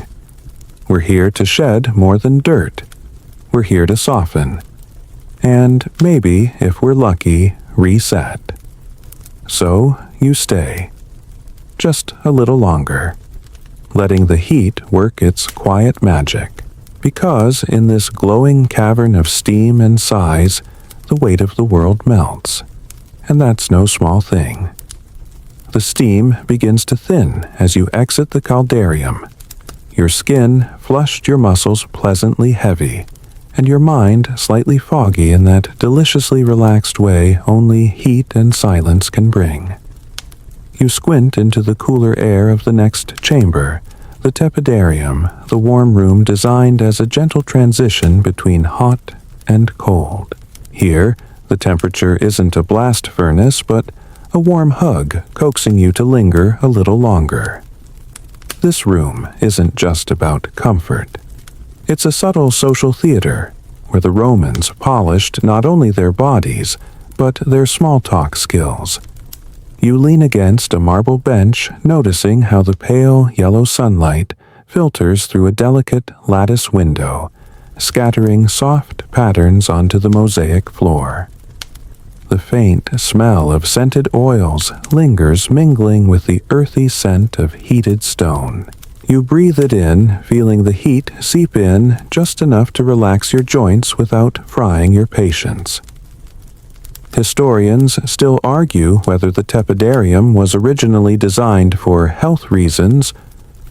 We're here to shed more than dirt. We're here to soften. And maybe, if we're lucky, reset. So, you stay. Just a little longer. Letting the heat work its quiet magic. Because in this glowing cavern of steam and sighs, the weight of the world melts. And that's no small thing. The steam begins to thin as you exit the caldarium. Your skin flushed, your muscles pleasantly heavy, and your mind slightly foggy in that deliciously relaxed way only heat and silence can bring. You squint into the cooler air of the next chamber, the tepidarium, the warm room designed as a gentle transition between hot and cold. Here, the temperature isn't a blast furnace, but a warm hug coaxing you to linger a little longer. This room isn't just about comfort. It's a subtle social theater where the Romans polished not only their bodies, but their small talk skills. You lean against a marble bench, noticing how the pale yellow sunlight filters through a delicate lattice window, scattering soft patterns onto the mosaic floor. The faint smell of scented oils lingers, mingling with the earthy scent of heated stone. You breathe it in, feeling the heat seep in just enough to relax your joints without frying your patience. Historians still argue whether the tepidarium was originally designed for health reasons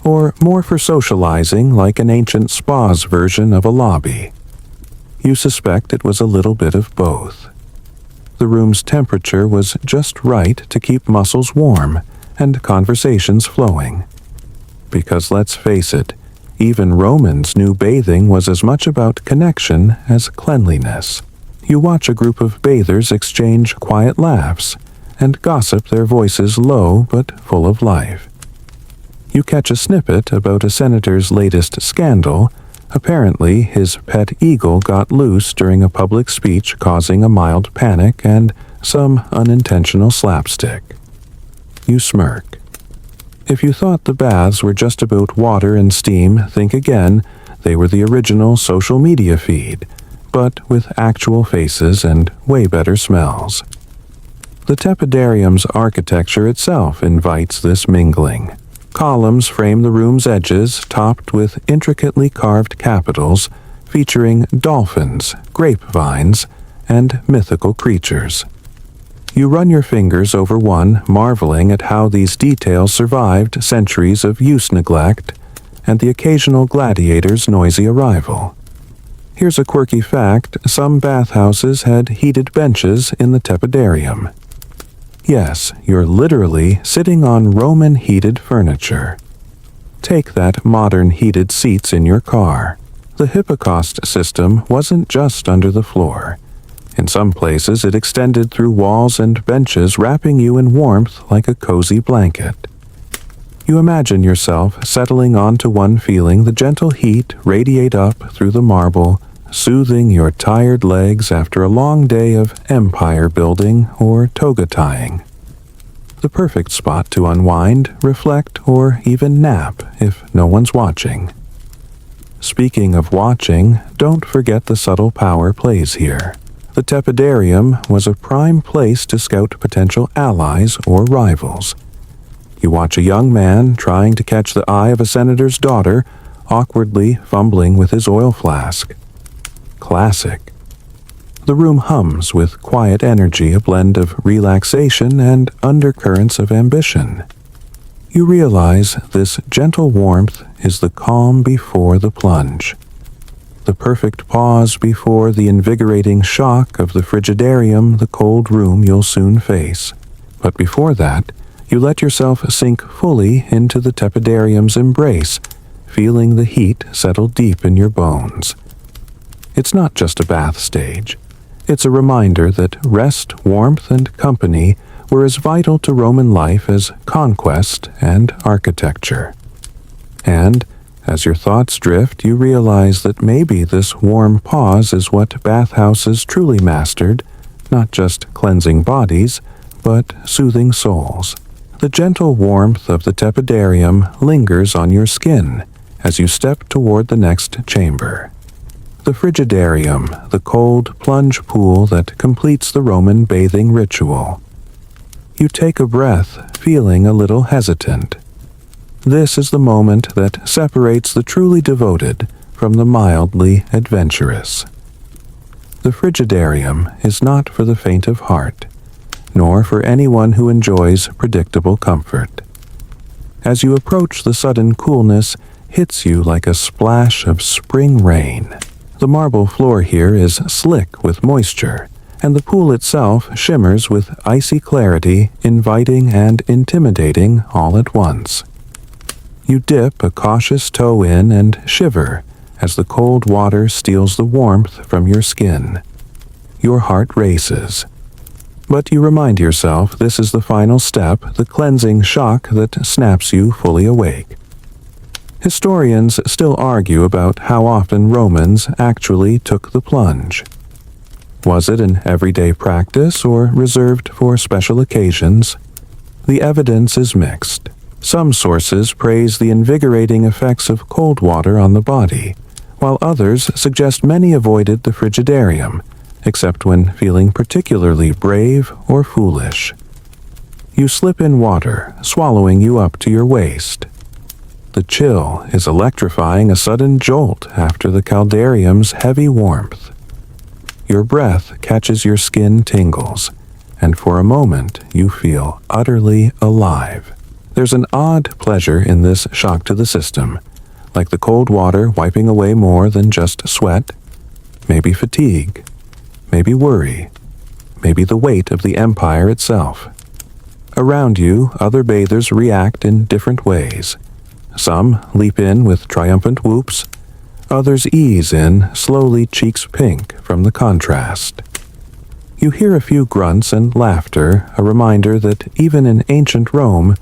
or more for socializing, like an ancient spa's version of a lobby. You suspect it was a little bit of both. The room's temperature was just right to keep muscles warm and conversations flowing. Because let's face it, even Romans knew bathing was as much about connection as cleanliness. You watch a group of bathers exchange quiet laughs and gossip, their voices low but full of life. You catch a snippet about a senator's latest scandal. Apparently, his pet eagle got loose during a public speech, causing a mild panic and some unintentional slapstick. You smirk. If you thought the baths were just about water and steam, think again. They were the original social media feed, but with actual faces and way better smells. The tepidarium's architecture itself invites this mingling. Columns frame the room's edges, topped with intricately carved capitals featuring dolphins, grapevines, and mythical creatures. You run your fingers over one, marveling at how these details survived centuries of use neglect and the occasional gladiator's noisy arrival. Here's a quirky fact: some bathhouses had heated benches in the tepidarium. Yes, you're literally sitting on Roman heated furniture. Take that modern heated seats in your car. The Hippocaust system wasn't just under the floor. In some places it extended through walls and benches, wrapping you in warmth like a cozy blanket. You imagine yourself settling onto one, feeling the gentle heat radiate up through the marble, soothing your tired legs after a long day of empire building or toga tying. The perfect spot to unwind, reflect, or even nap if no one's watching. Speaking of watching, don't forget the subtle power plays here. The tepidarium was a prime place to scout potential allies or rivals. You watch a young man trying to catch the eye of a senator's daughter, awkwardly fumbling with his oil flask. Classic. The room hums with quiet energy, a blend of relaxation and undercurrents of ambition. You realize this gentle warmth is the calm before the plunge. The perfect pause before the invigorating shock of the frigidarium, the cold room you'll soon face. But before that, you let yourself sink fully into the tepidarium's embrace, feeling the heat settle deep in your bones. It's not just a bath stage. It's a reminder that rest, warmth, and company were as vital to Roman life as conquest and architecture. And, as your thoughts drift, you realize that maybe this warm pause is what bathhouses truly mastered, not just cleansing bodies, but soothing souls. The gentle warmth of the tepidarium lingers on your skin as you step toward the next chamber. The frigidarium, the cold plunge pool that completes the Roman bathing ritual. You take a breath, feeling a little hesitant. This is the moment that separates the truly devoted from the mildly adventurous. The frigidarium is not for the faint of heart, nor for anyone who enjoys predictable comfort. As you approach, the sudden coolness hits you like a splash of spring rain. The marble floor here is slick with moisture, and the pool itself shimmers with icy clarity, inviting and intimidating all at once. You dip a cautious toe in and shiver as the cold water steals the warmth from your skin. Your heart races. But you remind yourself this is the final step, the cleansing shock that snaps you fully awake. Historians still argue about how often Romans actually took the plunge. Was it an everyday practice or reserved for special occasions? The evidence is mixed. Some sources praise the invigorating effects of cold water on the body, while others suggest many avoided the frigidarium, except when feeling particularly brave or foolish. You slip in water, swallowing you up to your waist. The chill is electrifying, a sudden jolt after the caldarium's heavy warmth. Your breath catches your skin tingles, and for a moment you feel utterly alive. There's an odd pleasure in this shock to the system, like the cold water wiping away more than just sweat, maybe fatigue, maybe worry, maybe the weight of the empire itself. Around you, other bathers react in different ways. Some leap in with triumphant whoops, others ease in, slowly, cheeks pink from the contrast. You hear a few grunts and laughter, a reminder that even in ancient Rome,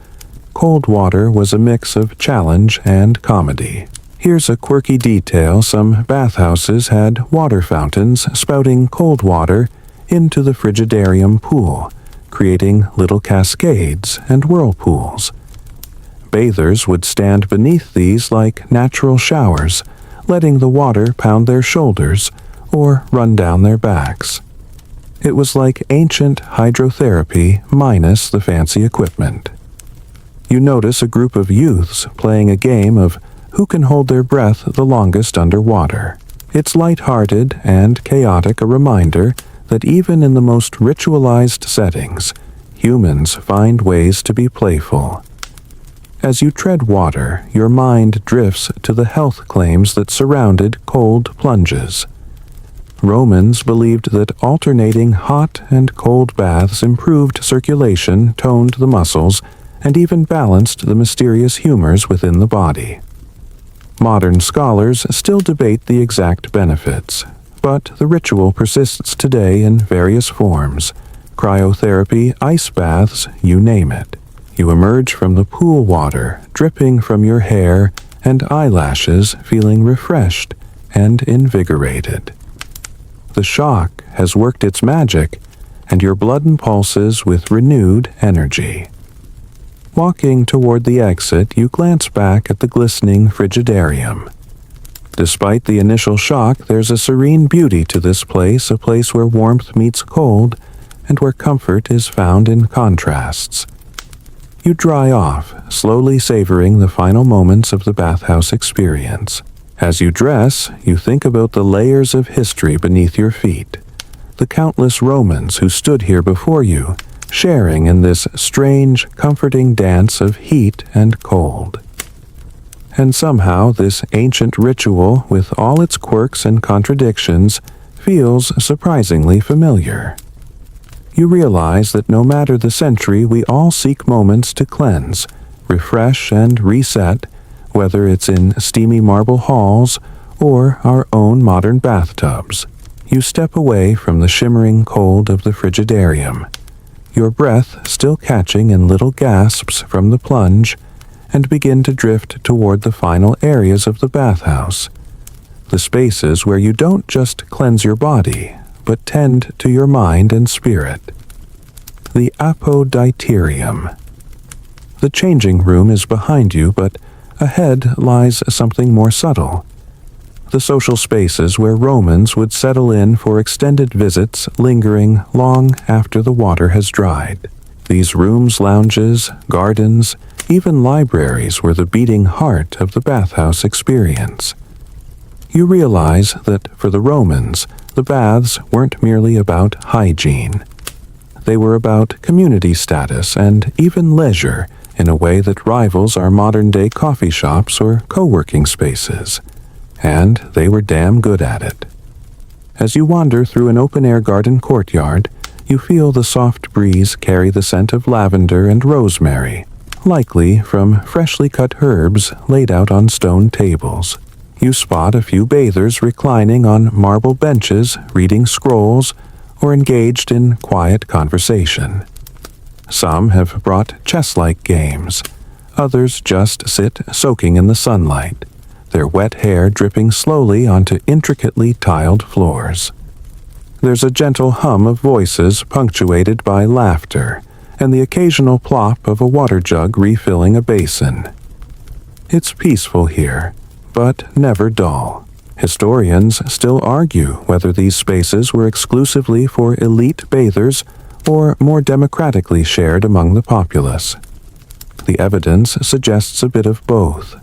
cold water was a mix of challenge and comedy. Here's a quirky detail: some bathhouses had water fountains spouting cold water into the frigidarium pool, creating little cascades and whirlpools. Bathers would stand beneath these like natural showers, letting the water pound their shoulders or run down their backs. It was like ancient hydrotherapy minus the fancy equipment. You notice a group of youths playing a game of who can hold their breath the longest underwater. It's light-hearted and chaotic, a reminder that even in the most ritualized settings, humans find ways to be playful. As you tread water, your mind drifts to the health claims that surrounded cold plunges. Romans believed that alternating hot and cold baths improved circulation, toned the muscles, and even balanced the mysterious humors within the body. Modern scholars still debate the exact benefits, But the ritual persists today in various forms: cryotherapy, ice baths, you name it. You emerge from the pool water, dripping from your hair and eyelashes, feeling refreshed and invigorated. The shock has worked its magic, and your blood pulses with renewed energy. Walking toward the exit, you glance back at the glistening frigidarium. Despite the initial shock, there's a serene beauty to this place, a place where warmth meets cold, and where comfort is found in contrasts. You dry off, slowly savoring the final moments of the bathhouse experience. As you dress, you think about the layers of history beneath your feet, the countless Romans who stood here before you, sharing in this strange, comforting dance of heat and cold. And somehow this ancient ritual, with all its quirks and contradictions, feels surprisingly familiar. You realize that no matter the century, we all seek moments to cleanse, refresh, and reset, whether it's in steamy marble halls or our own modern bathtubs. You step away from the shimmering cold of the frigidarium, your breath still catching in little gasps from the plunge, and begin to drift toward the final areas of the bathhouse, the spaces where you don't just cleanse your body, but tend to your mind and spirit. The apoditerium. The changing room is behind you, but ahead lies something more subtle. The social spaces where Romans would settle in for extended visits, lingering long after the water has dried. These rooms, lounges, gardens, even libraries were the beating heart of the bathhouse experience. You realize that for the Romans, the baths weren't merely about hygiene. They were about community status and even leisure in a way that rivals our modern-day coffee shops or co-working spaces. And they were damn good at it. As you wander through an open-air garden courtyard, you feel the soft breeze carry the scent of lavender and rosemary, likely from freshly cut herbs laid out on stone tables. You spot a few bathers reclining on marble benches, reading scrolls, or engaged in quiet conversation. Some have brought chess-like games. Others just sit soaking in the sunlight, their wet hair dripping slowly onto intricately tiled floors. There's a gentle hum of voices punctuated by laughter, and the occasional plop of a water jug refilling a basin. It's peaceful here, but never dull. Historians still argue whether these spaces were exclusively for elite bathers or more democratically shared among the populace. The evidence suggests a bit of both.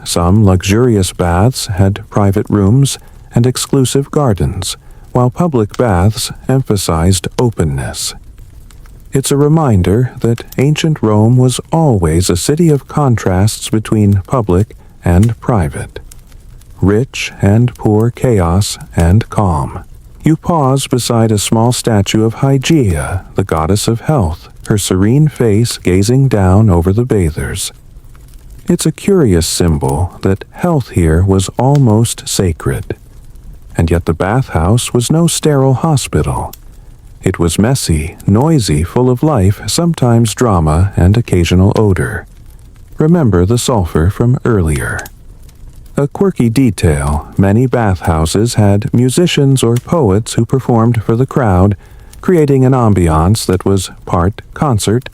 Some luxurious baths had private rooms and exclusive gardens, while public baths emphasized openness. It's a reminder that ancient Rome was always a city of contrasts between public and private, rich and poor, chaos and calm. You pause beside a small statue of Hygeia, the goddess of health, her serene face gazing down over the bathers. It's a curious symbol that health here was almost sacred. And yet the bathhouse was no sterile hospital. It was messy, noisy, full of life, sometimes drama and occasional odor. Remember the sulfur from earlier. A quirky detail, many bathhouses had musicians or poets who performed for the crowd, creating an ambiance that was part concert,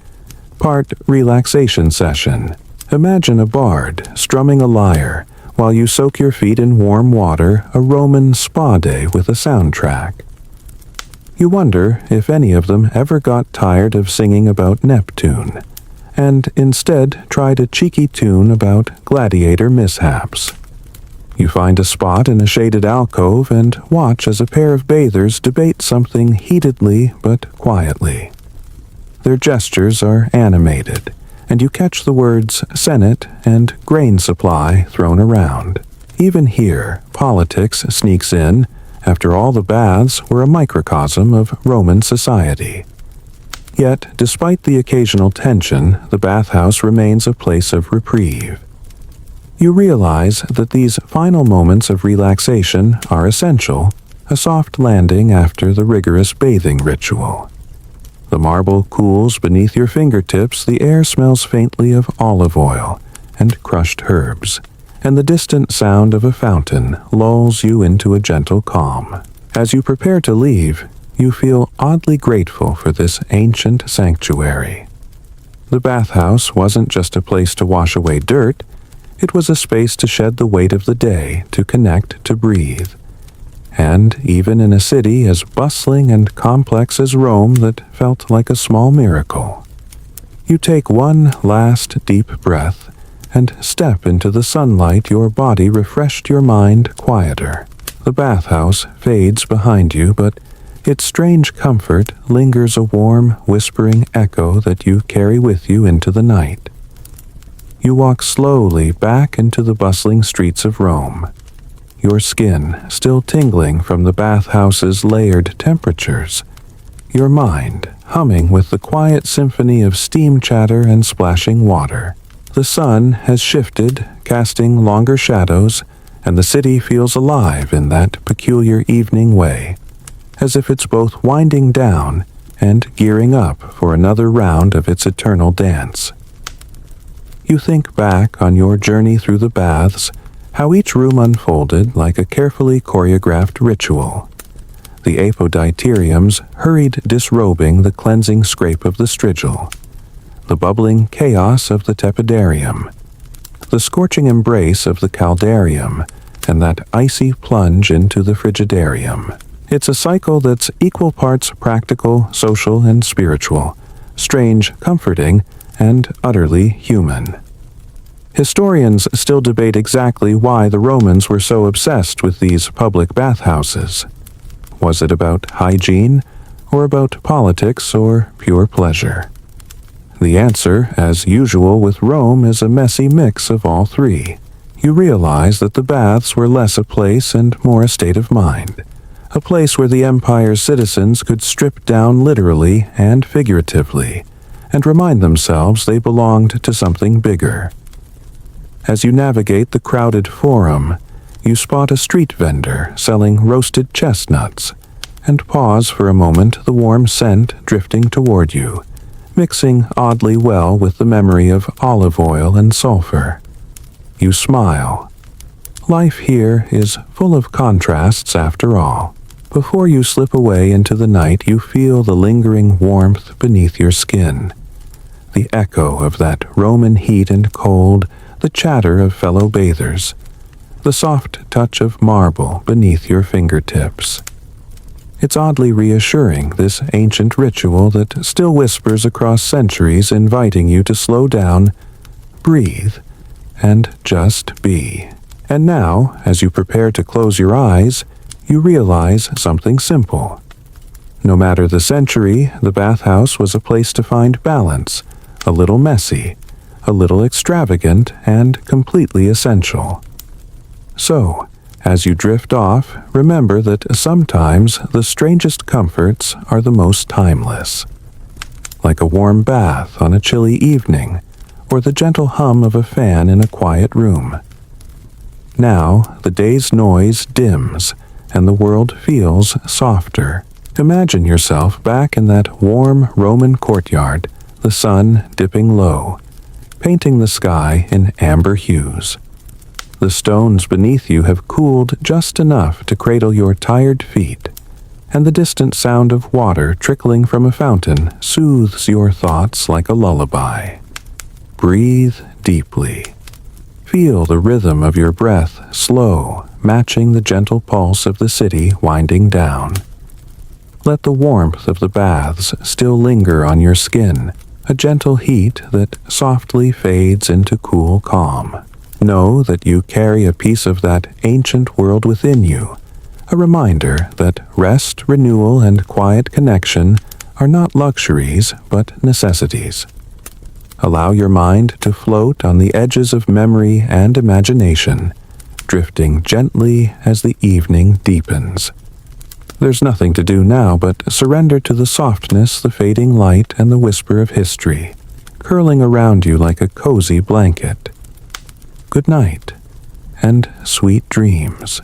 part relaxation session. Imagine a bard strumming a lyre while you soak your feet in warm water, a Roman spa day with a soundtrack. You wonder if any of them ever got tired of singing about Neptune, and instead tried a cheeky tune about gladiator mishaps. You find a spot in a shaded alcove and watch as a pair of bathers debate something heatedly but quietly. Their gestures are animated, and you catch the words Senate and grain supply thrown around. Even here, politics sneaks in. After all, the baths were a microcosm of Roman society. Yet, despite the occasional tension, the bathhouse remains a place of reprieve. You realize that these final moments of relaxation are essential, a soft landing after the rigorous bathing ritual. The marble cools beneath your fingertips, the air smells faintly of olive oil and crushed herbs, and the distant sound of a fountain lulls you into a gentle calm. As you prepare to leave, you feel oddly grateful for this ancient sanctuary. The bathhouse wasn't just a place to wash away dirt, it was a space to shed the weight of the day, to connect, to breathe. And even in a city as bustling and complex as Rome that felt like a small miracle. You take one last deep breath and step into the sunlight, your body refreshed, your mind quieter. The bathhouse fades behind you, but its strange comfort lingers, a warm, whispering echo that you carry with you into the night. You walk slowly back into the bustling streets of Rome, your skin still tingling from the bathhouse's layered temperatures, your mind humming with the quiet symphony of steam chatter and splashing water. The sun has shifted, casting longer shadows, and the city feels alive in that peculiar evening way, as if it's both winding down and gearing up for another round of its eternal dance. You think back on your journey through the baths, how each room unfolded like a carefully choreographed ritual. The apoditariums hurried disrobing the cleansing scrape of the strigil, the bubbling chaos of the tepidarium, the scorching embrace of the caldarium, and that icy plunge into the frigidarium. It's a cycle that's equal parts practical, social, and spiritual, strange, comforting, and utterly human. Historians still debate exactly why the Romans were so obsessed with these public bathhouses. Was it about hygiene, or about politics, or pure pleasure? The answer, as usual with Rome, is a messy mix of all three. You realize that the baths were less a place and more a state of mind, a place where the empire's citizens could strip down literally and figuratively, and remind themselves they belonged to something bigger. As you navigate the crowded forum, you spot a street vendor selling roasted chestnuts, and pause for a moment, the warm scent drifting toward you, mixing oddly well with the memory of olive oil and sulfur. You smile. Life here is full of contrasts after all. Before you slip away into the night, you feel the lingering warmth beneath your skin, the echo of that Roman heat and cold, the chatter of fellow bathers, the soft touch of marble beneath your fingertips. It's oddly reassuring, this ancient ritual that still whispers across centuries, inviting you to slow down, breathe, and just be. And now, as you prepare to close your eyes, you realize something simple. No matter the century, the bathhouse was a place to find balance, a little messy, a little extravagant, and completely essential. So, as you drift off, remember that sometimes the strangest comforts are the most timeless. Like a warm bath on a chilly evening, or the gentle hum of a fan in a quiet room. Now, the day's noise dims, and the world feels softer. Imagine yourself back in that warm Roman courtyard, the sun dipping low, painting the sky in amber hues. The stones beneath you have cooled just enough to cradle your tired feet, and the distant sound of water trickling from a fountain soothes your thoughts like a lullaby. Breathe deeply. Feel the rhythm of your breath slow, matching the gentle pulse of the city winding down. Let the warmth of the baths still linger on your skin, a gentle heat that softly fades into cool calm. Know that you carry a piece of that ancient world within you, a reminder that rest, renewal, and quiet connection are not luxuries but necessities. Allow your mind to float on the edges of memory and imagination, drifting gently as the evening deepens. There's nothing to do now but surrender to the softness, the fading light, and the whisper of history, curling around you like a cozy blanket. Good night, and sweet dreams.